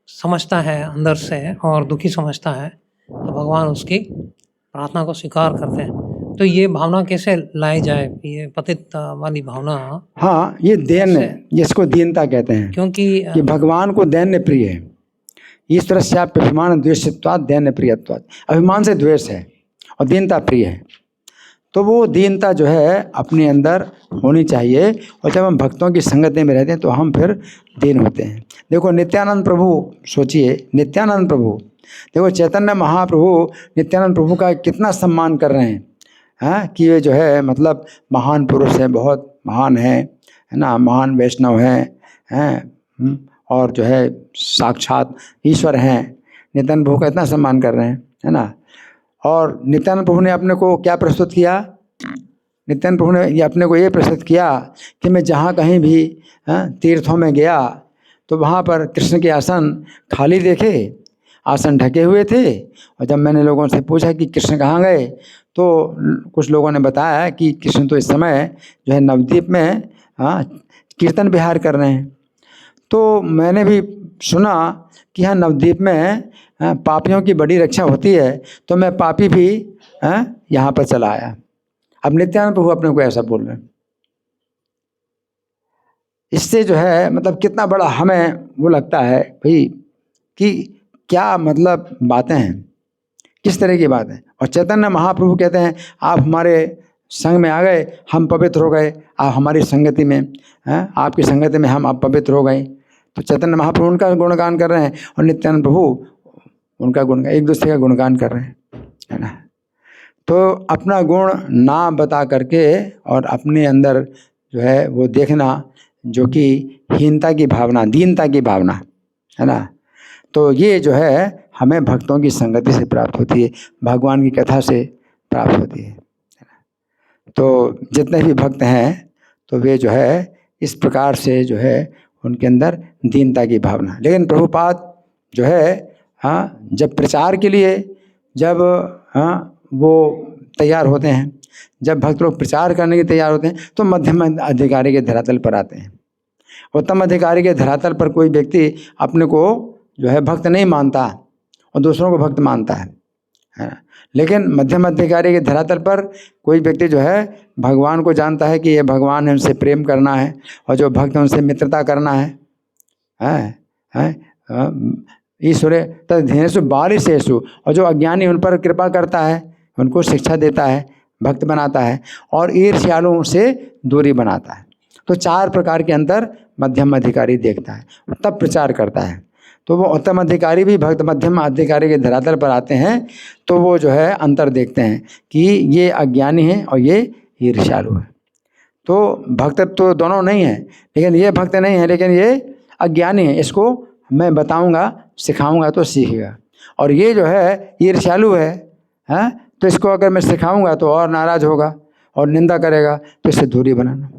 समझता है अंदर से और दुखी समझता है, तो भगवान उसकी प्रार्थना को स्वीकार करते हैं। तो ये भावना कैसे लाई जाए, ये पतित वाली भावना? हाँ, ये दैन्य, इसको दीनता कहते हैं, क्योंकि कि भगवान को दैन्य प्रिय है। इस तरह से आप अभिमान द्वेषत्वात् दैन्य प्रियत्वात्, अभिमान से द्वेष है और दीनता प्रिय है। तो वो दीनता जो है अपने अंदर होनी चाहिए, और जब हम भक्तों की संगति में रहते हैं तो हम फिर दीन होते हैं। देखो नित्यानंद प्रभु, सोचिए नित्यानंद प्रभु, देखो चैतन्य महाप्रभु नित्यानंद प्रभु का कितना सम्मान कर रहे हैं कि ये जो है मतलब महान पुरुष है, बहुत महान है ना, महान वैष्णव हैं और जो है साक्षात ईश्वर हैं। नित्यानंद प्रभु का इतना सम्मान कर रहे हैं, है ना। और नित्यानंद प्रभु ने अपने को क्या प्रस्तुत किया? नित्यानंद प्रभु ने ये अपने को ये प्रस्तुत किया कि मैं जहाँ कहीं भी तीर्थों में गया तो वहाँ पर कृष्ण के आसन खाली देखे, आसन ढके हुए थे। और जब मैंने लोगों से पूछा कि कृष्ण कहाँ गए, तो कुछ लोगों ने बताया कि कृष्ण तो इस समय जो है नवद्वीप में कीर्तन विहार कर रहे हैं। तो मैंने भी सुना कि यहाँ नवद्वीप में पापियों की बड़ी रक्षा होती है, तो मैं पापी भी यहाँ पर चला आया। अब नित्यानंद प्रभु अपने को ऐसा बोल रहे हैं। इससे जो है मतलब कितना बड़ा हमें वो लगता है भाई कि क्या मतलब बातें हैं, किस तरह की बातें। और चैतन्य महाप्रभु कहते हैं आप हमारे संग में आ गए, हम पवित्र हो गए, आप हमारी संगति में आपकी संगति में हम आप पवित्र हो गए। तो चैतन्य महाप्रभु उनका गुणगान कर रहे हैं और नित्यानंद प्रभु उनका गुणगान, एक दूसरे का गुणगान कर रहे हैं, है ना। तो अपना गुण ना बता करके और अपने अंदर जो है वो देखना जो कि हीनता की भावना, दीनता की भावना, है ना। तो ये जो है हमें भक्तों की संगति से प्राप्त होती है, भगवान की कथा से प्राप्त होती है। तो जितने भी भक्त हैं तो वे जो है इस प्रकार से जो है उनके अंदर दीनता की भावना। लेकिन प्रभुपाद जो है जब प्रचार के लिए जब वो तैयार होते हैं, जब भक्त लोग प्रचार करने के तैयार होते हैं, तो मध्यम अधिकारी के धरातल पर आते हैं। उत्तम अधिकारी के धरातल पर कोई व्यक्ति अपने को जो है भक्त नहीं मानता और दूसरों को भक्त मानता है ना। लेकिन मध्यम अधिकारी के धरातल पर कोई व्यक्ति जो है भगवान को जानता है कि ये भगवान है, उनसे प्रेम करना है, और जो भक्त उनसे मित्रता करना है। ईश्वरे तद्धेषु बालिशेषु, और जो अज्ञानी उन पर कृपा करता है, उनको शिक्षा देता है, भक्त बनाता है और ईर्ष्यालुओं से दूरी बनाता है। तो 4 प्रकार के अंतर मध्यम अधिकारी देखता है, तब प्रचार करता है। तो वो उत्तम अधिकारी भी भक्त मध्यम अधिकारी के धरातल पर आते हैं तो वो जो है अंतर देखते हैं कि ये अज्ञानी है और ये ईर्ष्यालु है। तो भक्त तो दोनों नहीं है, लेकिन ये भक्त नहीं है, लेकिन ये अज्ञानी है। इसको मैं बताऊंगा, सिखाऊंगा तो सीखेगा। और ये जो है ईर्ष्यालु है, हैं, तो इसको अगर मैं सिखाऊंगा तो और नाराज होगा और निंदा करेगा, तो इससे दूरी बनाना।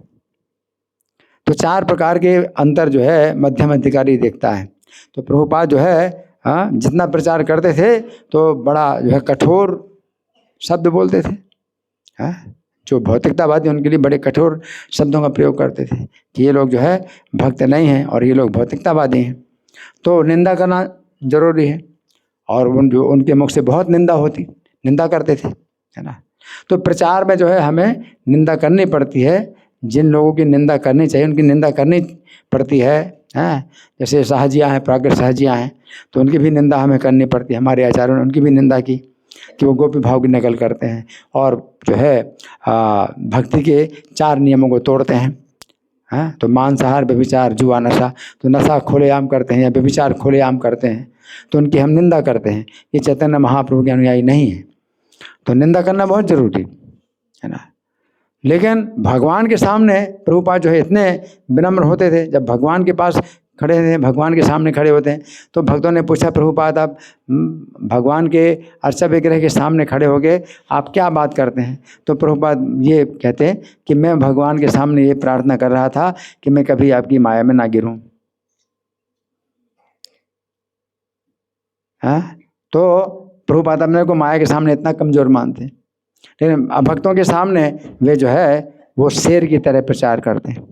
तो 4 प्रकार के अंतर जो है मध्यम अधिकारी देखता है। तो प्रभुपाद जो है जितना प्रचार करते थे तो बड़ा जो है कठोर शब्द बोलते थे। जो भौतिकतावादी उनके लिए बड़े कठोर शब्दों का प्रयोग करते थे कि ये लोग जो है भक्त नहीं हैं और ये लोग भौतिकतावादी हैं। तो निंदा करना जरूरी है, और जो उनके मुख से बहुत निंदा करते थे, है ना। तो प्रचार में जो है हमें निंदा करनी पड़ती है। जिन लोगों की निंदा करनी चाहिए उनकी निंदा करनी पड़ती है। जैसे सहजियाँ हैं, प्राकृत सहजियाँ हैं, तो उनकी भी निंदा हमें करनी पड़ती है। हमारे आचार्यों ने उनकी भी निंदा की कि वो गोपी भाव की नकल करते हैं और जो है भक्ति के 4 नियमों को तोड़ते हैं। तो मांसाहार, व्यभिचार, जुआ, नशा। तो नशा खुलेआम करते हैं या व्यभिचार खुलेआम करते हैं, तो उनकी हम निंदा करते हैं। ये चैतन्य महाप्रभु के अनुयायी नहीं है। तो निंदा करना बहुत जरूरी है ना। लेकिन भगवान के सामने प्रभुपाद जो है इतने विनम्र होते थे। जब भगवान के पास खड़े थे, भगवान के सामने खड़े होते हैं, तो भक्तों ने पूछा, प्रभुपाद आप भगवान के अर्चा विग्रह के सामने खड़े हो गए, आप क्या बात करते हैं? तो प्रभुपाद ये कहते हैं कि मैं भगवान के सामने ये प्रार्थना कर रहा था कि मैं कभी आपकी माया में ना गिरूं। तो प्रभुपाद अपने को माया के सामने इतना कमजोर मानते हैं, लेकिन भक्तों के सामने वे जो है वो शेर की तरह प्रचार करते हैं।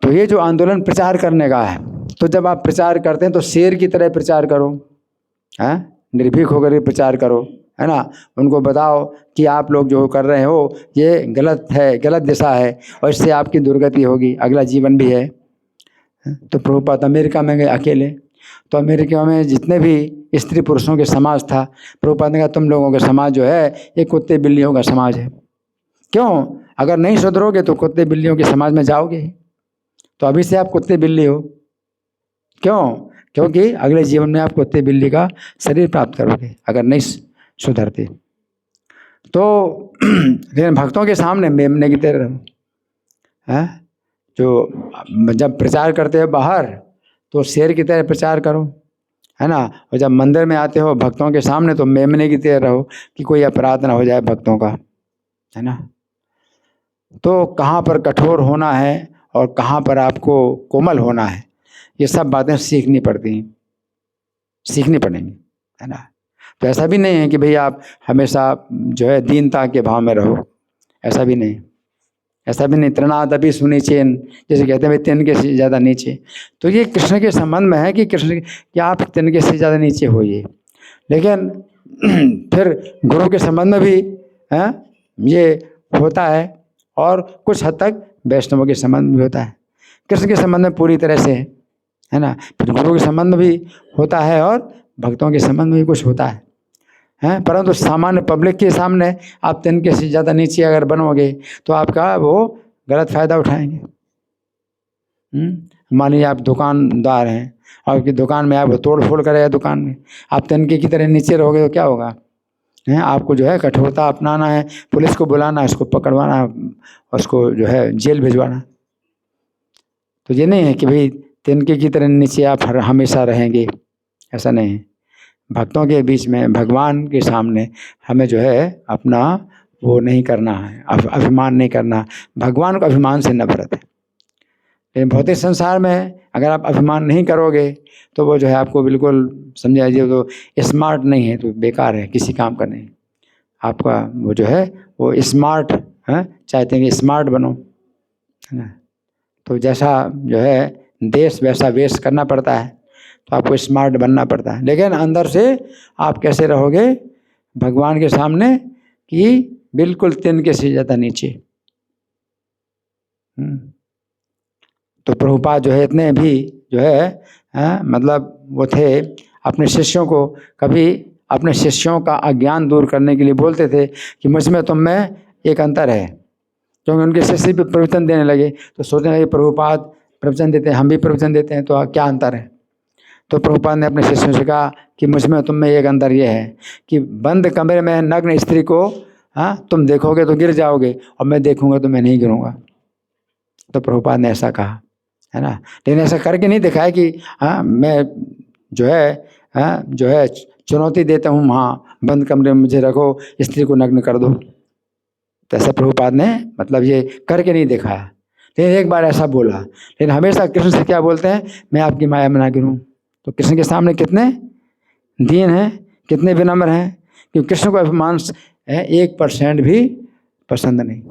तो ये जो आंदोलन प्रचार करने का है, तो जब आप प्रचार करते हैं तो शेर की तरह प्रचार करो, निर्भीक होकर के प्रचार करो, है ना। उनको बताओ कि आप लोग जो कर रहे हो ये गलत है, गलत दिशा है और इससे आपकी दुर्गति होगी, अगला जीवन भी है। तो प्रभुपाद अमेरिका में गए अकेले, तो अमेरिका में जितने भी स्त्री पुरुषों के समाज था, प्रभुपाद ने कहा तुम लोगों का समाज जो है ये कुत्ते बिल्लियों का समाज है। क्यों? अगर नहीं सुधरोगे तो कुत्ते बिल्लियों के समाज में जाओगे। तो अभी से आप कुत्ते बिल्ली हो। क्यों? क्योंकि अगले जीवन में आप कुत्ते बिल्ली का शरीर प्राप्त करोगे अगर नहीं सुधरते। तो लेकिन भक्तों के सामने मेमने की तरह रहो। जो जब प्रचार करते हो बाहर तो शेर की तरह प्रचार करो, है ना। और जब मंदिर में आते हो भक्तों के सामने तो मेमने की तरह रहो कि कोई अपराध ना हो जाए भक्तों का, है ना। तो कहाँ पर कठोर होना है और कहाँ पर आपको कोमल होना है, ये सब बातें सीखनी पड़ेंगी, है ना। तो ऐसा भी नहीं है कि भाई आप हमेशा जो है दीनता के भाव में रहो, ऐसा भी नहीं। तृणाद अभी सुनीचेन, जैसे कहते हैं भाई तिनके से ज़्यादा नीचे। तो ये कृष्ण के संबंध में है कि कृष्ण कि आप तिनके से ज़्यादा नीचे होइए। लेकिन फिर गुरु के संबंध में भी ये होता है और कुछ हद तक वैष्णवों के संबंध में भी होता है। कृष्ण के संबंध में पूरी तरह से है ना, फिर गुरु के संबंध में भी होता है और भक्तों के संबंध में भी कुछ होता है। परंतु सामान्य पब्लिक के सामने आप तिनके से ज़्यादा नीचे अगर बनोगे तो आपका वो गलत फ़ायदा उठाएंगे। मानिए आप दुकानदार हैं, आपकी दुकान में आप तोड़ फोड़ करेगा दुकान में, आप तिनके की तरह नीचे रहोगे तो क्या होगा? आपको जो है कठोरता अपनाना है, पुलिस को बुलाना, उसको पकड़वाना, उसको जो है जेल भिजवाना। तो ये नहीं है कि भाई तिनके की तरह नीचे आप हमेशा रहेंगे, ऐसा नहीं है। भक्तों के बीच में भगवान के सामने हमें जो है अपना वो नहीं करना है, अभिमान नहीं करना। भगवान को अभिमान से नफरत है, लेकिन भौतिक संसार में अगर आप अभिमान नहीं करोगे तो वो जो है आपको बिल्कुल समझ लीजिए तो स्मार्ट नहीं है, तो बेकार है, किसी काम का नहीं। आपका वो जो है वो स्मार्ट चाहते हैं कि स्मार्ट बनो, है ना। तो जैसा जो है देश वैसा वेश करना पड़ता है, तो आपको स्मार्ट बनना पड़ता है। लेकिन अंदर से आप कैसे रहोगे भगवान के सामने कि बिल्कुल तिनके से ज़्यादा नीचे। तो प्रभुपाद जो है इतने भी जो है मतलब वो थे, अपने शिष्यों को कभी अपने शिष्यों का अज्ञान दूर करने के लिए बोलते थे कि मुझ में तुम में एक अंतर है। क्योंकि उनके शिष्य भी प्रवचन देने लगे तो सोचने लगे प्रभुपाद प्रवचन देते हैं, हम भी प्रवचन देते हैं, तो क्या अंतर है। तो प्रभुपाद ने अपने शिष्यों से कहा कि मुझ में तुम में एक अंतर ये है कि बंद कमरे में नग्न स्त्री को तुम देखोगे तो गिर जाओगे और मैं देखूंगा तो मैं नहीं गिरूंगा। तो प्रभुपाद ने ऐसा कहा है ना, लेकिन ऐसा करके नहीं दिखाया कि मैं जो है चुनौती देता हूँ, वहाँ बंद कमरे में मुझे रखो, स्त्री को नग्न कर दो। तो ऐसा प्रभुपाद ने मतलब ये करके नहीं दिखाया, लेकिन एक बार ऐसा बोला। लेकिन हमेशा कृष्ण से क्या बोलते हैं, मैं आपकी माया में ना गिरूं। तो कृष्ण के सामने कितने दीन हैं, कितने विनम्र हैं, क्योंकि कृष्ण को अभिमान 1% भी पसंद नहीं।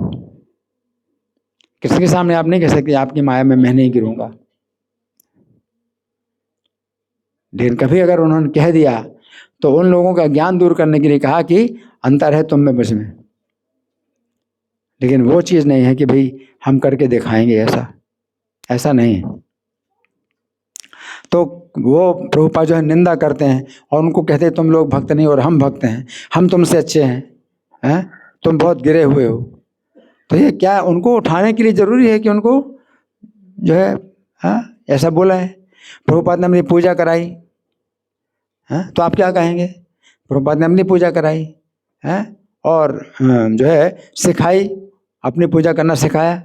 कृष्ण के सामने आप नहीं कह सकते आपकी माया में मैं नहीं गिरूंगा। लेकिन कभी अगर उन्होंने कह दिया तो उन लोगों का ज्ञान दूर करने के लिए कहा कि अंतर है तुम में मुझ में, लेकिन वो चीज़ नहीं है कि भाई हम करके दिखाएंगे, ऐसा नहीं है। तो वो प्रभुपाद जो है निंदा करते हैं और उनको कहते हैं तुम लोग भक्त नहीं और हम भक्त हैं, हम तुमसे अच्छे हैं, तुम बहुत गिरे हुए हो। तो ये क्या उनको उठाने के लिए ज़रूरी है कि उनको जो है ऐसा बोला है। प्रभुपाद ने अपनी पूजा कराई, तो आप क्या कहेंगे। प्रभुपाद ने अपनी पूजा कराई और जो है सिखाई, अपनी पूजा करना सिखाया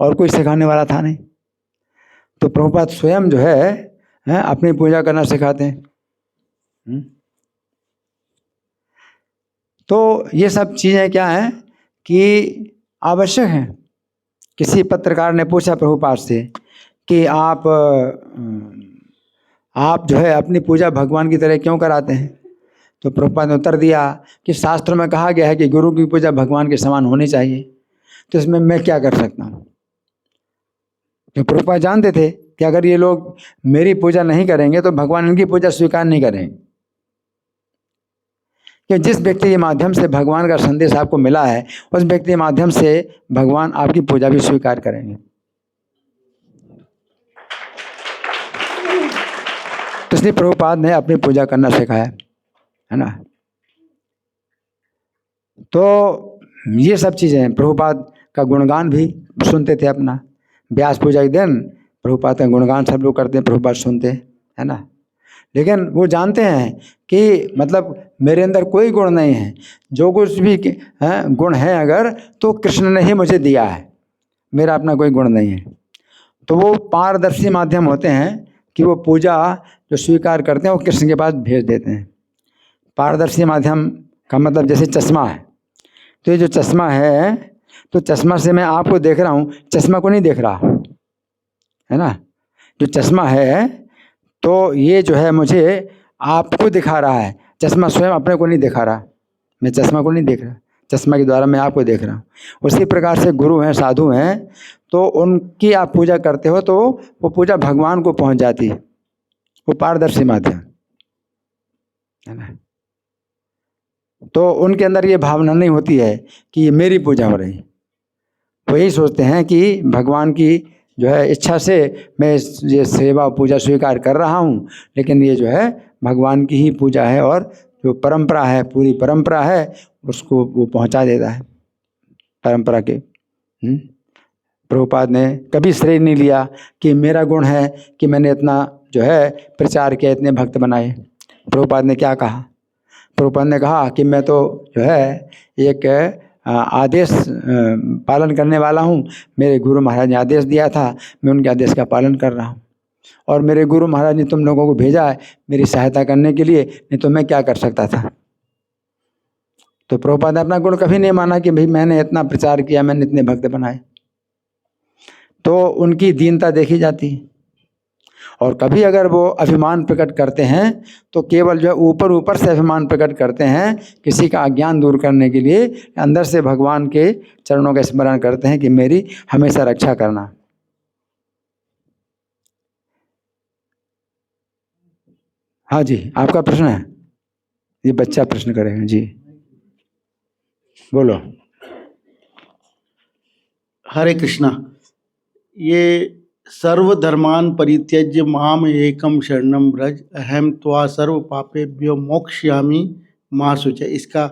और कोई सिखाने वाला था नहीं। तो प्रभुपाद स्वयं जो है अपनी पूजा करना सिखाते हैं। तो ये सब चीज़ें क्या हैं कि आवश्यक हैं। किसी पत्रकार ने पूछा प्रभुपाद से कि आप जो है अपनी पूजा भगवान की तरह क्यों कराते हैं। तो प्रभुपाद ने उत्तर दिया कि शास्त्रों में कहा गया है कि गुरु की पूजा भगवान के समान होनी चाहिए, तो इसमें मैं क्या कर सकता हूँ। तो प्रभुपाद जानते थे कि अगर ये लोग मेरी पूजा नहीं करेंगे तो भगवान इनकी पूजा स्वीकार नहीं करेंगे, कि जिस व्यक्ति के माध्यम से भगवान का संदेश आपको मिला है उस व्यक्ति के माध्यम से भगवान आपकी पूजा भी स्वीकार करेंगे। तो इसलिए प्रभुपाद ने अपनी पूजा करना सिखाया है ना। तो ये सब चीज़ें प्रभुपाद का गुणगान भी सुनते थे। अपना व्यास पूजा के दिन प्रभुपाद का गुणगान सब लोग करते हैं, प्रभुपाद सुनते हैं है ना। लेकिन वो जानते हैं कि मतलब मेरे अंदर कोई गुण नहीं है, जो कुछ भी गुण है अगर तो कृष्ण ने ही मुझे दिया है, मेरा अपना कोई गुण नहीं है। तो वो पारदर्शी माध्यम होते हैं कि वो पूजा जो स्वीकार करते हैं वो कृष्ण के पास भेज देते हैं। पारदर्शी माध्यम का मतलब जैसे चश्मा है, तो ये जो चश्मा है तो चश्मा से मैं आपको देख रहा हूँ, चश्मा को नहीं देख रहा है ना। जो चश्मा है तो ये जो है मुझे आपको दिखा रहा है, चश्मा स्वयं अपने को नहीं दिखा रहा, मैं चश्मा को नहीं देख रहा, चश्मा के द्वारा मैं आपको देख रहा हूँ। उसी प्रकार से गुरु हैं, साधु हैं, तो उनकी आप पूजा करते हो तो वो पूजा भगवान को पहुँच जाती है, वो पारदर्शी माध्यम है ना। तो उनके अंदर ये भावना नहीं होती है कि ये मेरी पूजा हो रही, वो यही सोचते हैं कि भगवान की जो है इच्छा से मैं ये सेवा पूजा स्वीकार कर रहा हूँ, लेकिन ये जो है भगवान की ही पूजा है और जो परंपरा है, पूरी परंपरा है, उसको वो पहुँचा देता है परंपरा के। प्रभुपाद ने कभी श्रेय नहीं लिया कि मेरा गुण है कि मैंने इतना जो है प्रचार किया, इतने भक्त बनाए। प्रभुपाद ने क्या कहा, प्रभुपाद ने कहा कि मैं तो जो है एक आदेश पालन करने वाला हूँ, मेरे गुरु महाराज ने आदेश दिया था, मैं उनके आदेश का पालन कर रहा हूँ, और मेरे गुरु महाराज ने तुम लोगों को भेजा है मेरी सहायता करने के लिए, नहीं तो मैं क्या कर सकता था। तो प्रभुपाद ने अपना गुण कभी नहीं माना कि भाई मैंने इतना प्रचार किया, मैंने इतने भक्त बनाए। तो उनकी दीनता देखी जाती है। और कभी अगर वो अभिमान प्रकट करते हैं तो केवल जो है ऊपर ऊपर से अभिमान प्रकट करते हैं, किसी का अज्ञान दूर करने के लिए अंदर से भगवान के चरणों का स्मरण करते हैं कि मेरी हमेशा रक्षा करना। हाँ जी, आपका प्रश्न है, ये बच्चा प्रश्न करेगा जी, बोलो। हरे कृष्णा। ये सर्वधर्मान् परित्यज्य माम एकम शरणम व्रज अहम त्वा सर्व पापेभ्यो मोक्ष्यामि मा शुच। इसका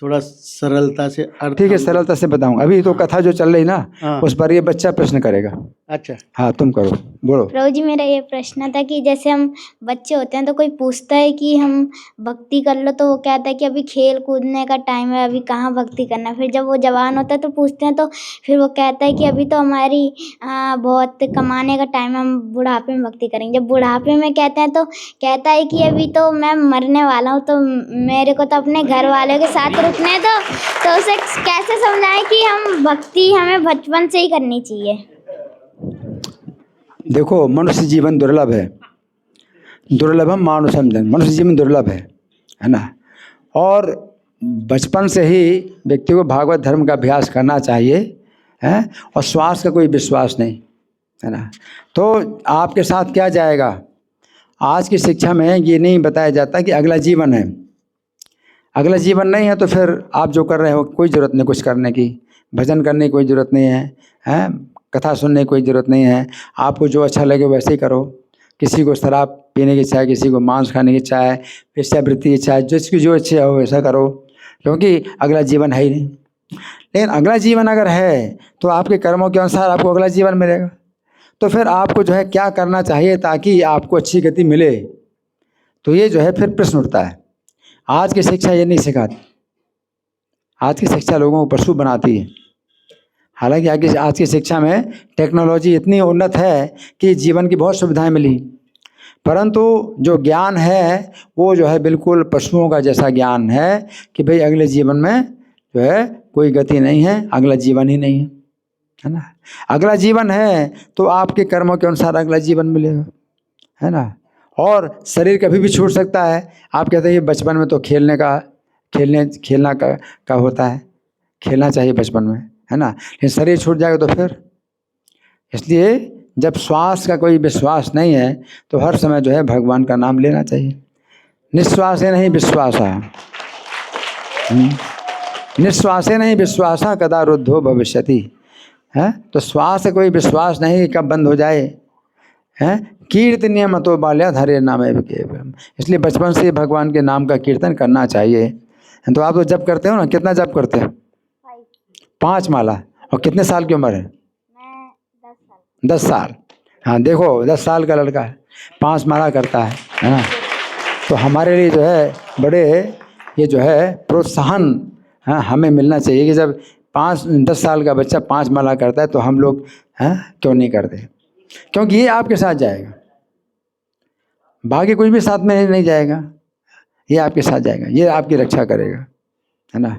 थोड़ा सरलता से अर्थ ठीक है, सरलता से बताऊंगा। अभी तो कथा जो चल रही ना, हाँ। उस पर ये बच्चा प्रश्न करेगा। अच्छा, हाँ, तुम करो, बोलो। प्रभु जी, मेरा ये प्रश्न था कि जैसे हम बच्चे होते हैं तो कोई पूछता है कि हम भक्ति कर लो, तो वो कहता है कि अभी खेल कूदने का टाइम है, अभी कहाँ भक्ति करना है। फिर जब वो जवान होता है तो पूछते हैं, तो फिर वो कहता है कि अभी तो हमारी बहुत कमाने का टाइम है, हम बुढ़ापे में भक्ति करेंगे। जब बुढ़ापे में कहते हैं तो कहता है कि अभी तो मैं मरने वाला हूँ, तो मेरे को तो अपने घर वालों के साथ रुकने दो। तो उसे कैसे समझाएं कि हम भक्ति हमें बचपन से ही करनी चाहिए? देखो, मनुष्य जीवन दुर्लभ है, दुर्लभम मानुषम जन्म। मनुष्य जीवन दुर्लभ है ना। और बचपन से ही व्यक्ति को भागवत धर्म का अभ्यास करना चाहिए, है। और श्वास का कोई विश्वास नहीं, है ना। तो आपके साथ क्या जाएगा, आज की शिक्षा में ये नहीं बताया जाता कि अगला जीवन है। अगला जीवन नहीं है तो फिर आप जो कर रहे हो कोई ज़रूरत नहीं कुछ करने की, भजन करने की कोई ज़रूरत नहीं है, हैं, कथा सुनने की कोई ज़रूरत नहीं है। आपको जो अच्छा लगे वैसे ही करो। किसी को शराब पीने की इच्छा है, किसी को मांस खाने की इच्छा है, वेश्यावृत्ति की इच्छा है, जिसकी जो इच्छा हो वैसा करो, क्योंकि अगला जीवन है ही नहीं। लेकिन अगला जीवन अगर है तो आपके कर्मों के अनुसार आपको अगला जीवन मिलेगा। तो फिर आपको जो है क्या करना चाहिए ताकि आपको अच्छी गति मिले, तो ये जो है फिर प्रश्न उठता है। आज की शिक्षा ये नहीं सिखाती। आज की शिक्षा लोगों को पशु बनाती है। हालांकि आज की शिक्षा में टेक्नोलॉजी इतनी उन्नत है कि जीवन की बहुत सुविधाएं मिली, परंतु जो ज्ञान है वो जो है बिल्कुल पशुओं का जैसा ज्ञान है कि भाई अगले जीवन में जो है कोई गति नहीं है, अगला जीवन ही नहीं है ना। अगला जीवन है तो आपके कर्मों के अनुसार अगला जीवन मिलेगा, है ना। और शरीर कभी भी छूट सकता है। आप कहते हैं ये बचपन में तो खेलना का होता है, खेलना चाहिए बचपन में, है ना। लेकिन शरीर छूट जाएगा तो फिर, इसलिए जब श्वास का कोई विश्वास नहीं है तो हर समय जो है भगवान का नाम लेना चाहिए। निश्वास है नहीं विश्वास है, निश्वास है नहीं विश्वास कदा रुद्धो भविष्यति, है। तो श्वास से कोई विश्वास नहीं कब बंद हो जाए, है। कीर्तनीय मतो बाल्या हरे नाम है, इसलिए बचपन से भगवान के नाम का कीर्तन करना चाहिए। तो आप तो जप करते हो ना, कितना जप करते हो? 5 माला। और कितने साल की उम्र है? मैं 10 साल। 10 साल। हाँ देखो, 10 साल का लड़का है 5 माला करता है ना। तो हमारे लिए जो है बड़े ये जो है प्रोत्साहन, हाँ, हमें मिलना चाहिए कि जब 10 साल का बच्चा 5 माला करता है तो हम लोग क्यों नहीं करते, क्योंकि ये आपके साथ जाएगा, बाकी कुछ भी साथ में नहीं जाएगा, ये आपके साथ जाएगा, ये आपकी रक्षा करेगा, है ना।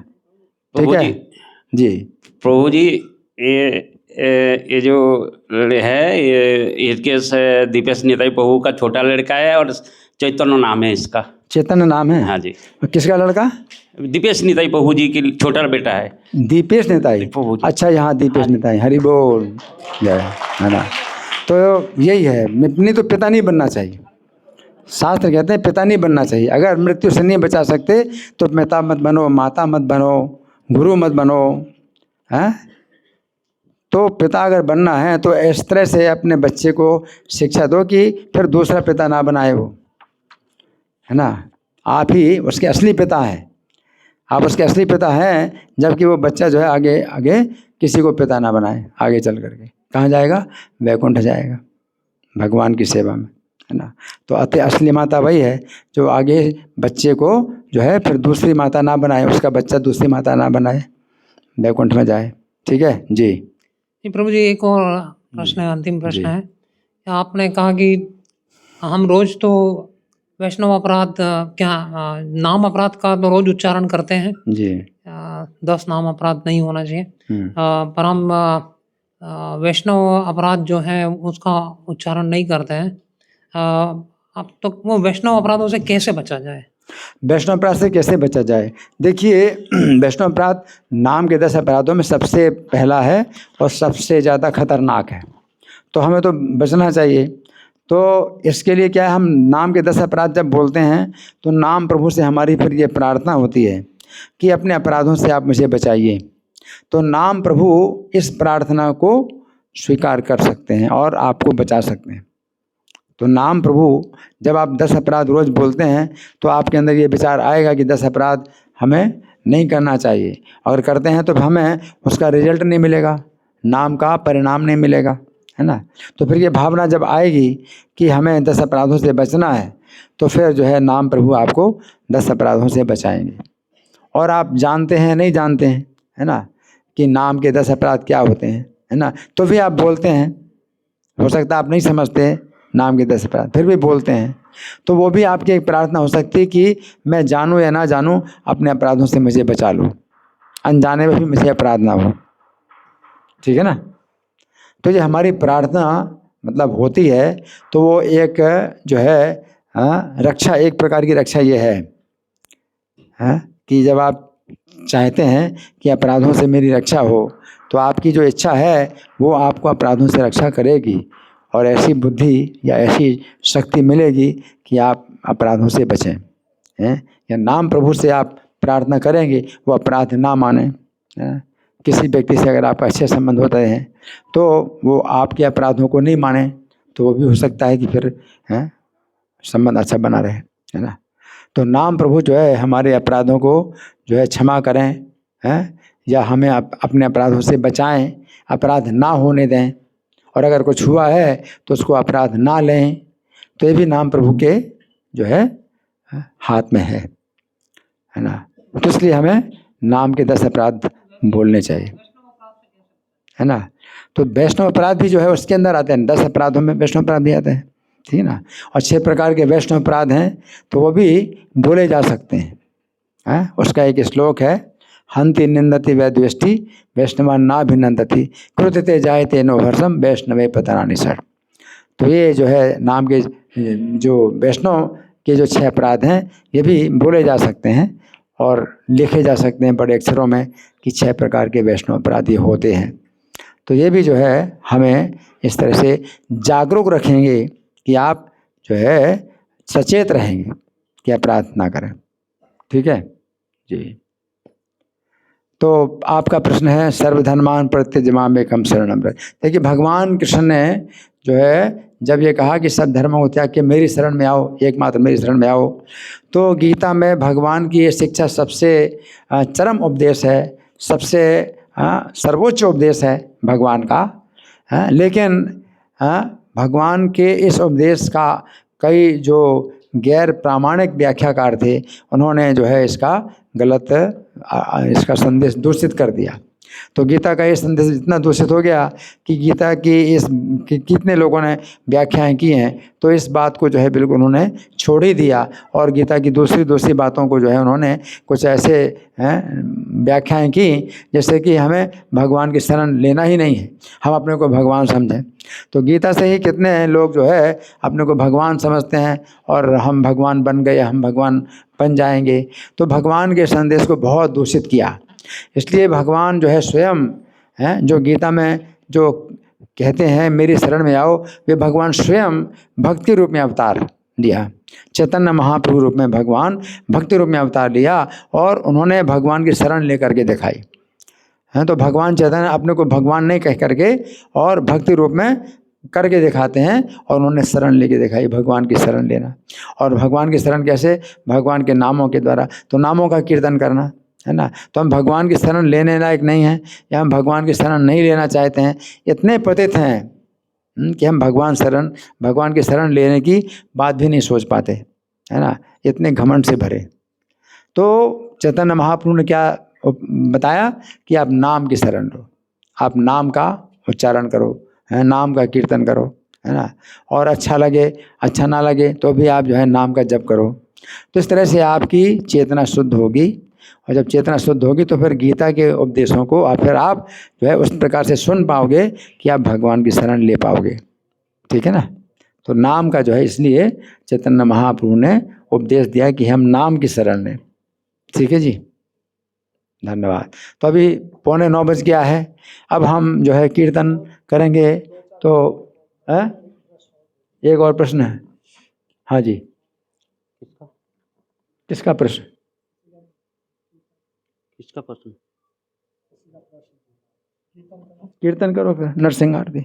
ठीक है जी। प्रभु जी, ये जो है ये केस दीपेश निताई प्रभु का छोटा लड़का है और चैतन्य नाम है इसका। चैतन्य नाम है? हाँ जी। किसका लड़का? दीपेश निताई प्रभु जी की छोटा बेटा है। दीपेश निताई प्रभु जी। अच्छा, यहाँ दीपेश निताई, हरि बोल जय, है ना। तो यही है, नहीं तो पिता नहीं बनना चाहिए। शास्त्र कहते हैं पिता नहीं बनना चाहिए। अगर मृत्यु से नहीं बचा सकते तो पिता मत बनो, माता मत बनो, गुरु मत बनो, हैं। तो पिता अगर बनना है तो इस तरह से अपने बच्चे को शिक्षा दो कि फिर दूसरा पिता ना बनाए वो, है ना। आप ही उसके असली पिता हैं, आप उसके असली पिता हैं, जबकि वो बच्चा जो है आगे आगे किसी को पिता ना बनाए। आगे चल करके कहाँ जाएगा? वैकुंठ जाएगा, भगवान की सेवा में, है ना। तो असली माता वही है जो आगे बच्चे को जो है फिर दूसरी माता ना बनाए, उसका बच्चा दूसरी माता ना बनाए, वैकुंठ में जाए। ठीक है जी। प्रभु जी, एक और प्रश्न है, अंतिम प्रश्न है। आपने कहा कि हम रोज तो वैष्णव अपराध नाम अपराध का तो रोज उच्चारण करते हैं जी। 10 नाम अपराध नहीं होना चाहिए, पर हम वैष्णव अपराध जो है उसका उच्चारण नहीं करते हैं। अब तो वो वैष्णव अपराधों से कैसे बचा जाए? वैष्णव अपराध से कैसे बचा जाए? देखिए, वैष्णव अपराध नाम के 10 अपराधों में सबसे पहला है और सबसे ज़्यादा खतरनाक है, तो हमें तो बचना चाहिए। तो इसके लिए क्या है, हम नाम के 10 अपराध जब बोलते हैं तो नाम प्रभु से हमारी फिर ये प्रार्थना होती है कि अपने अपराधों से आप मुझे बचाइए। तो नाम प्रभु इस प्रार्थना को स्वीकार कर सकते हैं और आपको बचा सकते हैं। तो नाम प्रभु, जब आप 10 अपराध रोज़ बोलते हैं तो आपके अंदर ये विचार आएगा कि 10 अपराध हमें नहीं करना चाहिए, और करते हैं तो हमें उसका रिजल्ट नहीं मिलेगा, नाम का परिणाम नहीं मिलेगा, है ना। तो फिर ये भावना जब आएगी कि हमें 10 अपराधों से बचना है, तो फिर जो है नाम प्रभु आपको 10 अपराधों से बचाएंगे। और आप जानते हैं नहीं जानते हैं, है ना, कि नाम के 10 अपराध क्या होते हैं, है ना, तो भी आप बोलते हैं। हो सकता है आप नहीं समझते नाम के 10 अपराध, फिर भी बोलते हैं। तो वो भी आपकी एक प्रार्थना हो सकती है कि मैं जानूं या ना जानूं, अपने अपराधों से मुझे बचा लो, अनजाने में भी मुझे अपराध ना हो। ठीक है ना। तो ये हमारी प्रार्थना मतलब होती है, तो वो एक जो है रक्षा, एक प्रकार की रक्षा ये है कि जब आप चाहते हैं कि अपराधों से मेरी रक्षा हो, तो आपकी जो इच्छा है वो आपको अपराधों से रक्षा करेगी, और ऐसी बुद्धि या ऐसी शक्ति मिलेगी कि आप अपराधों से बचें। या नाम प्रभु से आप प्रार्थना करेंगे, वो अपराध ना माने। किसी व्यक्ति से अगर आपका अच्छे संबंध होते हैं तो वो आपके अपराधों को नहीं माने, तो वो भी हो सकता है कि फिर संबंध अच्छा बना रहे, है ना। तो नाम प्रभु जो है हमारे अपराधों को जो है क्षमा करें, या हमें अपने अपराधों से बचाएं, अपराध ना होने दें, और अगर कुछ हुआ है तो उसको अपराध ना लें। तो ये भी नाम प्रभु के जो है हाथ में है ना। तो इसलिए हमें नाम के 10 अपराध बोलने चाहिए, है ना। तो वैष्णव अपराध भी जो है उसके अंदर आते हैं, 10 अपराधों में वैष्णव अपराध भी आते हैं, ठीक है ना। और 6 प्रकार के वैष्णव अपराध हैं, तो वो भी बोले जा सकते हैं। उसका एक श्लोक है, हंति निंदति वैद्वेष्टि वैष्णवान नाभिनंदति कृत्यते जायते नो हर्षम वैष्णवे पतनानि षट्। तो ये जो है नाम के जो वैष्णव के जो 6 अपराध हैं, ये भी बोले जा सकते हैं और लिखे जा सकते हैं बड़े अक्षरों में कि 6 प्रकार के वैष्णव अपराध ये होते हैं। तो ये भी जो है हमें इस तरह से जागरूक रखेंगे कि आप जो है सचेत रहेंगे कि अपराध ना करें। ठीक है जी। तो आपका प्रश्न है सर्वधर्मान परित्यज्य एकम शरणम व्रज। देखिए भगवान कृष्ण ने जो है जब ये कहा कि सब धर्मों को त्याग के मेरी शरण में आओ, एकमात्र मेरी शरण में आओ, तो गीता में भगवान की ये शिक्षा सबसे चरम उपदेश है, सबसे सर्वोच्च उपदेश है भगवान का। लेकिन भगवान के इस उपदेश का कई जो गैर प्रामाणिक व्याख्याकार थे, उन्होंने जो है इसका गलत इसका संदेश दूषित कर दिया। तो गीता का ये संदेश इतना दूषित हो गया कि गीता की कितने लोगों ने व्याख्याएं की हैं, तो इस बात को जो है बिल्कुल उन्होंने छोड़ ही दिया, और गीता की दूसरी बातों को जो है उन्होंने कुछ ऐसे व्याख्याएं की जैसे कि हमें भगवान की शरण लेना ही नहीं है, हम अपने को भगवान समझें। तो गीता से ही कितने लोग जो है अपने को भगवान समझते हैं और हम भगवान बन गए, हम भगवान बन जाएंगे। तो भगवान के संदेश को बहुत दूषित किया। इसलिए भगवान जो है स्वयं हैं, जो गीता में जो कहते हैं मेरी शरण में आओ, वे भगवान स्वयं भक्ति रूप में अवतार लिया। चैतन्य महाप्रभु रूप में भगवान भक्ति रूप में अवतार लिया और उन्होंने भगवान की शरण लेकर के दिखाई है। तो भगवान चैतन्य अपने को भगवान नहीं कह करके और भक्ति रूप में करके दिखाते हैं, और उन्होंने शरण लेके दिखाई, भगवान की शरण लेना। और भगवान की शरण कैसे? भगवान के नामों के द्वारा। तो नामों का कीर्तन करना, है ना। तो हम भगवान की शरण लेने लायक नहीं हैं, या हम भगवान की शरण नहीं लेना चाहते हैं, इतने पतित हैं कि हम भगवान की शरण लेने की बात भी नहीं सोच पाते, है ना, इतने घमंड से भरे। तो चैतन्य महाप्रभु ने क्या बताया कि आप नाम की शरण लो, आप नाम का उच्चारण करो, है, नाम का कीर्तन करो, है ना। और अच्छा लगे अच्छा ना लगे तो भी आप जो है नाम का जप करो। तो इस तरह से आपकी चेतना शुद्ध होगी, और जब चेतना शुद्ध होगी तो फिर गीता के उपदेशों को फिर आप जो है उस प्रकार से सुन पाओगे कि आप भगवान की शरण ले पाओगे। ठीक है ना। तो नाम का जो है इसलिए चैतन्य महाप्रभु ने उपदेश दिया कि हम नाम की शरण लें। ठीक है जी, धन्यवाद। तो अभी 8:45 बज गया है, अब हम जो है कीर्तन करेंगे। तो एक और प्रश्न है। हाँ जी, किसका प्रश्न? किसका प्रश्न? कीर्तन करो फिर नरसिंह आरती।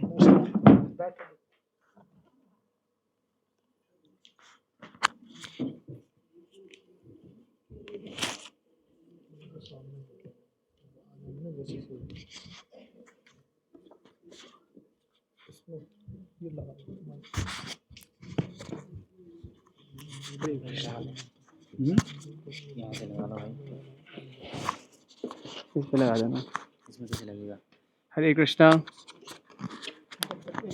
इस पे लगा देना। हरे कृष्णा।